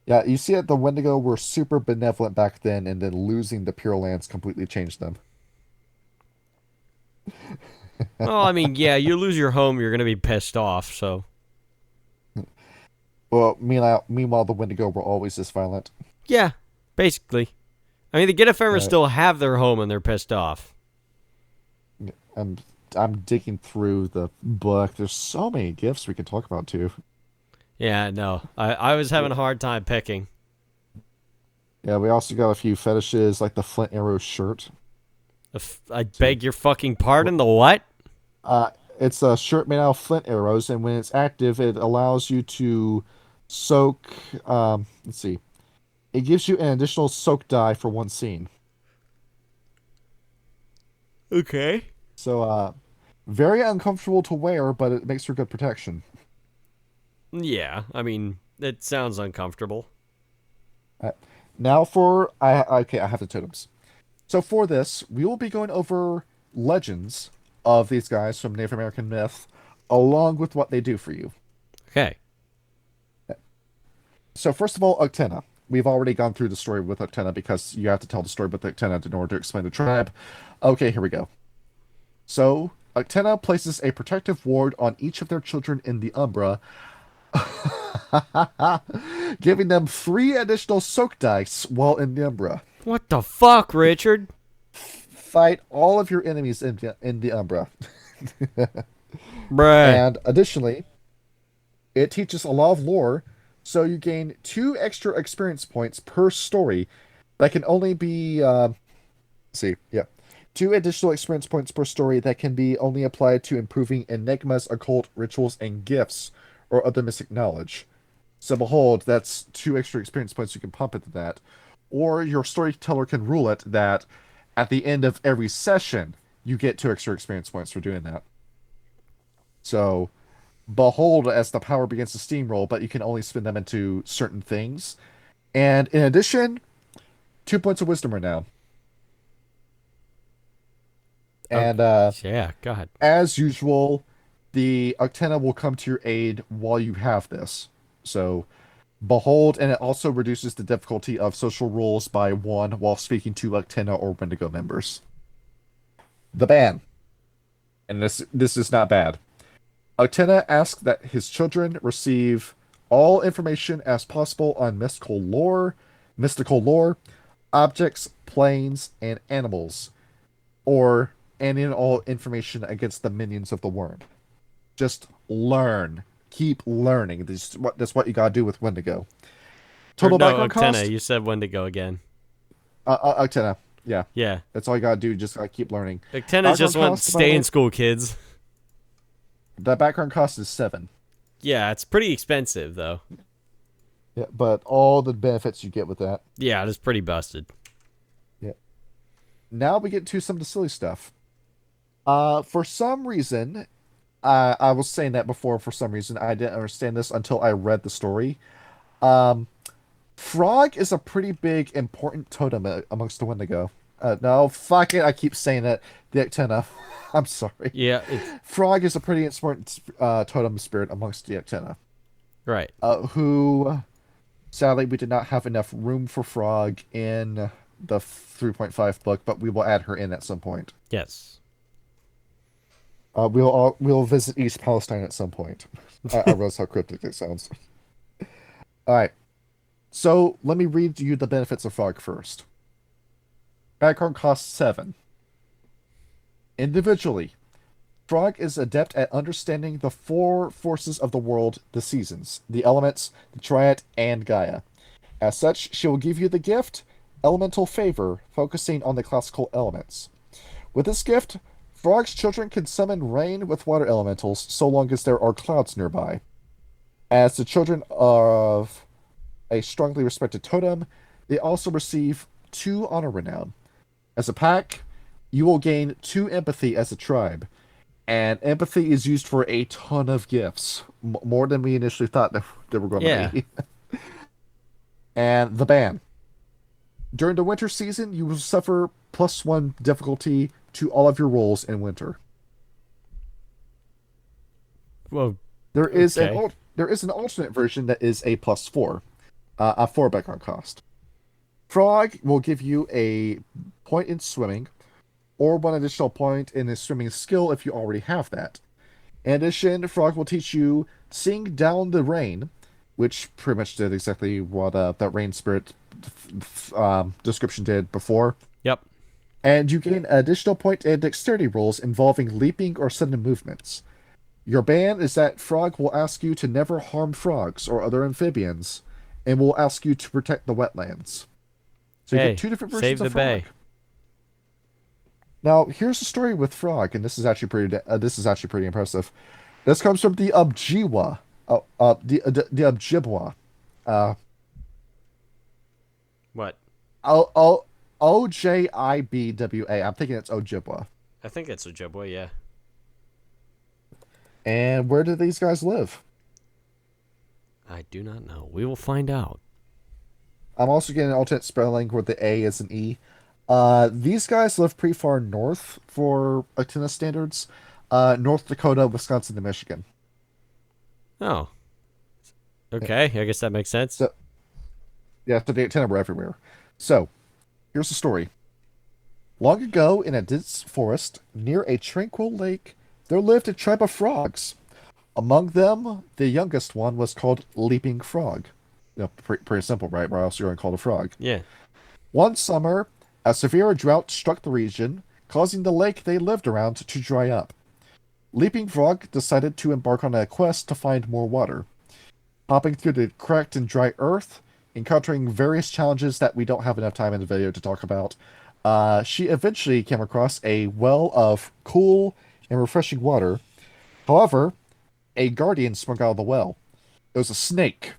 yeah, you see it. The Wendigo were super benevolent back then, and then losing the Pure Lands completely changed them. Well, I mean, yeah, you lose your home, you're gonna be pissed off. So Well, meanwhile, the Wendigo were always this violent. yeah, basically. I mean, the Get-A-Femers Uh, still have their home and they're pissed off. I'm I'm digging through the book. There's so many gifts we can talk about too. Yeah, no, I was having a hard time picking. Yeah, we also got a few fetishes like the Flint Arrow shirt. I beg your fucking pardon. The what? Uh, it's a shirt made out of flint arrows, and when it's active, it allows you to soak. Let's see. It gives you an additional soak die for one scene. Okay. So, very uncomfortable to wear, but it makes for good protection. Yeah, I mean, it sounds uncomfortable. Uh, Now for I have the totems. So for this, we will be going over legends of these guys from Native American myth, along with what they do for you. Okay. So first of all, Uktena. We've already gone through the story with Uktena because you have to tell the story with Uktena in order to explain the tribe. Okay, here we go. So Uktena places a protective ward on each of their children in the Umbra, giving them 3 additional soak dice while in the Umbra. What the fuck, Richard? Fight all of your enemies in the Umbra. Bruh. And additionally, it teaches a lot of lore, so you gain 2 extra experience points per story that can only be, let's see, yeah. 2 additional experience points per story that can be only applied to improving enigmas, occult rituals, and gifts, or other mystic knowledge. So behold, that's 2 extra experience points you can pump into that. Or your storyteller can rule it that at the end of every session, you get 2 extra experience points for doing that. So Behold as the power begins to steamroll, but you can only spin them into certain things. And in addition, 2 points of wisdom right now. And Yeah, go ahead. as usual, the Uktena will come to your aid while you have this. So, behold, and it also reduces the difficulty of social rules by 1 while speaking to Uktena or Wendigo members. The ban. And this is not bad. Uktena asks that his children receive all information as possible on mystical lore, objects, planes, and animals, or any and all information against the minions of the worm. Just learn. Keep learning. That's what you gotta do with Wendigo. Or Total no, background Uktena, cost? you said when to go again. Uktena. Yeah. Yeah. That's all you gotta do. Just gotta keep learning. Uktena just Background wants cost, to by the stay way? in school, kids. The background cost is 7. Yeah, it's pretty expensive, though. Yeah, but all the benefits you get with that. Yeah, it's pretty busted. Yeah. Now we get to some of the silly stuff. For some reason, I was saying that before. For some reason, I didn't understand this until I read the story. Um, Frog is a pretty big, important totem amongst the Wendigo. No, fuck it. I keep saying it. The Uktena. I'm sorry. Yeah, it's Frog is a pretty important totem spirit amongst the Uktena. right. Who, sadly, we did not have enough room for Frog in the 3.5 book, but we will add her in at some point. Yes. We'll visit East Palestine at some point. I realize how cryptic it sounds. All right. So let me read you the benefits of Frog first. Background costs 7. Individually, Frog is adept at understanding the 4 forces of the world, the seasons, the elements, the triad, and Gaia. As such, she will give you the gift, Elemental Favor, focusing on the classical elements. With this gift, Frog's children can summon rain with water elementals so long as there are clouds nearby. As the children of a strongly respected totem, they also receive 2 honor renown. As a pack, you will gain 2 empathy as a tribe. And empathy is used for a ton of gifts, more than we initially thought they were going Yeah. to be. And the ban. During the winter season, you will suffer +1 difficulty to all of your rolls in winter. Well, There is okay. an alternate version that is a +4, a 4 background cost. Frog will give you a point in swimming, or 1 additional point in his swimming skill if you already have that. In addition, Frog will teach you Sing Down the Rain, which pretty much did exactly what that rain spirit description did before. Yep. And you gain an additional point in dexterity rolls involving leaping or sudden movements. Your ban is that Frog will ask you to never harm frogs or other amphibians, and will ask you to protect the wetlands. So you Hey, get 2 different save versions the of Frog. bay. Now, here's the story with Frog, and this is actually pretty impressive. This comes from the Ojibwa, the Ojibwa, What? Ojibwa. I'm thinking it's Ojibwa. I think it's Ojibwa, yeah. And where do these guys live? I do not know. We will find out. I'm also getting an alternate spelling where the A is an E. These guys live pretty far north for Uktena standards. North Dakota, Wisconsin, and Michigan. Oh. Okay, I guess that makes sense. So, yeah, so the Uktena were everywhere. So, here's the story. Long ago, in a dense forest near a tranquil lake, there lived a tribe of frogs. Among them, the youngest one was called Leaping Frog. You know, pretty simple, right? Why else are you going to call it a frog? Yeah. One summer, a severe drought struck the region, causing the lake they lived around to dry up. Leaping Frog decided to embark on a quest to find more water. Hopping through the cracked and dry earth, encountering various challenges that we don't have enough time in the video to talk about, she eventually came across a well of cool and refreshing water. However, a guardian sprung out of the well. It was a snake.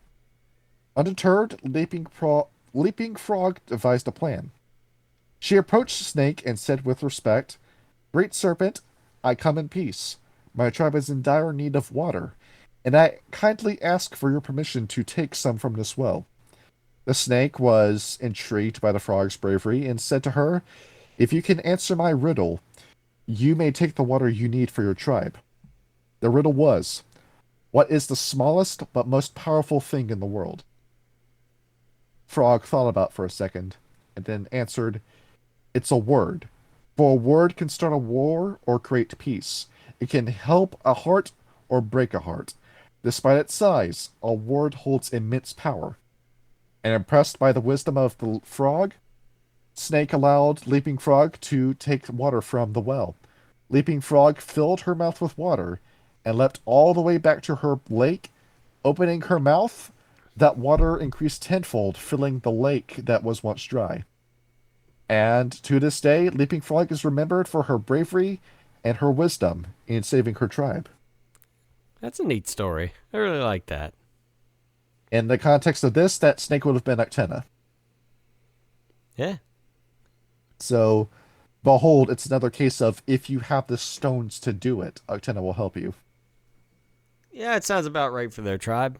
Undeterred, Leaping Frog devised a plan. She approached the snake and said with respect, "Great serpent, I come in peace. My tribe is in dire need of water, and I kindly ask for your permission to take some from this well. The snake was intrigued by the frog's bravery and said to her, "If you can answer my riddle, you may take the water you need for your tribe." The riddle was, "What is the smallest but most powerful thing in the world?" Frog thought about for a second, and then answered, "It's a word. For a word can start a war or create peace. It can help a heart or break a heart. Despite its size, a word holds immense power." And impressed by the wisdom of the frog, Snake allowed Leaping Frog to take water from the well. Leaping Frog filled her mouth with water and leapt all the way back to her lake. Opening her mouth, that water increased tenfold, filling the lake that was once dry. And to this day, Leaping Frog is remembered for her bravery and her wisdom in saving her tribe. That's a neat story. I really like that. In the context of this, that snake would have been Uktena. Yeah. So, behold, it's another case of if you have the stones to do it, Uktena will help you. Yeah, it sounds about right for their tribe.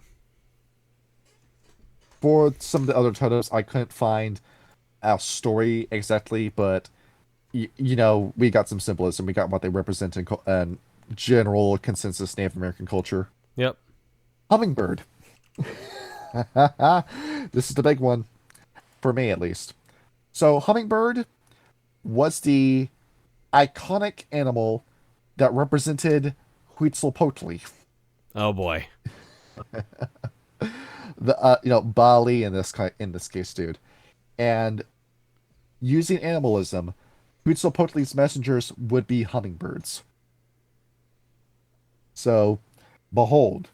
For some of the other totems, I couldn't find a story exactly, but we got some symbolism. We got what they represent in general consensus Native American culture. Yep. Hummingbird. This is the big one, for me at least. So, hummingbird was the iconic animal that represented Huitzilopochtli. Oh boy. Bali in this case, dude. And using animalism, Huitzilopochtli's messengers would be hummingbirds. So, behold,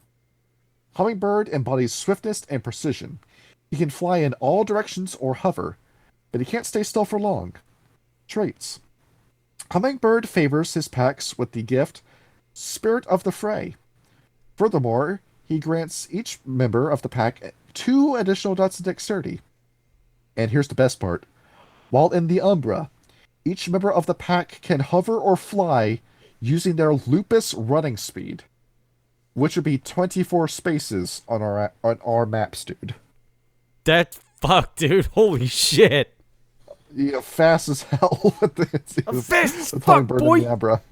hummingbird embodies swiftness and precision. He can fly in all directions or hover, but he can't stay still for long. Traits. Hummingbird favors his packs with the gift Spirit of the Fray. Furthermore, he grants each member of the pack 2 additional dots of dexterity. And here's the best part. While in the Umbra, each member of the pack can hover or fly using their lupus running speed, which would be 24 spaces on our maps, dude. That fuck, dude. Holy shit. Fast as hell with A fast as with fuck, Hummingbird boy. in the Umbra.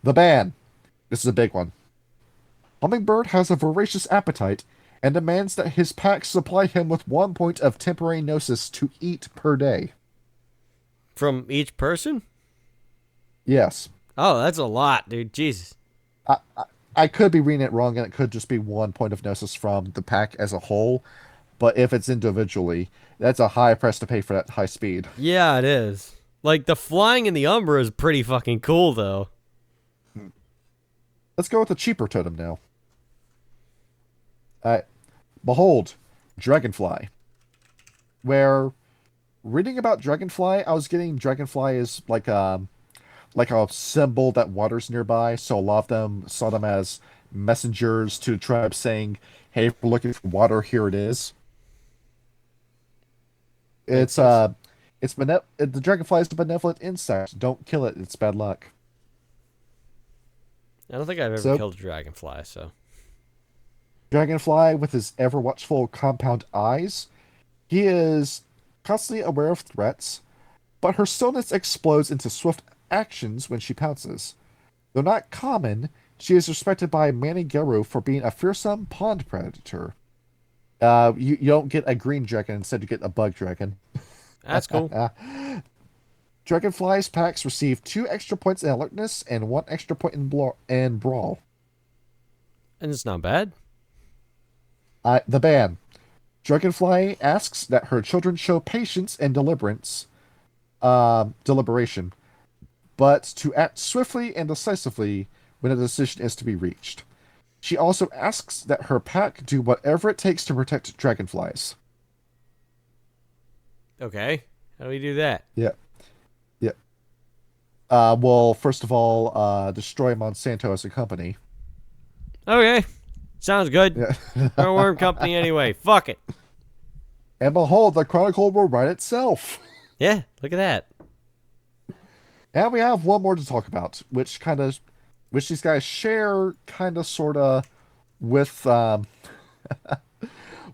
The ban. This is a big one. Hummingbird has a voracious appetite and demands that his pack supply him with 1 point of temporary gnosis to eat per day. From each person? Yes. Oh, that's a lot, dude. Jesus. I could be reading it wrong, and it could just be 1 point of gnosis from the pack as a whole. But if it's individually, that's a high price to pay for that high speed. Yeah, it is. Like, the flying in the Umbra is pretty fucking cool, though. Let's go with a cheaper totem now. Behold, Dragonfly. Where reading about Dragonfly, I was getting Dragonfly as like a symbol that waters nearby, so a lot of them saw them as messengers to the tribe saying, "Hey, if we're looking for water, here it is." The dragonfly is a benevolent insect. Don't kill it; it's bad luck. I don't think I've ever killed a dragonfly, so. Dragonfly, with his ever watchful compound eyes, he is constantly aware of threats, but her stillness explodes into swift actions when she pounces. Though not common, she is respected by Manigaru for being a fearsome pond predator. You don't get a green dragon, instead you get a bug dragon. That's cool. Dragonfly's packs receive 2 extra points in alertness and 1 extra point in brawl. And it's not bad. The ban. Dragonfly asks that her children show patience and deliberation, but to act swiftly and decisively when a decision is to be reached. She also asks that her pack do whatever it takes to protect dragonflies. Okay. How do we do that? Yeah. Yeah. Well, first of all, destroy Monsanto as a company. Okay. Sounds good. Yeah. We're a worm company anyway. Fuck it. And behold, the chronicle will write itself. Yeah, look at that. And we have one more to talk about, which these guys share kind of, sort of, with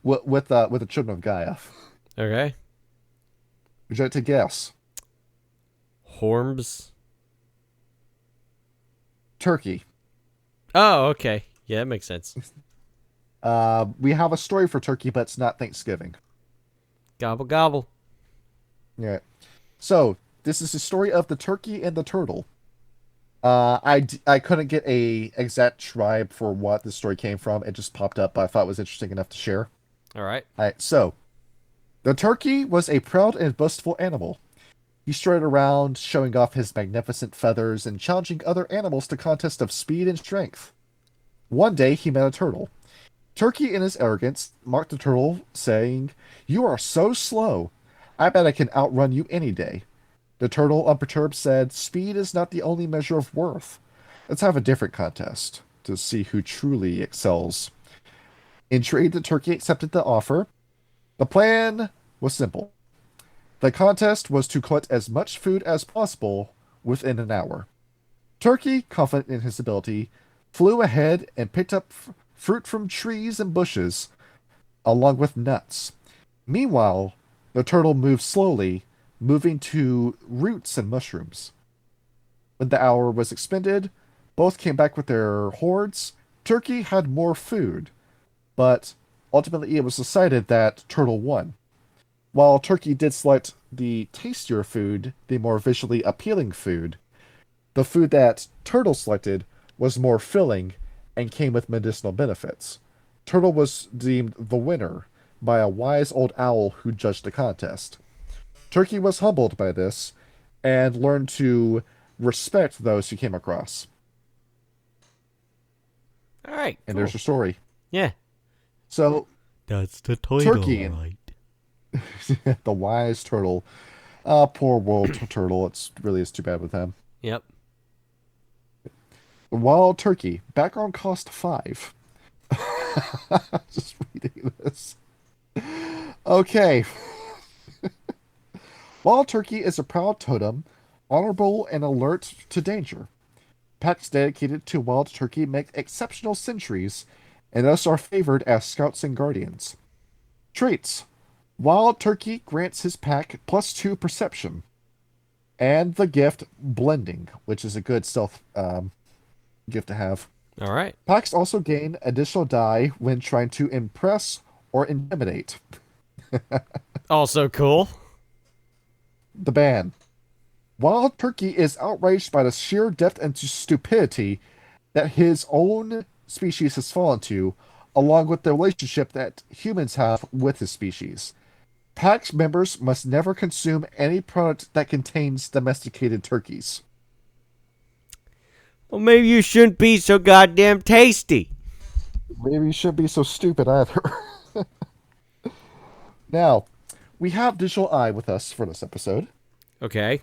with the children of Gaia. Okay. Would you like to guess? Horms. Turkey. Oh, okay. Yeah, that makes sense. We have a story for turkey, but it's not Thanksgiving. Gobble gobble. Yeah. So this is the story of the turkey and the turtle. I couldn't get a exact tribe for what the story came from. It just popped up, but I thought it was interesting enough to share. All right. All right. So the turkey was a proud and boastful animal. He strutted around, showing off his magnificent feathers and challenging other animals to contests of speed and strength. One day he met a turtle. Turkey, in his arrogance, mocked the turtle, saying, "You are so slow. I bet I can outrun you any day." The turtle, unperturbed, said, "Speed is not the only measure of worth. Let's have a different contest to see who truly excels." Intrigued, the turkey accepted the offer. The plan was simple. The contest was to collect as much food as possible within an hour. Turkey, confident in his ability, flew ahead and picked up fruit from trees and bushes, along with nuts. Meanwhile, the turtle moved slowly, moving to roots and mushrooms. When the hour was expended, both came back with their hoards. Turkey had more food, but ultimately it was decided that Turtle won. While Turkey did select the tastier food, the more visually appealing food, the food that Turtle selected was more filling and came with medicinal benefits. Turtle was deemed the winner by a wise old owl who judged the contest. Turkey was humbled by this and learned to respect those he came across. All right. And Cool. there's your story. Yeah. So, That's the title, Turkey, right? the wise turtle. Poor world turtle. It's really is too bad with him. Yep. Wild turkey. Background cost 5. Just reading this. Okay. Wild turkey is a proud totem, honorable and alert to danger. Packs dedicated to wild turkey make exceptional sentries, and thus are favored as scouts and guardians. Traits. Wild turkey grants his pack +2 perception, and the gift blending, which is a good stealth gift to have. All right. Packs also gain additional die when trying to impress or intimidate. Also cool. The ban. Wild Turkey is outraged by the sheer depth and stupidity that his own species has fallen to, along with the relationship that humans have with his species. Pack members must never consume any product that contains domesticated turkeys. Well, maybe you shouldn't be so goddamn tasty. Maybe you shouldn't be so stupid either. Now, we have Digital Eye with us for this episode. Okay.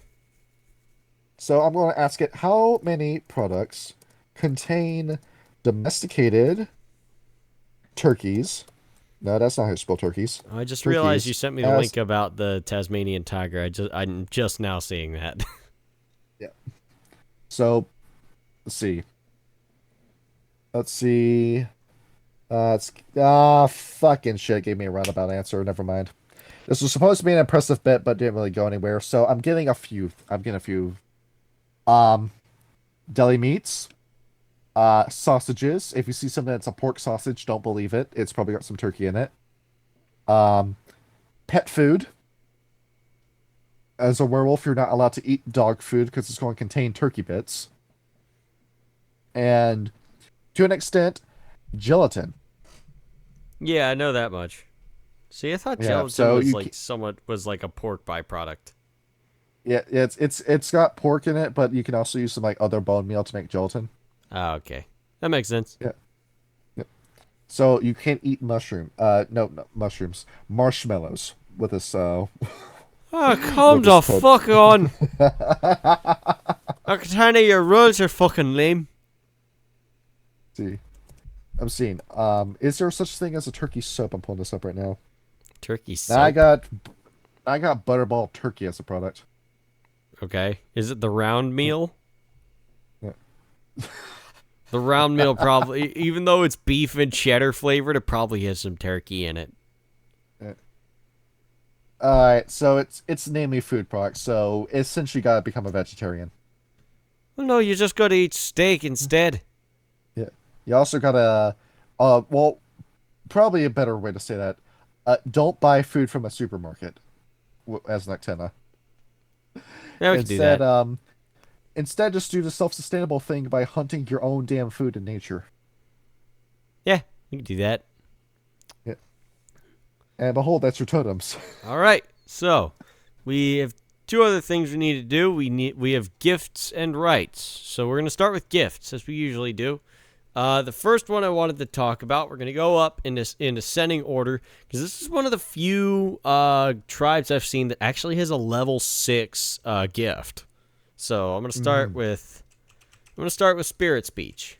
So I'm going to ask it, how many products contain domesticated turkeys? No, that's not how you spell turkeys. I just Turkeys realized you sent me the as- link about the Tasmanian tiger. I'm just now seeing that. Yeah. So, let's see. Let's see. Fucking shit. Gave me a roundabout answer. Never mind. This was supposed to be an impressive bit, but didn't really go anywhere. So I'm getting a few. Um, deli meats, sausages. If you see something that's a pork sausage, don't believe it. It's probably got some turkey in it. Pet food. As a werewolf, you're not allowed to eat dog food because it's going to contain turkey bits. And to an extent, gelatin. Yeah, I know that much. See, I thought Yeah, gelatin so was you like somewhat was like a pork byproduct. Yeah, it's got pork in it, but you can also use some like other bone meal to make gelatin. Oh, okay. That makes sense. Yeah. So you can't eat no mushrooms, marshmallows with this. Oh, come With the this code. fuck on. Uktena, your rules are fucking lame. See, I'm seeing. Is there such thing as a turkey soap? I'm pulling this up right now. Turkey Now I soap. got Butterball turkey as a product. Okay. Is it the round meal? Yeah. The round meal probably, even though it's beef and cheddar flavored, it probably has some turkey in it. Alright, so it's namely food product, so essentially gotta become a vegetarian. Well, no, you just gotta eat steak instead. Yeah. You also gotta, well, probably a better way to say that. Don't buy food from a supermarket as an Uktena. Yeah, we can do that. Instead, just do the self-sustainable thing by hunting your own damn food in nature. Yeah, we can do that. Yeah. And behold, that's your totems. All right, so we have two other things we need to do. We have gifts and rites. So we're gonna start with gifts, as we usually do. The first one I wanted to talk about, we're going to go up in ascending order, because this is one of the few tribes I've seen that actually has a level 6 gift. So I'm going to start with Spirit Speech.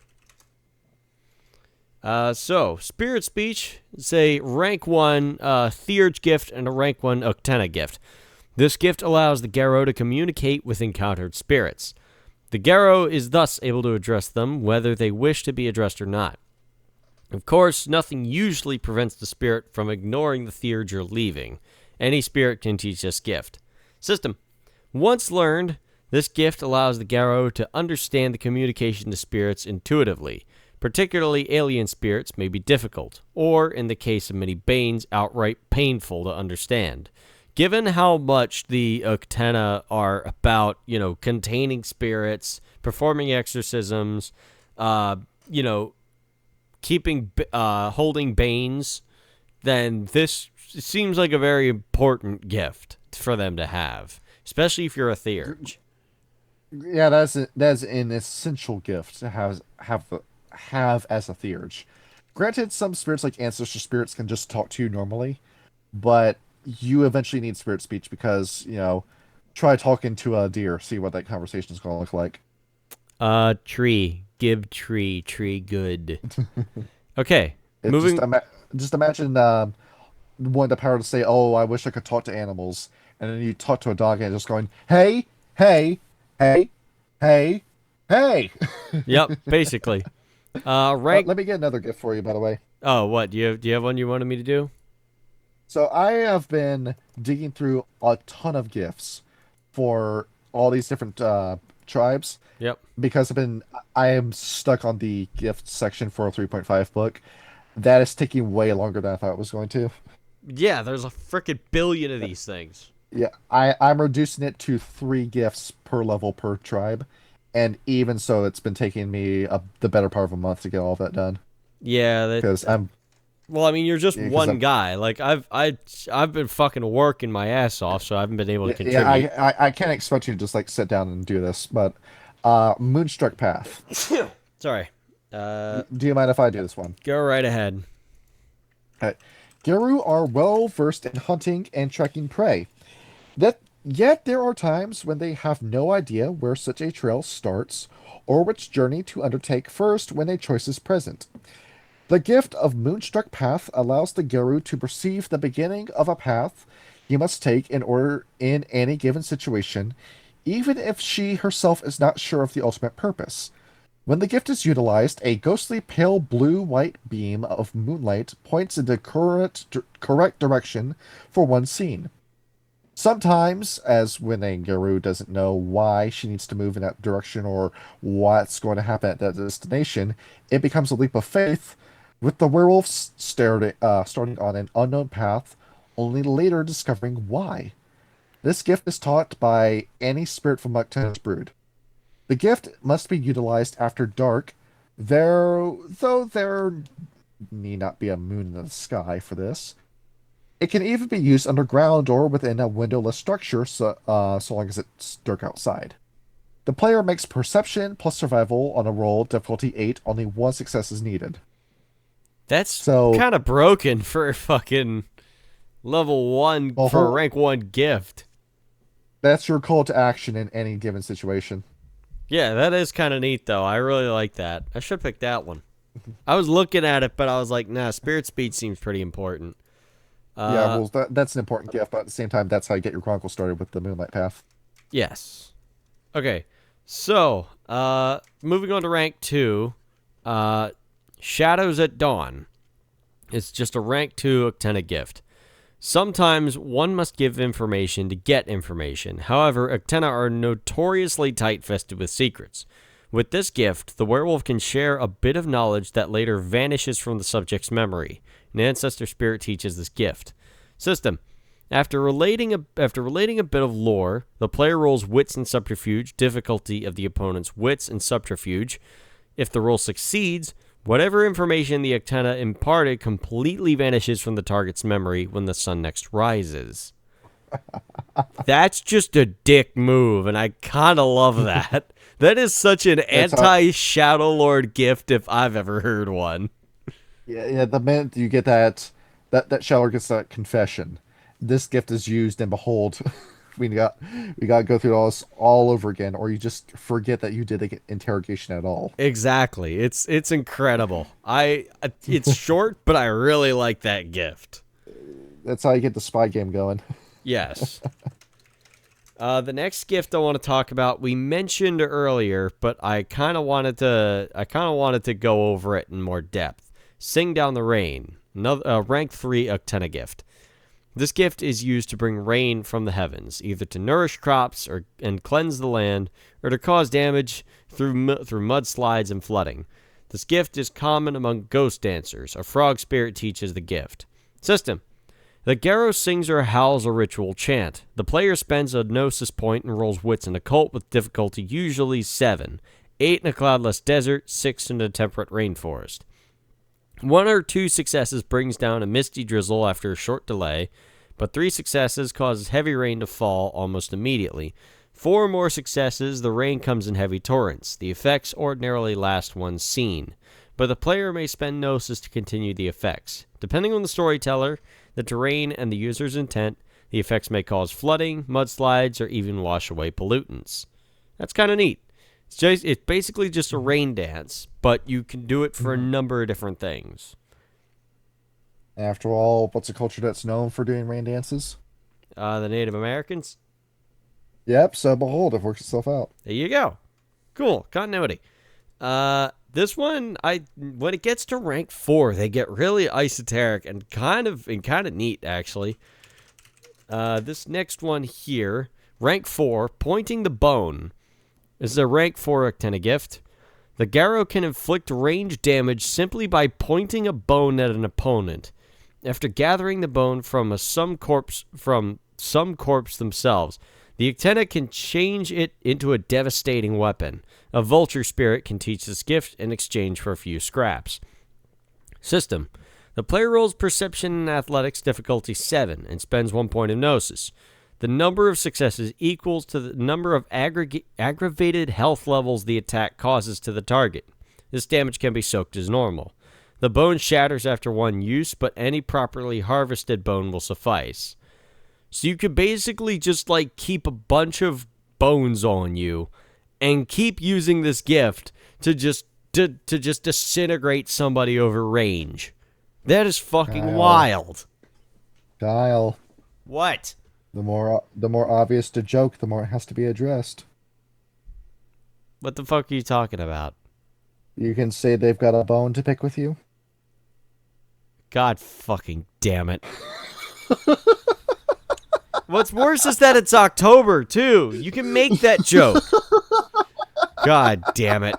So Spirit Speech is a rank 1 Theurge gift and a rank 1 Uktena gift. This gift allows the Garo to communicate with encountered spirits. The Garo is thus able to address them, whether they wish to be addressed or not. Of course, nothing usually prevents the spirit from ignoring the theurge or leaving. Any spirit can teach this gift. System. Once learned, this gift allows the Garo to understand the communication to spirits intuitively. Particularly alien spirits may be difficult, or, in the case of many Banes, outright painful to understand. Given how much the Uktena are about, containing spirits, performing exorcisms, holding banes, then this seems like a very important gift for them to have, especially if you're a theurge. Yeah, that's an essential gift to have as a theurge. Granted, some spirits like ancestor spirits can just talk to you normally, but you eventually need spirit speech because, try talking to a deer, see what that conversation is going to look like. Tree. Give tree. Tree good. Okay. Just imagine wanting the power to say, oh, I wish I could talk to animals. And then you talk to a dog and it's just going, hey, hey, hey, hey, hey. Yep, basically. Rank. Let me get another gift for you, by the way. Oh, what? Do you have one you wanted me to do? So I have been digging through a ton of gifts for all these different tribes. Yep. Because I am stuck on the gift section for a 3.5 book. That is taking way longer than I thought it was going to. Yeah, there's a freaking billion of these things. Yeah, I'm reducing it to 3 gifts per level per tribe. And even so, it's been taking me the better part of a month to get all that done. Yeah, because Well, I mean, you're just one guy. Like I've been fucking working my ass off, so I haven't been able to contribute. Yeah, I can't expect you to just sit down and do this, but Moonstruck Path. Sorry. Do you mind if I do this one? Go right ahead. All right. Garu are well versed in hunting and tracking prey. Yet there are times when they have no idea where such a trail starts or which journey to undertake first when a choice is present. The gift of Moonstruck Path allows the Garu to perceive the beginning of a path he must take in any given situation, even if she herself is not sure of the ultimate purpose. When the gift is utilized, a ghostly pale blue-white beam of moonlight points in the correct direction for one scene. Sometimes, as when a Garu doesn't know why she needs to move in that direction or what's going to happen at that destination, it becomes a leap of faith, with the werewolves starting on an unknown path, only later discovering why. This gift is taught by any spirit from Uktena's brood. The gift must be utilized after dark, though there need not be a moon in the sky for this. It can even be used underground or within a windowless structure, so long as it's dark outside. The player makes Perception plus Survival on a roll, difficulty 8, only 1 success is needed. That's kind of broken for a fucking level 1 for a rank 1 gift. That's your call to action in any given situation. Yeah, that is kind of neat, though. I really like that. I should pick that one. I was looking at it, but I was like, nah, Spirit Speed seems pretty important. Yeah, well, that's an important gift, but at the same time, that's how you get your Chronicle started with the Moonlight Path. Yes. Okay, so, moving on to rank 2, Shadows at Dawn. It's just a rank 2 Uktena gift. Sometimes one must give information to get information. However, Uktena are notoriously tight-fisted with secrets. With this gift, the werewolf can share a bit of knowledge that later vanishes from the subject's memory. An ancestor spirit teaches this gift. System. After relating a bit of lore, the player rolls wits and subterfuge, difficulty of the opponent's wits and subterfuge. If the roll succeeds, whatever information the Uktena imparted completely vanishes from the target's memory when the sun next rises. That's just a dick move, and I kind of love that. That is such an anti-Shadow Lord gift if I've ever heard one. Yeah. The minute you get that Shadow Lord gets that confession, this gift is used, and behold, we got to go through all over again, or you just forget that you did the interrogation at all. Exactly. It's incredible. It's short, but I really like that gift. That's how you get the spy game going. Yes. The next gift I want to talk about, we mentioned earlier, but I kind of wanted to go over it in more depth. Sing Down the Rain, another rank 3 Uktena gift. This gift is used to bring rain from the heavens, either to nourish crops and cleanse the land, or to cause damage through mudslides and flooding. This gift is common among ghost dancers. A frog spirit teaches the gift. System. The Garrow sings or howls a ritual chant. The player spends a gnosis point and rolls wits in occult with difficulty usually 7, 8 in a cloudless desert, 6 in a temperate rainforest. 1 or 2 successes brings down a misty drizzle after a short delay, but 3 successes causes heavy rain to fall almost immediately. 4 more successes, the rain comes in heavy torrents. The effects ordinarily last one scene, but the player may spend gnosis to continue the effects. Depending on the storyteller, the terrain, and the user's intent, the effects may cause flooding, mudslides, or even wash away pollutants. That's kind of neat. It's basically just a rain dance, but you can do it for a number of different things. After all, what's a culture that's known for doing rain dances? The Native Americans? Yep, so behold, it works itself out. There you go. Cool. Continuity. This one, when it gets to rank 4, they get really esoteric and kind of neat, actually. This next one here, rank 4, Pointing the Bone. This is a rank 4 Uktena gift. The Garrow can inflict range damage simply by pointing a bone at an opponent. After gathering the bone from some corpse themselves, the Uktena can change it into a devastating weapon. A vulture spirit can teach this gift in exchange for a few scraps. System. The player rolls Perception and Athletics difficulty 7 and spends 1 point of Gnosis. The number of successes equals to the number of aggravated health levels the attack causes to the target. This damage can be soaked as normal. The bone shatters after 1 use, but any properly harvested bone will suffice. So you could basically just keep a bunch of bones on you and keep using this gift to just disintegrate somebody over range. That is fucking wild. Kyle. What? The more obvious the joke, the more it has to be addressed. What the fuck are you talking about? You can say they've got a bone to pick with you. God fucking damn it. What's worse is that it's October, too. You can make that joke. God damn it.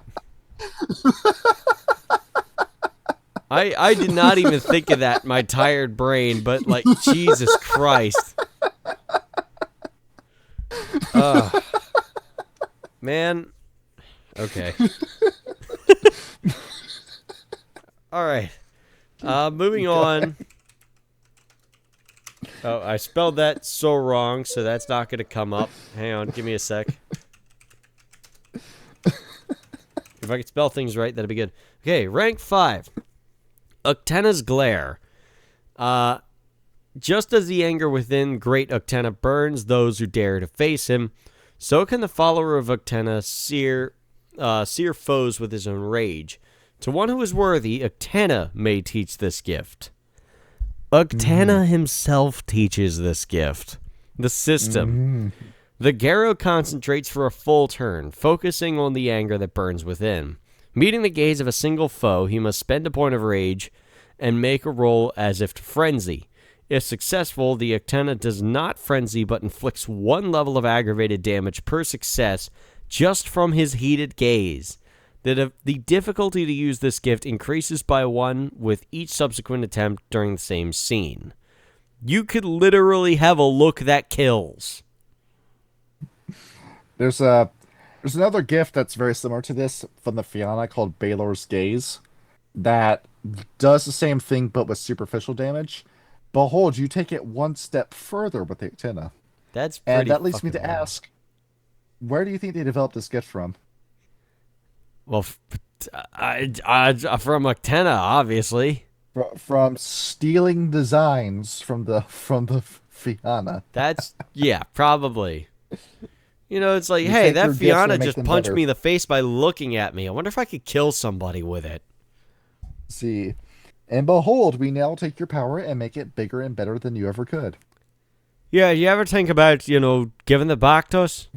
I did not even think of that in my tired brain, but, Jesus Christ. Man. Okay. All right. Moving on. Oh, I spelled that so wrong, so that's not going to come up. Hang on, give me a sec. If I could spell things right, that'd be good. Okay, rank 5. Uktena's Glare. Just as the anger within Great Uktena burns those who dare to face him, so can the follower of Uktena sear foes with his own rage. To one who is worthy, Uktena may teach this gift. Uktena himself teaches this gift. The system. The Garrow concentrates for a full turn, focusing on the anger that burns within. Meeting the gaze of a single foe, he must spend a point of rage and make a roll as if to frenzy. If successful, the Uktena does not frenzy but inflicts 1 level of aggravated damage per success just from his heated gaze. The difficulty to use this gift increases by 1 with each subsequent attempt during the same scene. You could literally have a look that kills. There's another gift that's very similar to this from the Fianna called Balor's Gaze that does the same thing but with superficial damage. Behold, you take it 1 step further with the Uktena. That's pretty And that leads me to wild. ask, where do you think they developed this gift from? Well, from Uktena, obviously. From stealing designs from the Fianna. That's, yeah, probably. It's like, You hey, take that your gifts Fianna and make just them punched better. me in the face by looking at me. I wonder if I could kill somebody with it. See, and behold, we now take your power and make it bigger and better than you ever could. Yeah, you ever think about, giving it back to us?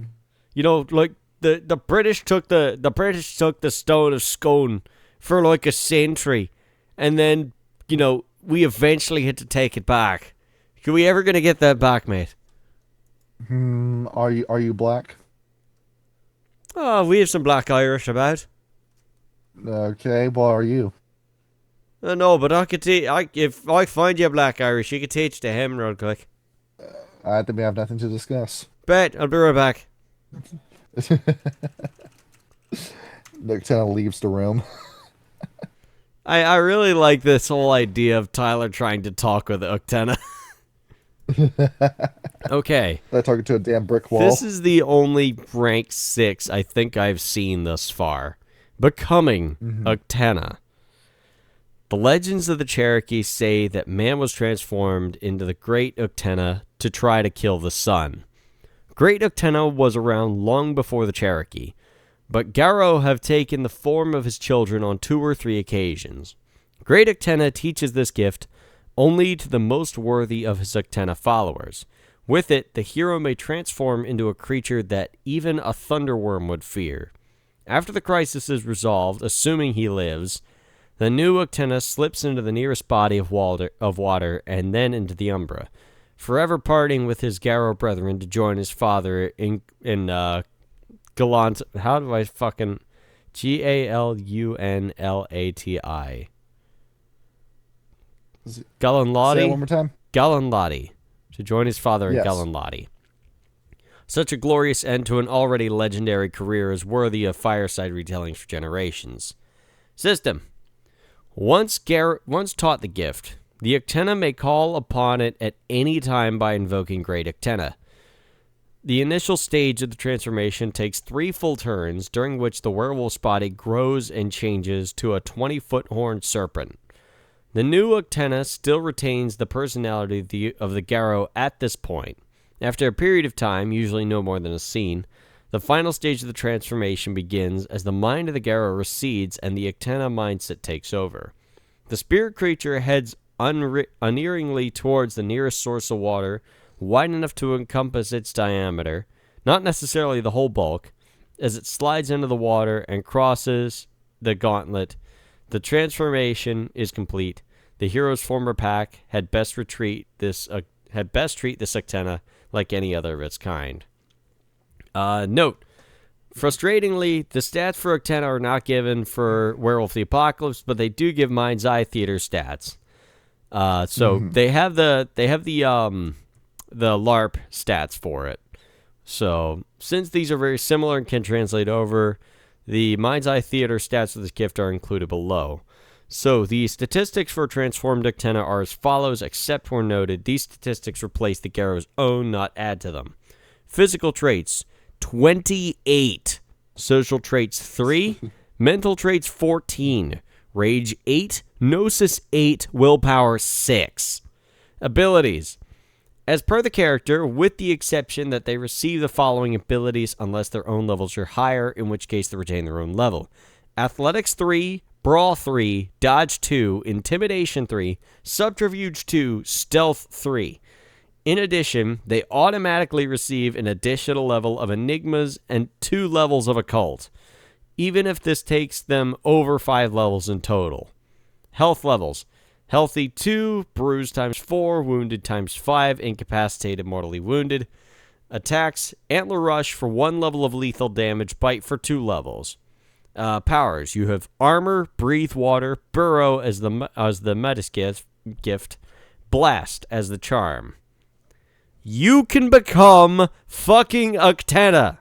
Like the British took the stone of Scone for like a century, and then, we eventually had to take it back. Are we ever gonna get that back, mate? Are you black? Oh, we have some black Irish about. Okay, well, are you? No, but I could if I find you black Irish, you could teach to him real quick. I think we have nothing to discuss. Bet, I'll be right back. Lieutenant leaves the room. I really like this whole idea of Tyler trying to talk with Uktena. Okay. They're talking to a damn brick wall. This is the only rank 6 I think I've seen thus far. Becoming Uktena. The legends of the Cherokee say that man was transformed into the Great Uktena to try to kill the sun. Great Uktena was around long before the Cherokee, but Garrow have taken the form of his children on 2 or 3 occasions. Great Uktena teaches this gift only to the most worthy of his Uktena followers. With it, the hero may transform into a creature that even a thunderworm would fear. After the crisis is resolved, assuming he lives, the new Uktena slips into the nearest body of water and then into the Umbra, forever parting with his Garrow brethren to join his father in Gallant. How do I fucking Galunlati? Say it one Galunlati? more time. Galunlati. To join his father in Yes. Galunlati. Such a glorious end to an already legendary career is worthy of fireside retellings for generations. System. Once taught the gift, the Uktena may call upon it at any time by invoking Great Uktena. The initial stage of the transformation takes 3 full turns, during which the werewolf's body grows and changes to a 20-foot horned serpent. The new Uktena still retains the personality of the Garrow at this point. After a period of time, usually no more than a scene, the final stage of the transformation begins as the mind of the Garrow recedes and the Uktena mindset takes over. The spirit creature heads unerringly towards the nearest source of water, wide enough to encompass its diameter, not necessarily the whole bulk. As it slides into the water and crosses the gauntlet, the transformation is complete. The hero's former pack had best treat this Uktena like any other of its kind. Note, frustratingly, the stats for Uktena are not given for Werewolf the Apocalypse, but they do give Mind's Eye Theater stats. They have the LARP stats for it. So, since these are very similar and can translate over, the Mind's Eye Theater stats of this gift are included below. So, the statistics for Transformed Uktena are as follows, except where noted. These statistics replace the Garrow's own, not add to them. Physical traits, 28. Social traits, 3. Mental traits, 14. Rage, 8. Gnosis, 8. Willpower, 6. Abilities. As per the character, with the exception that they receive the following abilities unless their own levels are higher, in which case they retain their own level. Athletics 3, Brawl 3, Dodge 2, Intimidation 3, Subterfuge 2, Stealth 3. In addition, they automatically receive an additional level of Enigmas and 2 levels of Occult. even if this takes them over 5 levels in total. Health levels. Healthy 2, bruised times 4, wounded times 5, incapacitated, mortally wounded. Attacks, Antler Rush for 1 level of lethal damage, Bite for 2 levels. Powers, you have Armor, Breathe Water, Burrow as the Metis gift, Blast as the charm. You can become fucking Uktena.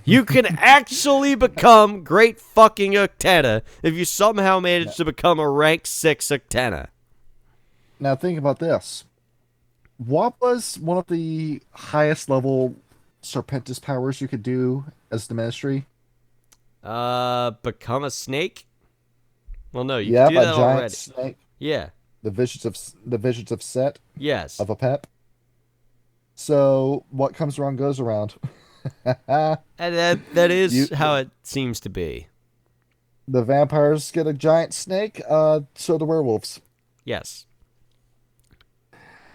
You can actually become great fucking Uktena if you somehow manage to become a rank 6 Uktena. Now think about this. What was one of the highest level Serpentis powers you could do as the ministry? Become a snake? Well, no, you Yeah, can do a that giant already. snake. Yeah. The visions of Set Yes. of a pep. So what comes around goes around. And that is You- how it seems to be. The vampires get a giant snake, so the werewolves. Yes.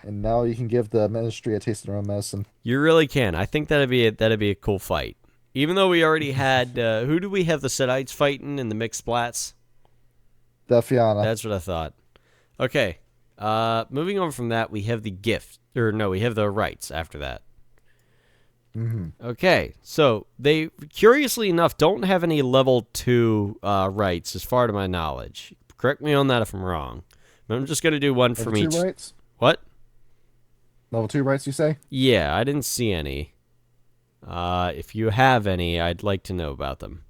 And now you can give the ministry a taste of their own medicine. You really can. I think that'd be a cool fight. Even though we already had who do we have the Setites fighting in the mixed splats? The Fianna. That's what I thought. Okay. Moving on from that, we have the gift. Or no, we have the rites after that. Mm-hmm. Okay, so they, curiously enough, don't have any level 2 rites, as far to my knowledge. Correct me on that if I'm wrong. But I'm just going to do one from Level each. 2 rights? What? Level 2 rights, you say? Yeah, I didn't see any. If you have any, I'd like to know about them.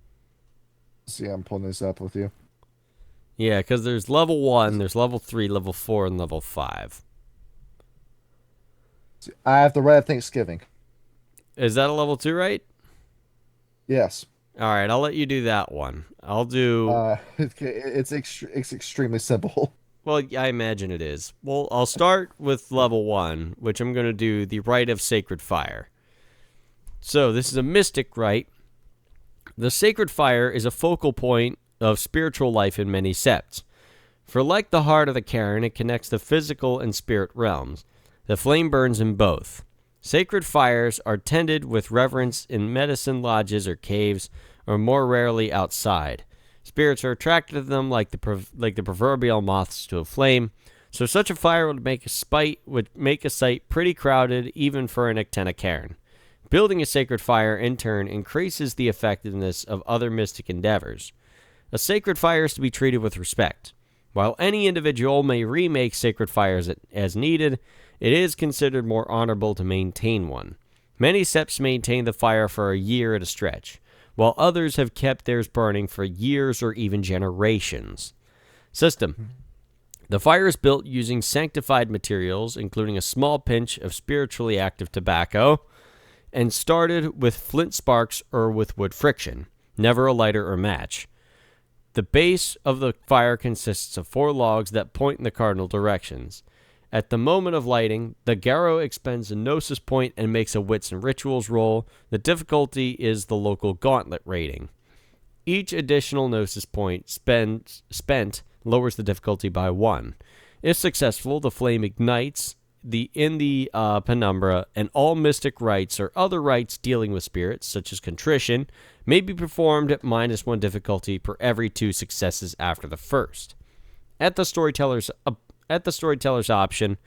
See, I'm pulling this up with you. Yeah, because there's level 1, there's level 3, level 4, and level 5. See, I have the Red Thanksgiving. Is that a level 2, right? Yes. All right, I'll let you do that one. I'll do... It's extremely simple. Well, I imagine it is. Well, I'll start with level 1, which I'm going to do the Rite of Sacred Fire. So, this is a mystic rite. The Sacred Fire is a focal point of spiritual life in many septs. For like the heart of the cairn, it connects the physical and spirit realms. The flame burns in both. Sacred fires are tended with reverence in medicine lodges or caves, or more rarely outside. Spirits are attracted to them like the proverbial moths to a flame, so such a fire would make a site pretty crowded even for an Uktena cairn. Building a sacred fire, in turn, increases the effectiveness of other mystic endeavors. A sacred fire is to be treated with respect. While any individual may remake sacred fires as needed, it is considered more honorable to maintain one. Many septs maintain the fire for a year at a stretch, while others have kept theirs burning for years or even generations. System. The fire is built using sanctified materials, including a small pinch of spiritually active tobacco, and started with flint sparks or with wood friction, never a lighter or match. The base of the fire consists of 4 logs that point in the cardinal directions. At the moment of lighting, the Garrow expends a Gnosis point and makes a Wits and Rituals roll. The difficulty is the local gauntlet rating. Each additional Gnosis point spent lowers the difficulty by 1. If successful, the flame ignites in the penumbra, and all mystic rites or other rites dealing with spirits, such as contrition, may be performed at -1 difficulty per every 2 successes after the first. At the storyteller's option,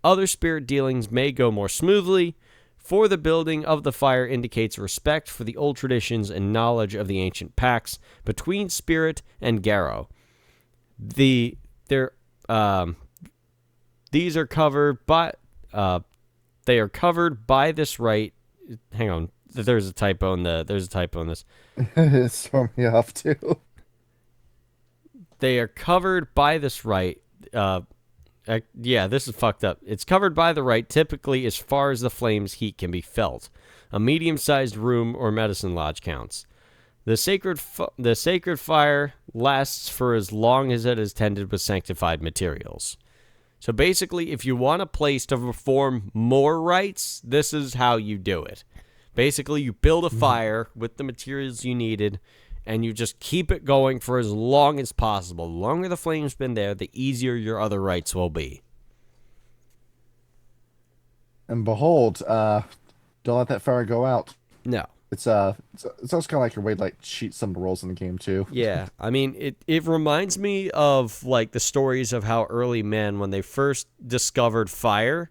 other spirit dealings may go more smoothly, for the building of the fire indicates respect for the old traditions and knowledge of the ancient pacts between spirit and Garrow. These are covered by they are covered by this rite. Hang on, there's a typo in this. It's throwing me off too. They are covered by this rite. Yeah, this is fucked up. It's covered by the rite typically as far as the flame's heat can be felt. A medium-sized room or medicine lodge counts. The sacred fire lasts for as long as it is tended with sanctified materials. So basically, if you want a place to perform more rites, this is how you do it. Basically, you build a fire with the materials you needed, and you just keep it going for as long as possible. The longer the flame's been there, the easier your other rites will be. And behold, don't let that fire go out. No. it's also kind of like a way to like cheat some of the roles in the game too. Yeah, I mean, it reminds me of like the stories of how early men, when they first discovered fire,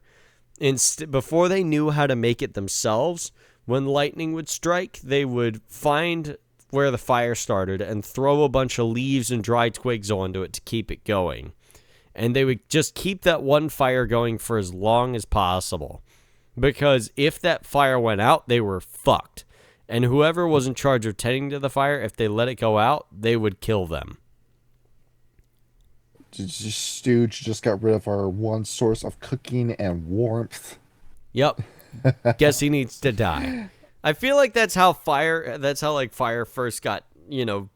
before they knew how to make it themselves, when lightning would strike, they would find where the fire started and throw a bunch of leaves and dry twigs onto it to keep it going. And they would just keep that one fire going for as long as possible. Because if that fire went out, they were fucked. And whoever was in charge of tending to the fire, if they let it go out, they would kill them. Stooge just got rid of our one source of cooking and warmth. Yep. Guess he needs to die. I feel like that's how like fire first got,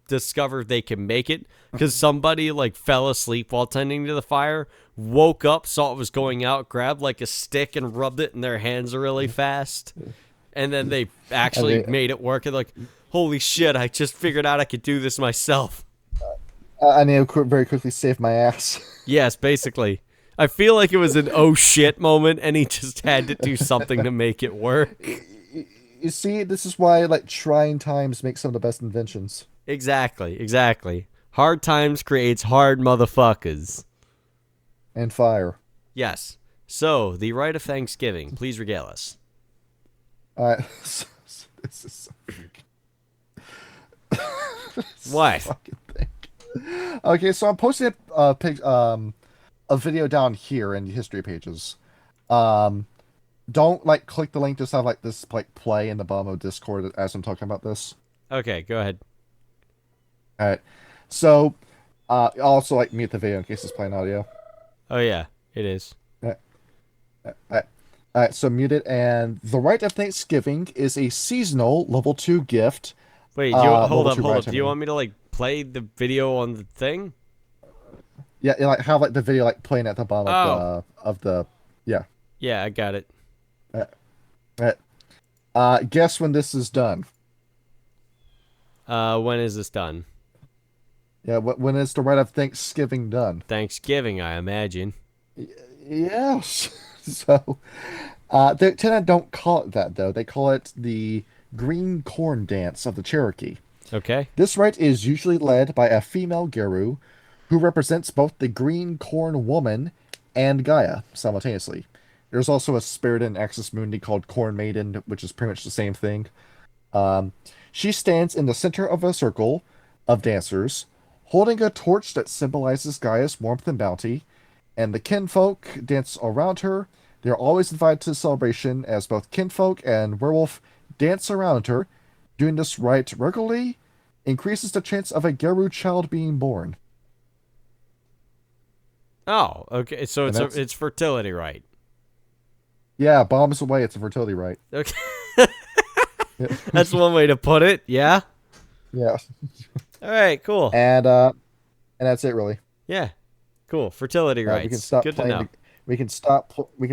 discovered they can make it. Because somebody like fell asleep while tending to the fire, woke up, saw it was going out, grabbed like a stick and rubbed it in their hands really fast. And then they actually made it work. And like, holy shit, I just figured out I could do this myself. I need to very quickly save my ass. Yes, basically. I feel like it was an oh shit moment, and he just had to do something to make it work. You see, this is why like trying times make some of the best inventions. Exactly. Hard times creates hard motherfuckers. And fire. Yes. So, the rite of Thanksgiving. Please regale us. This is so What? fucking thing. Okay, so I'm posting a video down here in the history pages. Don't like click the link. Just have like this like play in the bottom of Discord as I'm talking about this. Okay, go ahead. All right. So, also like mute the video in case it's playing audio. Oh yeah, it is. Alright, so mute it, and the Rite of Thanksgiving is a seasonal level 2 gift. Wait, hold up. Do you want me to like play the video on the thing? Yeah, like have like the video like playing at the bottom of the yeah. Yeah, I got it. Guess when this is done. When is this done? Yeah, when is the Rite of Thanksgiving done? Thanksgiving, I imagine. Yes. So, the Uktena don't call it that, though. They call it the Green Corn Dance of the Cherokee. Okay. This rite is usually led by a female Geru who represents both the Green Corn Woman and Gaia simultaneously. There's also a spirit in Axis Mundi called Corn Maiden, which is pretty much the same thing. She stands in the center of a circle of dancers, holding a torch that symbolizes Gaia's warmth and bounty, and the kinfolk dance around her. They're always invited to the celebration as both kinfolk and werewolf dance around her. Doing this rite regularly increases the chance of a Geru child being born. Oh, okay. So it's fertility rite. Yeah, bombs away. It's a fertility rite. Okay. That's one way to put it. Yeah. Yeah. All right. Cool. And that's it, really. Yeah. Cool. Fertility rites. We can stop Good playing. to know. We can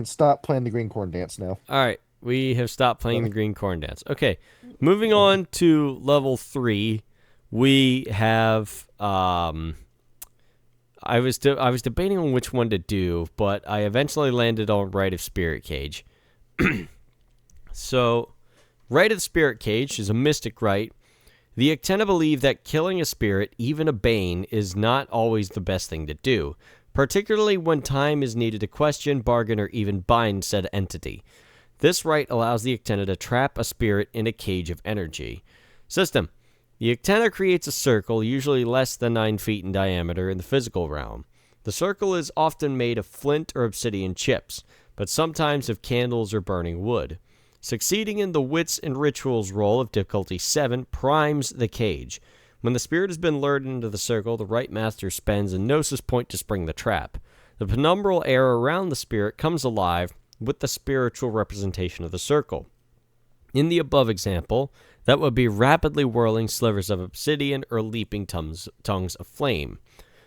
stop playing the green corn dance now. All right. We have stopped playing the green corn dance. Okay. Moving on to level 3, we have I was debating on which one to do, but I eventually landed on Rite of Spirit Cage. So, Rite of Spirit Cage is a mystic rite. The Uktena believe that killing a spirit, even a bane, is not always the best thing to do, particularly when time is needed to question, bargain, or even bind said entity. This rite allows the Uktena to trap a spirit in a cage of energy. System. The Uktena creates a circle, usually less than 9 feet in diameter, in the physical realm. The circle is often made of flint or obsidian chips, but sometimes of candles or burning wood. Succeeding in the Wits and Rituals roll of difficulty 7 primes the cage. When the spirit has been lured into the circle, the Rite Master spends a Gnosis point to spring the trap. The penumbral air around the spirit comes alive with the spiritual representation of the circle. In the above example, that would be rapidly whirling slivers of obsidian or leaping tongues of flame.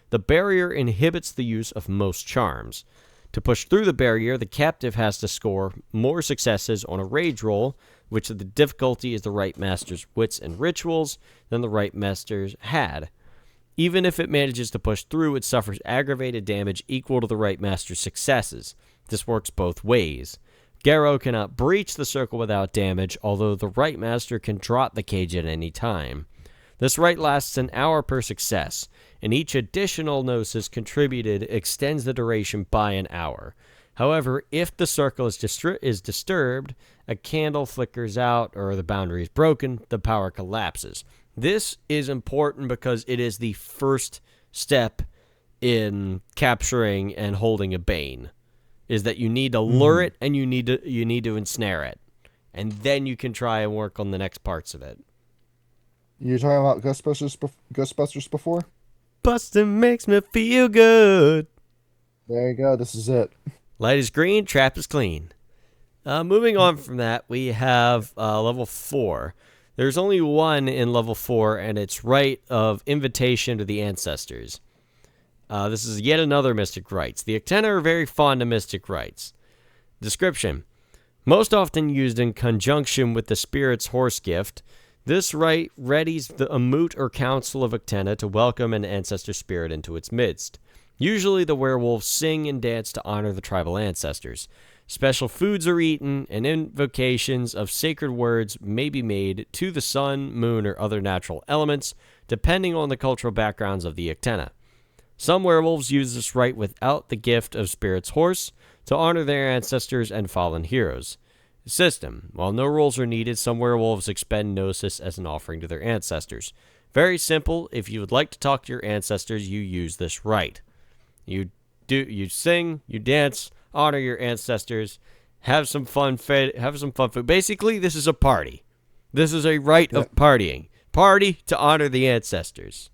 The barrier inhibits the use of most charms. To push through the barrier, the captive has to score more successes on a rage roll, which the difficulty is the Rite Master's Wits and Rituals than the Rite Master's had. Even if it manages to push through, it suffers aggravated damage equal to the Rite Master's successes. This works both ways. Garrow cannot breach the circle without damage, although the Rite Master can drop the cage at any time. This rite lasts an hour per success, and each additional gnosis contributed extends the duration by an hour. However, if the circle is disturbed, a candle flickers out or the boundary is broken, the power collapses. This is important because it is the first step in capturing and holding a Bane, is that you need to lure it and you need to ensnare it, and then you can try and work on the next parts of it. You talking about Ghostbusters before? Bustin' makes me feel good. There you go. This is it. Light is green, trap is clean. Moving on from that, we have level 4. There's only one in level 4, and it's Rite of Invitation to the Ancestors. This is yet another mystic rites. The Uktena are very fond of mystic rites. Description: most often used in conjunction with the spirit's horse gift, this rite readies a moot or council of Uktena to welcome an ancestor spirit into its midst. Usually the werewolves sing and dance to honor the tribal ancestors. Special foods are eaten, and invocations of sacred words may be made to the sun, moon, or other natural elements, depending on the cultural backgrounds of the Uktena. Some werewolves use this rite without the gift of Spirit's Horse to honor their ancestors and fallen heroes. System: while no rules are needed, some werewolves expend Gnosis as an offering to their ancestors. Very simple. If you would like to talk to your ancestors, you use this rite. You sing, you dance, honor your ancestors, have some fun food. Basically, this is a party. This is a rite of partying. Party to honor the ancestors.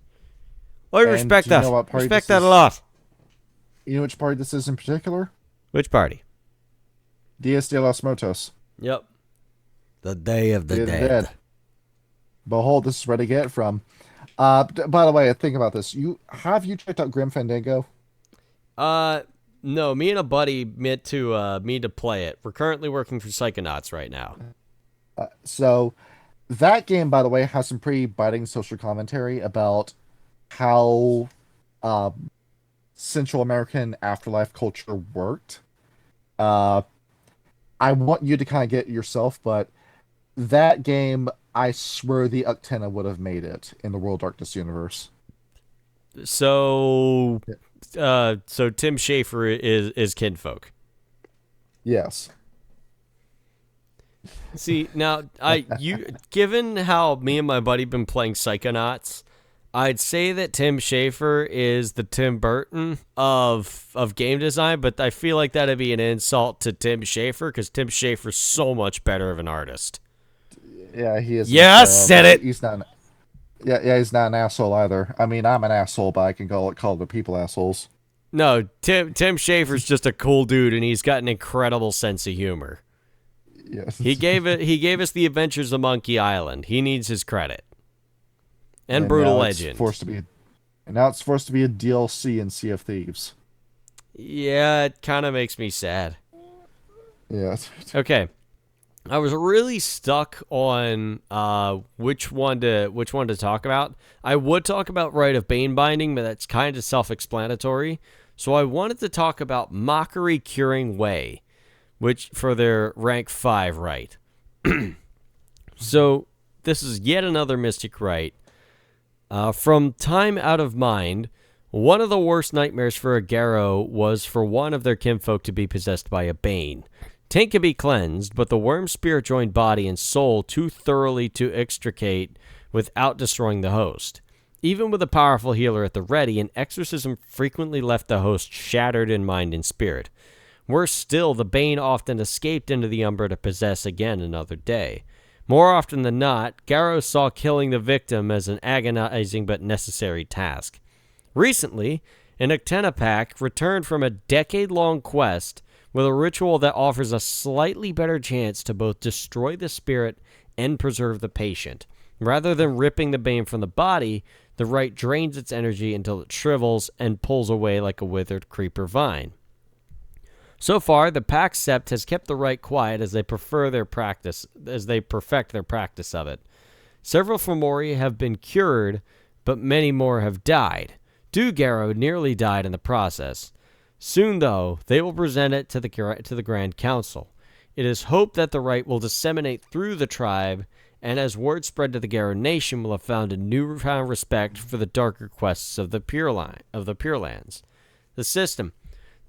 I respect that. Respect that a lot. You know which party this is in particular? Which party? Dias de los Muertos. Yep. The Day of the Dead. Behold, this is where to get it from. By the way, think about this. Have you checked out Grim Fandango? No. Me and a buddy meant to play it. We're currently working for Psychonauts right now. So, that game, by the way, has some pretty biting social commentary about how Central American afterlife culture worked. I want you to kind of get it yourself, but that game, I swear the Uktena would have made it in the World Darkness universe. So Tim Schafer is kinfolk. Yes. See, now given how me and my buddy been playing Psychonauts, I'd say that Tim Schafer is the Tim Burton of game design, but I feel like that'd be an insult to Tim Schafer because Tim Schafer's so much better of an artist. Yeah, he is. Yeah, I said it. He's not. Yeah, he's not an asshole either. I mean, I'm an asshole, but I can call the people assholes. No, Tim Schafer's just a cool dude, and he's got an incredible sense of humor. Yes. He gave us the Adventures of Monkey Island. He needs his credit. And Brutal Legend. Now it's forced to be a DLC in Sea of Thieves. Yeah, it kind of makes me sad. Yeah. Okay. I was really stuck on which one to talk about. I would talk about Rite of Bane Binding, but that's kind of self-explanatory. So I wanted to talk about Mockery Curing Way, which for their rank 5 rite. So this is yet another mystic rite. From time out of mind, one of the worst nightmares for a Garrow was for one of their kinfolk to be possessed by a Bane. Taint can be cleansed, but the worm spirit joined body and soul too thoroughly to extricate without destroying the host. Even with a powerful healer at the ready, an exorcism frequently left the host shattered in mind and spirit. Worse still, the Bane often escaped into the Umbra to possess again another day. More often than not, Garrow saw killing the victim as an agonizing but necessary task. Recently, an Uktena pack returned from a decade-long quest with a ritual that offers a slightly better chance to both destroy the spirit and preserve the patient. Rather than ripping the Bane from the body, the rite drains its energy until it shrivels and pulls away like a withered creeper vine. So far, the Pack Sept has kept the rite quiet as they perfect their practice of it. Several Fomori have been cured, but many more have died. Garrow nearly died in the process. Soon, though, they will present it to the Grand Council. It is hoped that the rite will disseminate through the tribe, and as word spread to the Garo nation, will have found a newfound respect for the darker quests of the Pure Lands. The system.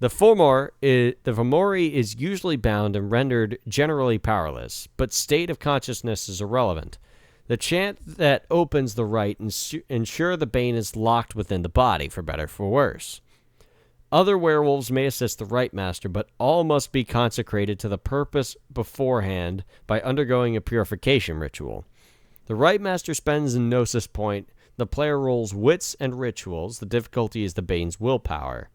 The Fomori is usually bound and rendered generally powerless, but state of consciousness is irrelevant. The chant that opens the rite ensure the bane is locked within the body, for better or for worse. Other werewolves may assist the rite master, but all must be consecrated to the purpose beforehand by undergoing a purification ritual. The rite master spends a gnosis point. The player rolls wits and rituals. The difficulty is the bane's willpower,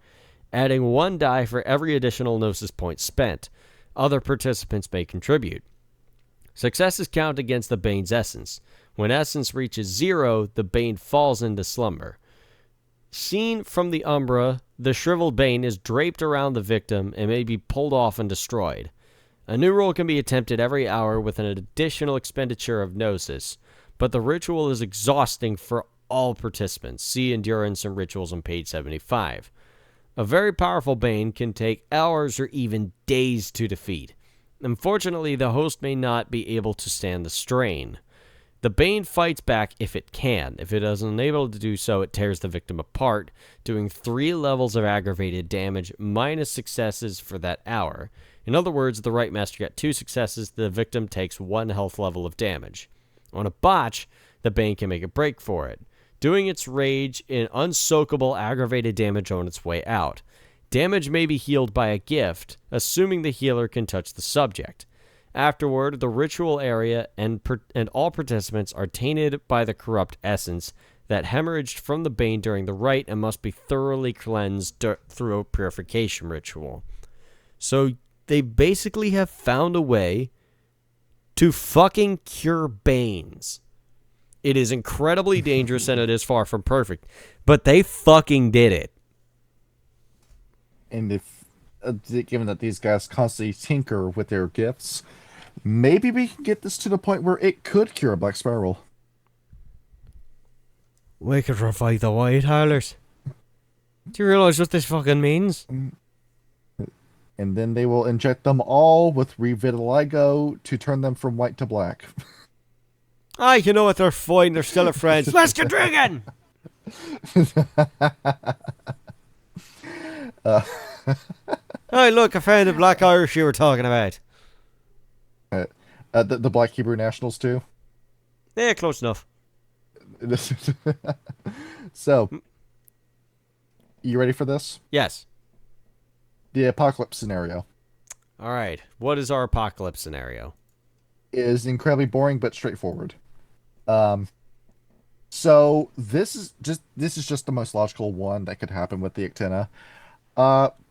adding 1 die for every additional gnosis point spent. Other participants may contribute. Successes count against the bane's essence. When essence reaches 0, the bane falls into slumber. Seen from the umbra, the shriveled bane is draped around the victim and may be pulled off and destroyed. A new roll can be attempted every hour with an additional expenditure of gnosis, but the ritual is exhausting for all participants. See Endurance and Rituals on page 75. A very powerful bane can take hours or even days to defeat. Unfortunately, the host may not be able to stand the strain. The bane fights back if it can. If it is unable to do so, it tears the victim apart, doing 3 levels of aggravated damage minus successes for that hour. In other words, the rite master got 2 successes, the victim takes 1 health level of damage. On a botch, the bane can make a break for it, doing its rage in unsoakable aggravated damage on its way out. Damage may be healed by a gift, assuming the healer can touch the subject. Afterward, the ritual area and all participants are tainted by the corrupt essence that hemorrhaged from the bane during the rite and must be thoroughly cleansed through a purification ritual. So they basically have found a way to fucking cure banes. It is incredibly dangerous and it is far from perfect, but they fucking did it. And if, given that these guys constantly tinker with their gifts, maybe we can get this to the point where it could cure a black spiral. We could revive the White Howlers. Do you realize what this fucking means? And then they will inject them all with revitiligo to turn them from white to black. Aye, you know what? They're fine. They're still friends. Let's get drinking! Hey, look, I found the Black Irish you were talking about. The Black Hebrew Nationals, too? Yeah, close enough. So, you ready for this? Yes. The apocalypse scenario. All right. What is our apocalypse scenario? Is incredibly boring but straightforward. So this is just the most logical one that could happen with the Uktena.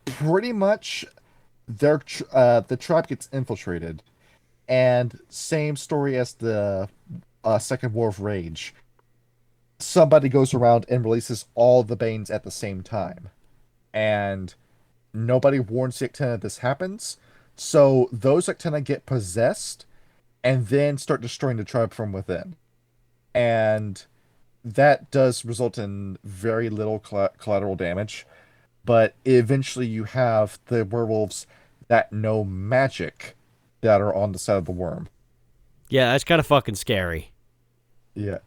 Pretty much, the tribe gets infiltrated, and same story as the Second War of Rage. Somebody goes around and releases all the Banes at the same time, and nobody warns the Uktena this happens. So those Uktena get possessed, and then start destroying the tribe from within, and that does result in very little collateral damage. But eventually you have the werewolves that know magic that are on the side of the worm. Yeah, that's kind of fucking scary. Yeah.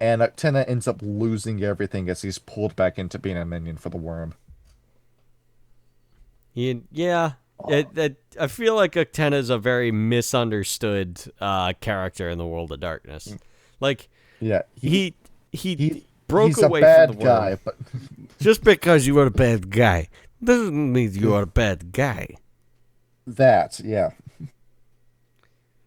And Uktena ends up losing everything as he's pulled back into being a minion for the worm. Yeah. I feel like Uktena is a very misunderstood character in the World of Darkness. Like, yeah, he broke away from the worm. Guy, but just because you are a bad guy doesn't mean you are a bad guy. That, yeah.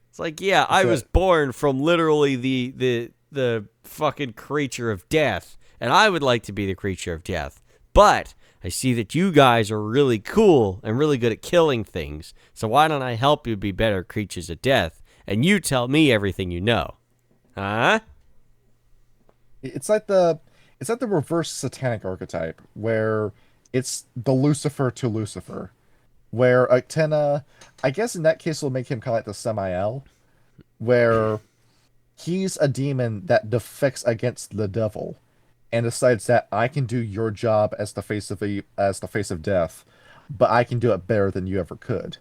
It's like, yeah, I was born from literally the fucking creature of death, and I would like to be the creature of death. But I see that you guys are really cool and really good at killing things, so why don't I help you be better creatures of death, and you tell me everything you know. Huh? It's like the reverse satanic archetype, where it's the Lucifer to Lucifer, where Uktena, I guess in that case we'll make him kind of like the Samael, where he's a demon that defects against the devil, and decides that I can do your job as the face of death, but I can do it better than you ever could.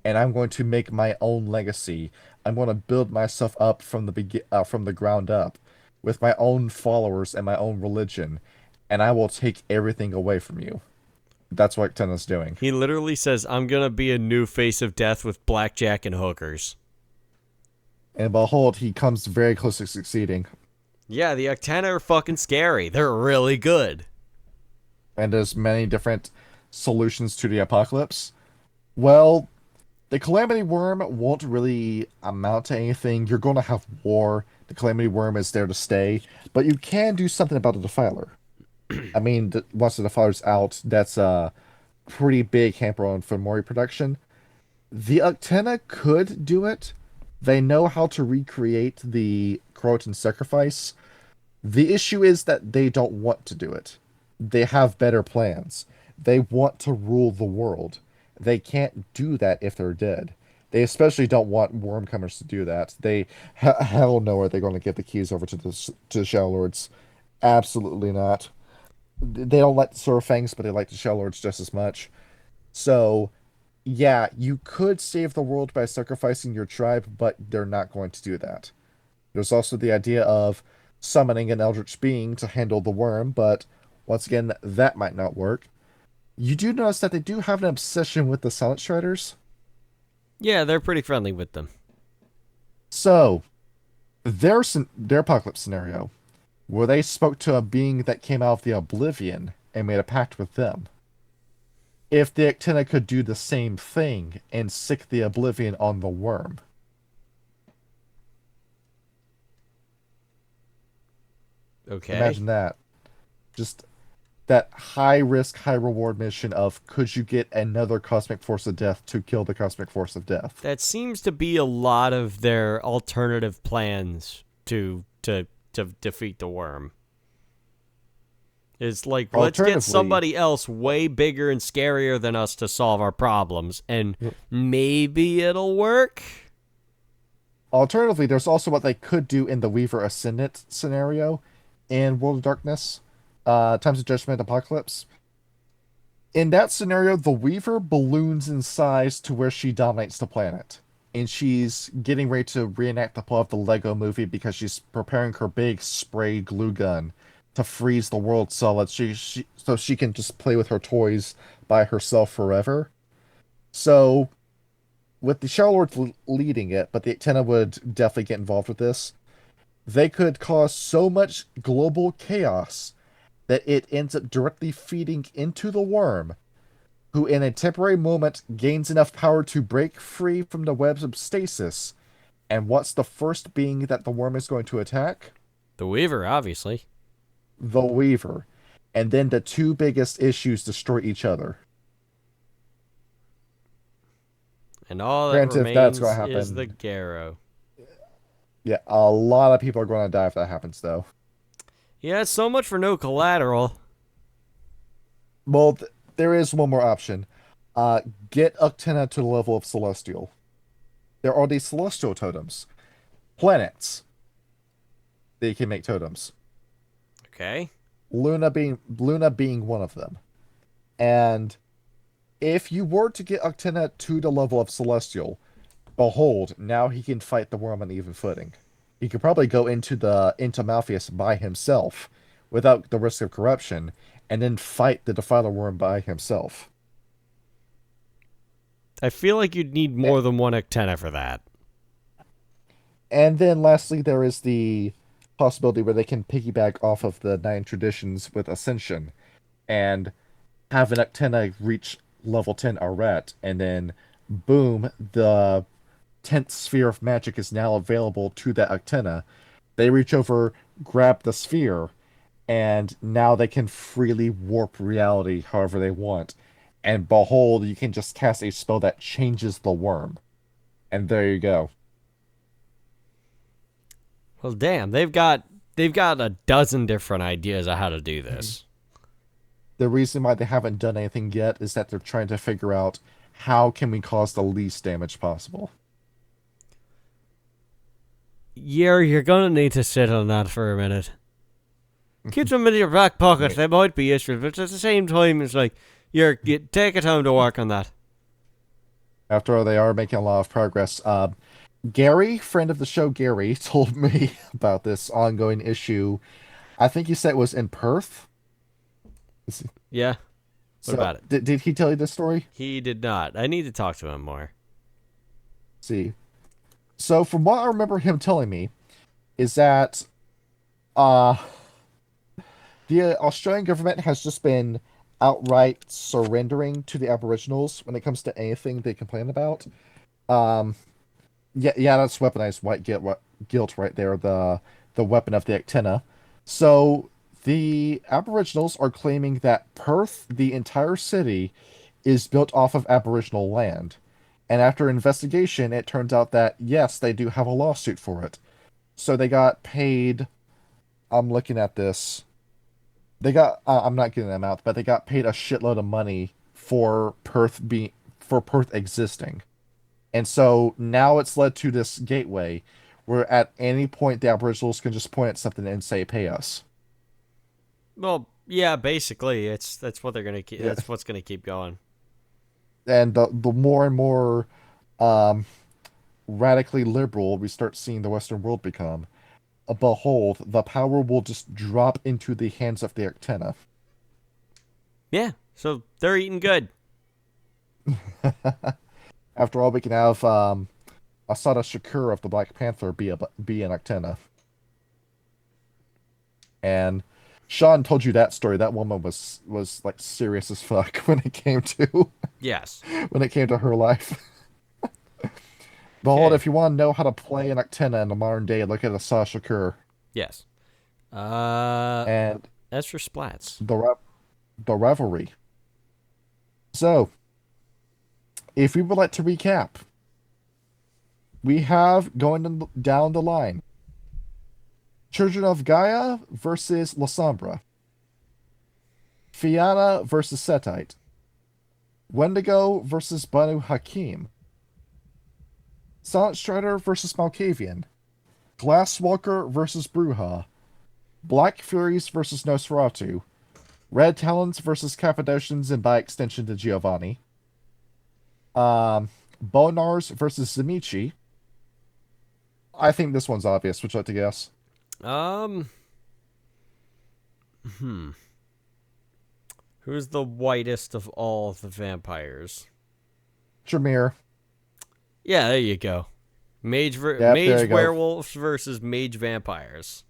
and I'm going to make my own legacy. I'm going to build myself up from the ground up with my own followers and my own religion, and I will take everything away from you. That's what Uktena's doing. He literally says, I'm gonna be a new face of death with blackjack and hookers. And behold, he comes very close to succeeding. Yeah, the Uktena are fucking scary. They're really good. And there's many different solutions to the apocalypse. Well, the Calamity Worm won't really amount to anything. You're going to have war. The Calamity Worm is there to stay. But you can do something about the Defiler. I mean, once the Defiler's out, that's a pretty big hamper on Fomori production. The Uktena could do it. They know how to recreate the Crotin sacrifice. The issue is that they don't want to do it. They have better plans. They want to rule the world. They can't do that if they're dead. They especially don't want Wormcomers to do that. They hell no are they going to get the keys over to the Shadow Lords. Absolutely not. They don't like the Sword of Fangs, but they like the Shadow Lords just as much. So, yeah, you could save the world by sacrificing your tribe, but they're not going to do that. There's also the idea of summoning an Eldritch Being to handle the worm, but once again, that might not work. You do notice that they do have an obsession with the Silent Striders. Yeah, they're pretty friendly with them. So, their apocalypse scenario, where they spoke to a being that came out of the Oblivion and made a pact with them. If the Uktena could do the same thing and sick the Oblivion on the worm. Okay. Imagine that. Just that high risk, high reward mission of could you get another cosmic force of death to kill the cosmic force of death? That seems to be a lot of their alternative plans to defeat the worm. It's like, let's get somebody else way bigger and scarier than us to solve our problems, and maybe it'll work? Alternatively, there's also what they could do in the Weaver Ascendant scenario in World of Darkness, Times of Judgment Apocalypse. In that scenario, the Weaver balloons in size to where she dominates the planet. And she's getting ready to reenact the plot of the Lego movie because she's preparing her big spray glue gun to freeze the world solid so she can just play with her toys by herself forever. So, with the Shadow Lords leading it, but the Uktena would definitely get involved with this, they could cause so much global chaos that it ends up directly feeding into the worm, who in a temporary moment gains enough power to break free from the webs of stasis. And what's the first being that the worm is going to attack? The Weaver, obviously. The Weaver. And then the two biggest issues destroy each other. And all that remains is the Garrow. Yeah, a lot of people are going to die if that happens, though. Yeah, it's so much for no collateral. Well, there is one more option. Get Uktena to the level of Celestial. There are these Celestial totems. Planets. They can make totems. Okay. Luna being one of them. And if you were to get Uktena to the level of Celestial, behold, now he can fight the worm on even footing. He could probably go into Malpheus by himself without the risk of corruption, and then fight the Defiler Worm by himself. I feel like you'd need more than one Uktena for that. And then lastly, there is the possibility where they can piggyback off of the 9 traditions with Ascension and have an Uktena reach level 10 Aret, and then boom, the 10th sphere of magic is now available to that Uktena. They reach over, grab the sphere, and now they can freely warp reality however they want. And behold, you can just cast a spell that changes the worm. And there you go. Well, damn, they've got a dozen different ideas of how to do this. The reason why they haven't done anything yet is that they're trying to figure out how can we cause the least damage possible. Yeah, you're gonna need to sit on that for a minute. Keep them in your back pocket. They might be useful, but at the same time, it's like you take a time to work on that. After all, they are making a lot of progress. Gary, friend of the show, Gary, told me about this ongoing issue. I think he said it was in Perth. Yeah. What So, about it? did he tell you this story? He did not. I need to talk to him more. See. So, from what I remember him telling me, is that uh the Australian government has just been outright surrendering to the Aboriginals when it comes to anything they complain about. Um, yeah, that's weaponized white guilt right there, the weapon of the Uktena. So the Aboriginals are claiming that Perth, the entire city, is built off of Aboriginal land. And after investigation, it turns out that yes, they do have a lawsuit for it. So they got paid. I'm looking at this. They got I'm not getting them out, but they got paid a shitload of money for Perth existing. And so now it's led to this gateway where at any point the Aboriginals can just point at something and say, pay us. Well, yeah, basically, that's what they're gonna keep. Yeah. That's what's gonna keep going. And the more and more um, radically liberal we start seeing the Western world become, behold, the power will just drop into the hands of the Uktena. Yeah. So they're eating good. After all, we can have Asada Shakur of the Black Panther be an Uktena. And Sean told you that story. That woman was like serious as fuck when it came to Yes. when it came to her life. Behold, Okay. if you want to know how to play an Uktena in the modern day, look at Asada Shakur Yes. Uh, and as for splats. the revelry. So, if we would like to recap, we have down the line Children of Gaia versus Lasombra, Fianna versus Setite, Wendigo versus Banu Hakim, Silent Strider versus Malkavian, Glasswalker versus Bruja, Black Furies versus Nosferatu, Red Talons versus Cappadocians and by extension to Giovanni, Bonars versus Zimichi. I think this one's obvious. Would you like to guess? Um. Hmm. Who's the whitest of all the vampires? Tremere. Yeah, there you go. Yep, there Mage you go. werewolves versus mage vampires.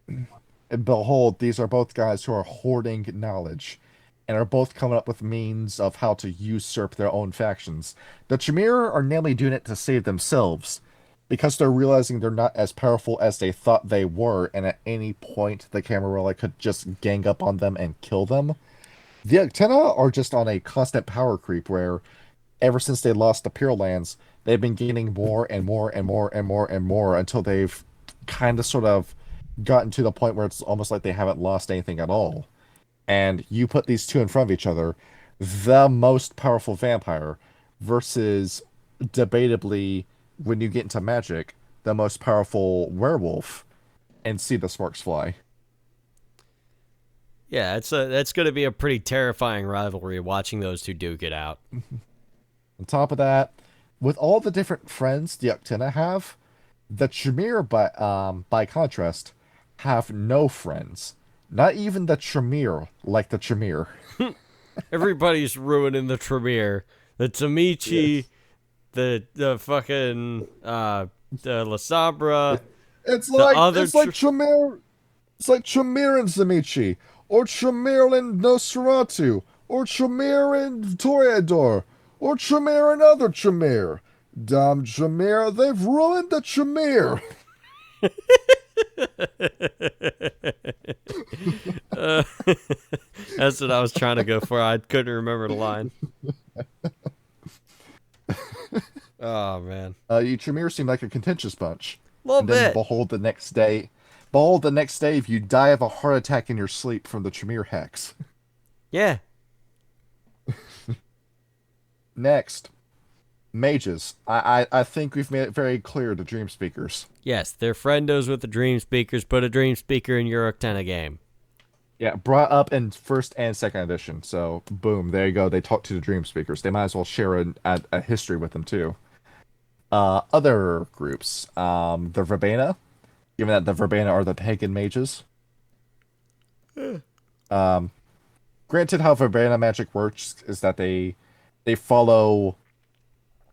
And behold, these are both guys who are hoarding knowledge and are both coming up with means of how to usurp their own factions. The Tremere are nearly doing it to save themselves because they're realizing they're not as powerful as they thought they were, and at any point the Camarilla could just gang up on them and kill them. The Uktena are just on a constant power creep where ever since they lost the Pure Lands, they've been gaining more and more and more and more and more until they've kind of sort of gotten to the point where it's almost like they haven't lost anything at all. And you put these two in front of each other, the most powerful vampire versus debatably, when you get into magic, the most powerful werewolf, and see the sparks fly. Yeah, that's going to be a pretty terrifying rivalry watching those two duke it out. On top of that, with all the different friends the Uktena have, the Tremere, by contrast, have no friends. Not even the Tremere like the Tremere. Everybody's ruining the Tremere. The Tamichi, Yes. the fucking the La Sabra, It's the like other it's like Tremere. It's like Tremere and Zamichi, or Tremere and Nosferatu, or Tremere and Toreador, or Tremere and other Tremere. Damn Tremere, they've ruined the Tremere. uh, that's what I was trying to go for. I couldn't remember the line. Oh man, You Tremere seem like a contentious bunch. a little And then bit. behold the next day if you die of a heart attack in your sleep from the Tremere hex. Yeah. Next, mages. I think we've made it very clear to Dream Speakers. Yes, they're friendos with the Dream Speakers. Put a Dream Speaker in your Uktena game. Yeah, brought up in first and second edition. So boom, there you go. They talk to the dream speakers. They might as well share a history with them too. Other groups, the Verbena, given that the Verbena are the pagan mages. Um, Granted, how Verbena magic works is that they follow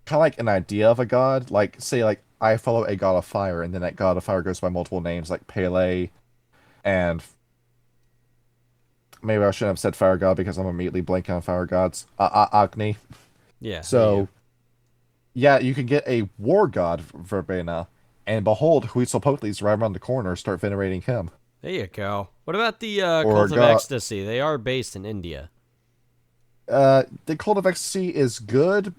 kind of like an idea of a god. Like say like I follow a god of fire, and then that god of fire goes by multiple names like Pele and maybe I shouldn't have said fire god because I'm immediately blanking on fire gods. Agni. Yeah, there you go. So yeah, you can get a war god Verbena, and behold, Huitzilopochtli's right around the corner. Start venerating him. There you go. What about the Or Cult of god. Ecstasy? They are based in India. The Cult of Ecstasy is good,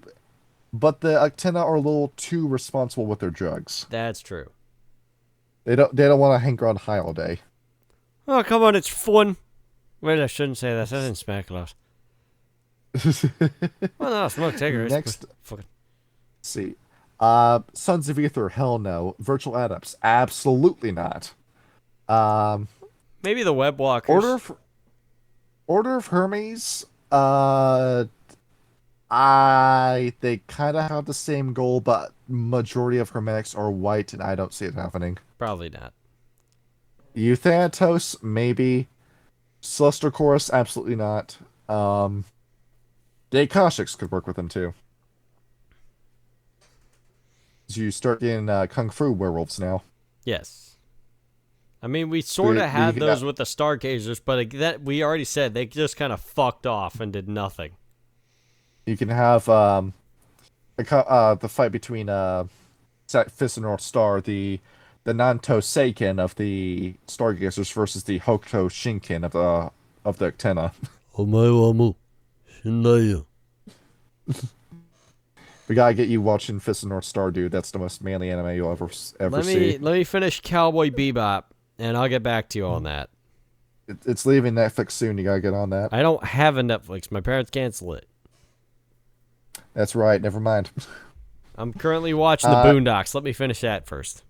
but the Uktena are a little too responsible with their drugs. That's true. They don't want to hang around high all day. Oh, come on, it's fun. Wait, I shouldn't say that. That didn't smack a lot. Well, no, smoke cigarettes. Next, Fucking. see. Sons of Ether, hell no. Virtual Adepts, absolutely not. Um, Maybe the web walkers. Order of Hermes, they kind of have the same goal, but majority of Hermetics are white, and I don't see it happening. Probably not. Euthanatos, maybe. Celestial Chorus, absolutely not. The Akashics could work with them too. So you start getting Kung Fu werewolves now. Yes. I mean, we sort of We had can- those with the Stargazers, but that we already said they just kind of fucked off and did nothing. You can have the fight between Fist and North Star, the Nanto Seiken of the Stargazers versus the Hokuto Shinken of the Uktena. We gotta get you watching Fist and North Star, dude. That's the most manly anime you'll ever see. Let me finish Cowboy Bebop, and I'll get back to you on that. It's leaving Netflix soon. You gotta get on that. I don't have a Netflix. My parents cancel it. That's right. Never mind. I'm currently watching the Boondocks. Let me finish that first.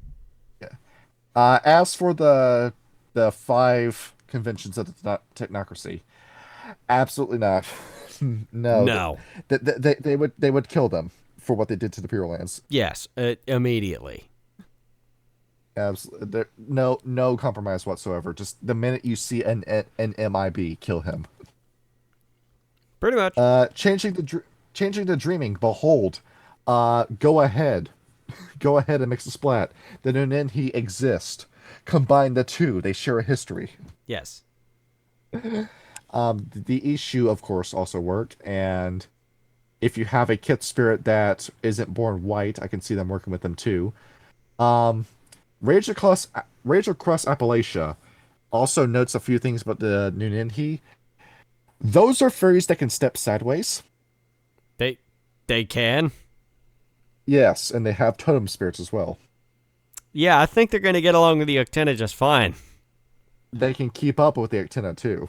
As for the 5 conventions of the technocracy, absolutely not. No. No. They would kill them for what they did to the Pure Lands. Yes, immediately. Absolutely. No compromise whatsoever. Just the minute you see an MIB, kill him. Pretty much. Changing the dreaming. Behold, go ahead. Go ahead and mix a splat. The Nunin he exist. Combine the two. They share a history. Yes. The issue, of course, also work. And if you have a kith spirit that isn't born white, I can see them working with them too. Rage Across Appalachia also notes a few things about the Nuninhi. Those are fairies that can step sideways. They can. Yes, and they have totem spirits as well. Yeah, I think they're going to get along with the Uktena just fine. They can keep up with the Uktena too.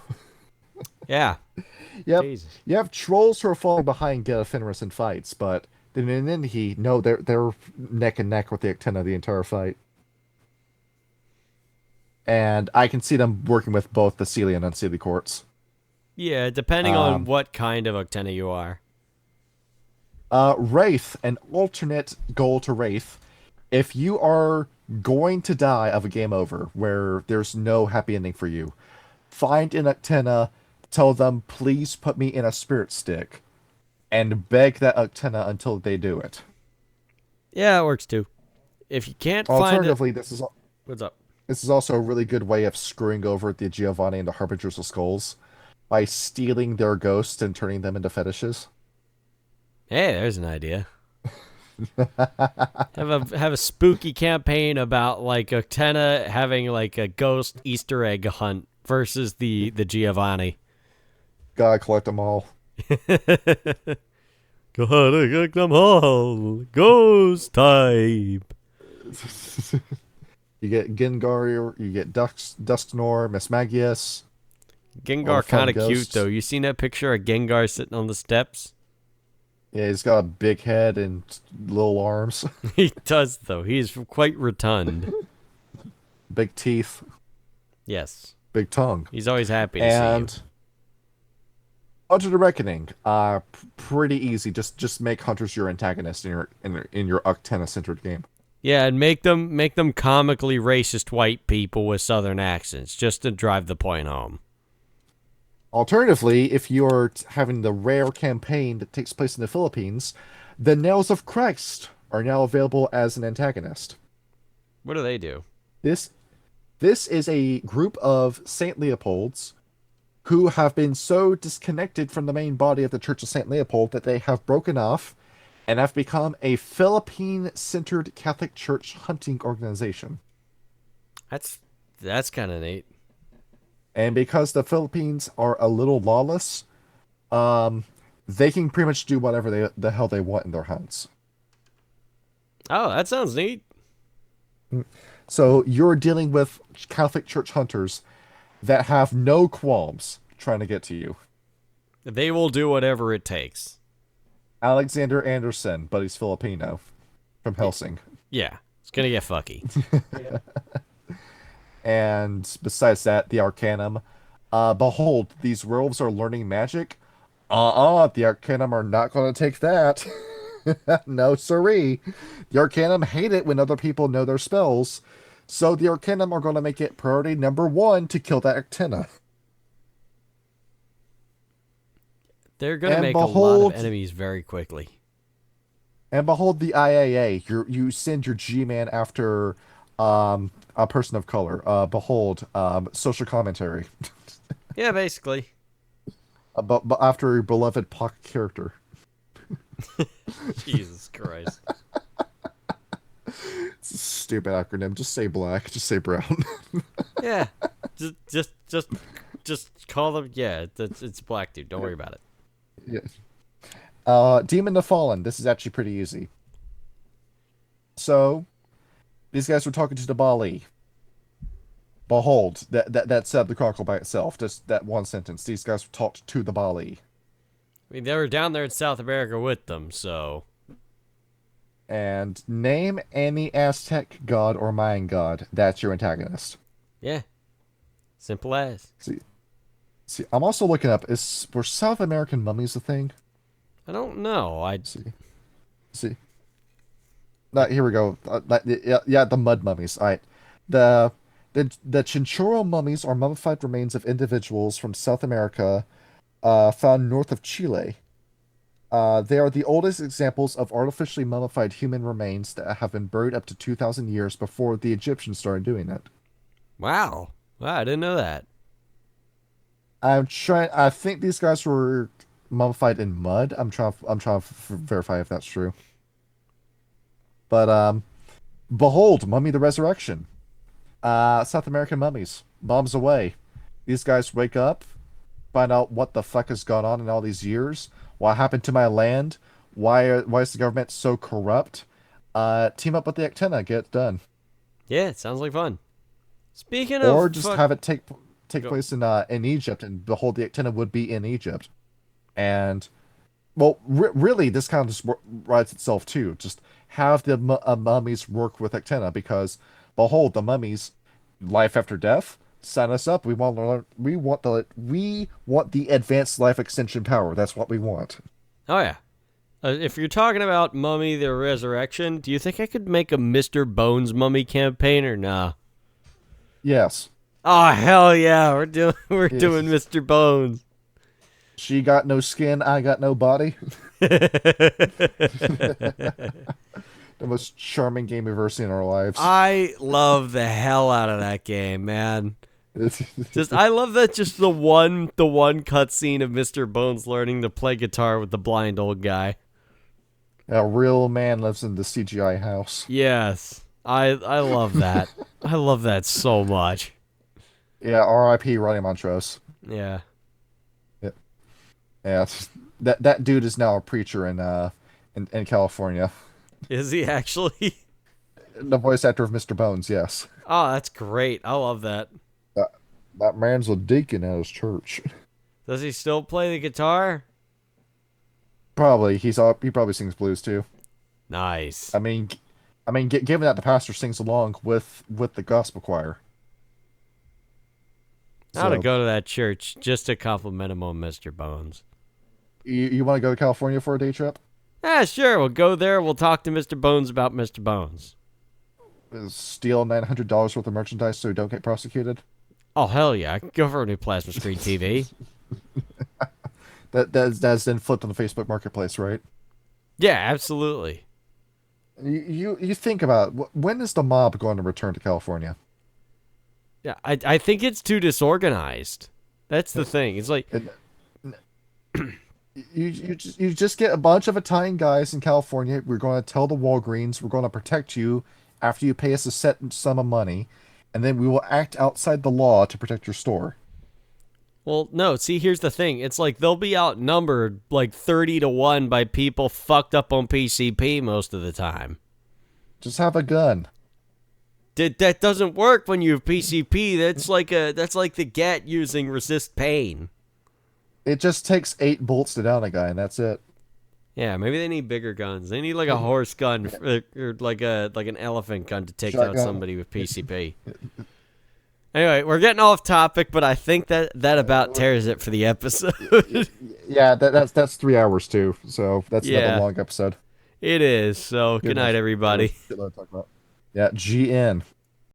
Yeah. Yep. Jesus. You have trolls who are falling behind Fenris in fights, but the Nuninhi, no, they're neck and neck with the Uktena the entire fight. And I can see them working with both the Seelie and Unseelie courts. Yeah, depending on what kind of Uktena you are. Wraith, an alternate goal to Wraith. If you are going to die of a game over where there's no happy ending for you, find an Uktena, tell them, please put me in a spirit stick, and beg that Uktena until they do it. Yeah, it works too. If you can't find it... Alternatively, What's up? This is also a really good way of screwing over the Giovanni and the Harbingers of Skulls by stealing their ghosts and turning them into fetishes. Hey, there's an idea. have a spooky campaign about like Uktena having like a ghost Easter egg hunt versus the Giovanni. Gotta collect them all. Gotta collect them all. Ghost type. You get Gengar, you get Dusknor, Miss Magius. Gengar kind of cute though. You seen that picture of Gengar sitting on the steps? Yeah, he's got a big head and little arms. He does though. He is quite rotund. Big teeth. Yes. big tongue. He's always happy to see you. And Hunter the Reckoning, pretty easy. Just make hunters your antagonist in your Uktena centered game. Yeah, and make them comically racist white people with southern accents, just to drive the point home. Alternatively, if you're having the rare campaign that takes place in the Philippines, the Nails of Christ are now available as an antagonist. What do they do? This is a group of Saint Leopolds who have been so disconnected from the main body of the Church of Saint Leopold that they have broken off and have become a Philippine-centered Catholic Church hunting organization. That's kind of neat. And because the Philippines are a little lawless, they can pretty much do whatever the hell they want in their hunts. Oh, that sounds neat. So you're dealing with Catholic Church hunters that have no qualms trying to get to you. They will do whatever it takes. Alexander Anderson, but he's Filipino, from Helsing. Yeah, it's gonna get fucky. And besides that, the Arcanum. Behold, these werewolves are learning magic. The Arcanum are not going to take that. No siree. The Arcanum hate it when other people know their spells. So the Arcanum are going to make it priority number 1 to kill that Uktena. They're gonna make a lot of enemies very quickly. And behold the IAA. You send your G-Man after a person of color. Behold, social commentary. Yeah, basically. But after your beloved Puck character. Jesus Christ. It's a stupid acronym. Just say black. Just say brown. Yeah. Just call them. Yeah, it's black dude. Don't worry about it. Yeah. Demon the Fallen. This is actually pretty easy. So, these guys were talking to the Bali. Behold, that said the chronicle by itself. Just that one sentence. These guys talked to the Bali. I mean, they were down there in South America with them, so. And name any Aztec god or Mayan god. That's your antagonist. Yeah. Simple as. See, I'm also looking up, were South American mummies a thing? I don't know. See. Here we go. Yeah, the mud mummies. All right. The Chinchorro mummies are mummified remains of individuals from South America, found north of Chile. They are the oldest examples of artificially mummified human remains that have been buried up to 2,000 years before the Egyptians started doing it. Wow, I didn't know that. I think these guys were mummified in mud. I'm trying to verify if that's true. But behold, Mummy the Resurrection. South American mummies. Bombs away. These guys wake up, find out what the fuck has gone on in all these years. What happened to my land? Why is the government so corrupt? Team up with the Uktena, get it done. Yeah, it sounds like fun. Speaking of, or just have it take place in Egypt, and behold, the Uktena would be in Egypt. And well, really, this kind of just writes itself too. Just have the mummies work with Uktena, because behold, the mummies, life after death. Sign us up. We want to learn. We want the advanced life extension power. That's what we want. Oh yeah. If you're talking about Mummy the Resurrection, do you think I could make a Mr. Bones mummy campaign or nah? Yes. Oh hell yeah, we're doing Mr. Bones. She got no skin, I got no body. The most charming game we've ever seen in our lives. I love the hell out of that game, man. I love that just the one cutscene of Mr. Bones learning to play guitar with the blind old guy. A real man lives in the CGI house. Yes. I love that. I love that so much. Yeah, R.I.P. Ronnie Montrose. Yeah. Yeah. That dude is now a preacher in California. Is he actually? The voice actor of Mr. Bones, yes. Oh, that's great. I love that. That man's a deacon at his church. Does he still play the guitar? Probably. He probably sings blues too. Nice. I mean, given that the pastor sings along with the gospel choir. I ought to So go to that church just to compliment him on Mr. Bones. you want to go to California for a day trip? Ah, sure. We'll go there. We'll talk to Mr. Bones about Mr. Bones. Steal $900 worth of merchandise so you don't get prosecuted? Oh, hell yeah. I could go for a new plasma screen TV. That's then flipped on the Facebook Marketplace, right? Yeah, absolutely. You think about when is the mob going to return to California? Yeah, I think it's too disorganized. That's the thing. It's like... You just get a bunch of Italian guys in California. We're going to tell the Walgreens we're going to protect you after you pay us a set sum of money, and then we will act outside the law to protect your store. Well, no, see, here's the thing. It's like they'll be outnumbered like 30-1 by people fucked up on PCP most of the time. Just have a gun. That doesn't work when you have PCP. That's like the Get using resist pain. It just takes 8 bolts to down a guy, and that's it. Yeah, maybe they need bigger guns. They need like a horse gun or like an elephant gun to take out somebody with PCP. Anyway, we're getting off topic, but I think that about tears it for the episode. Yeah, that's 3 hours too. So that's another long episode. It is. So good night, everybody. Yeah, GN.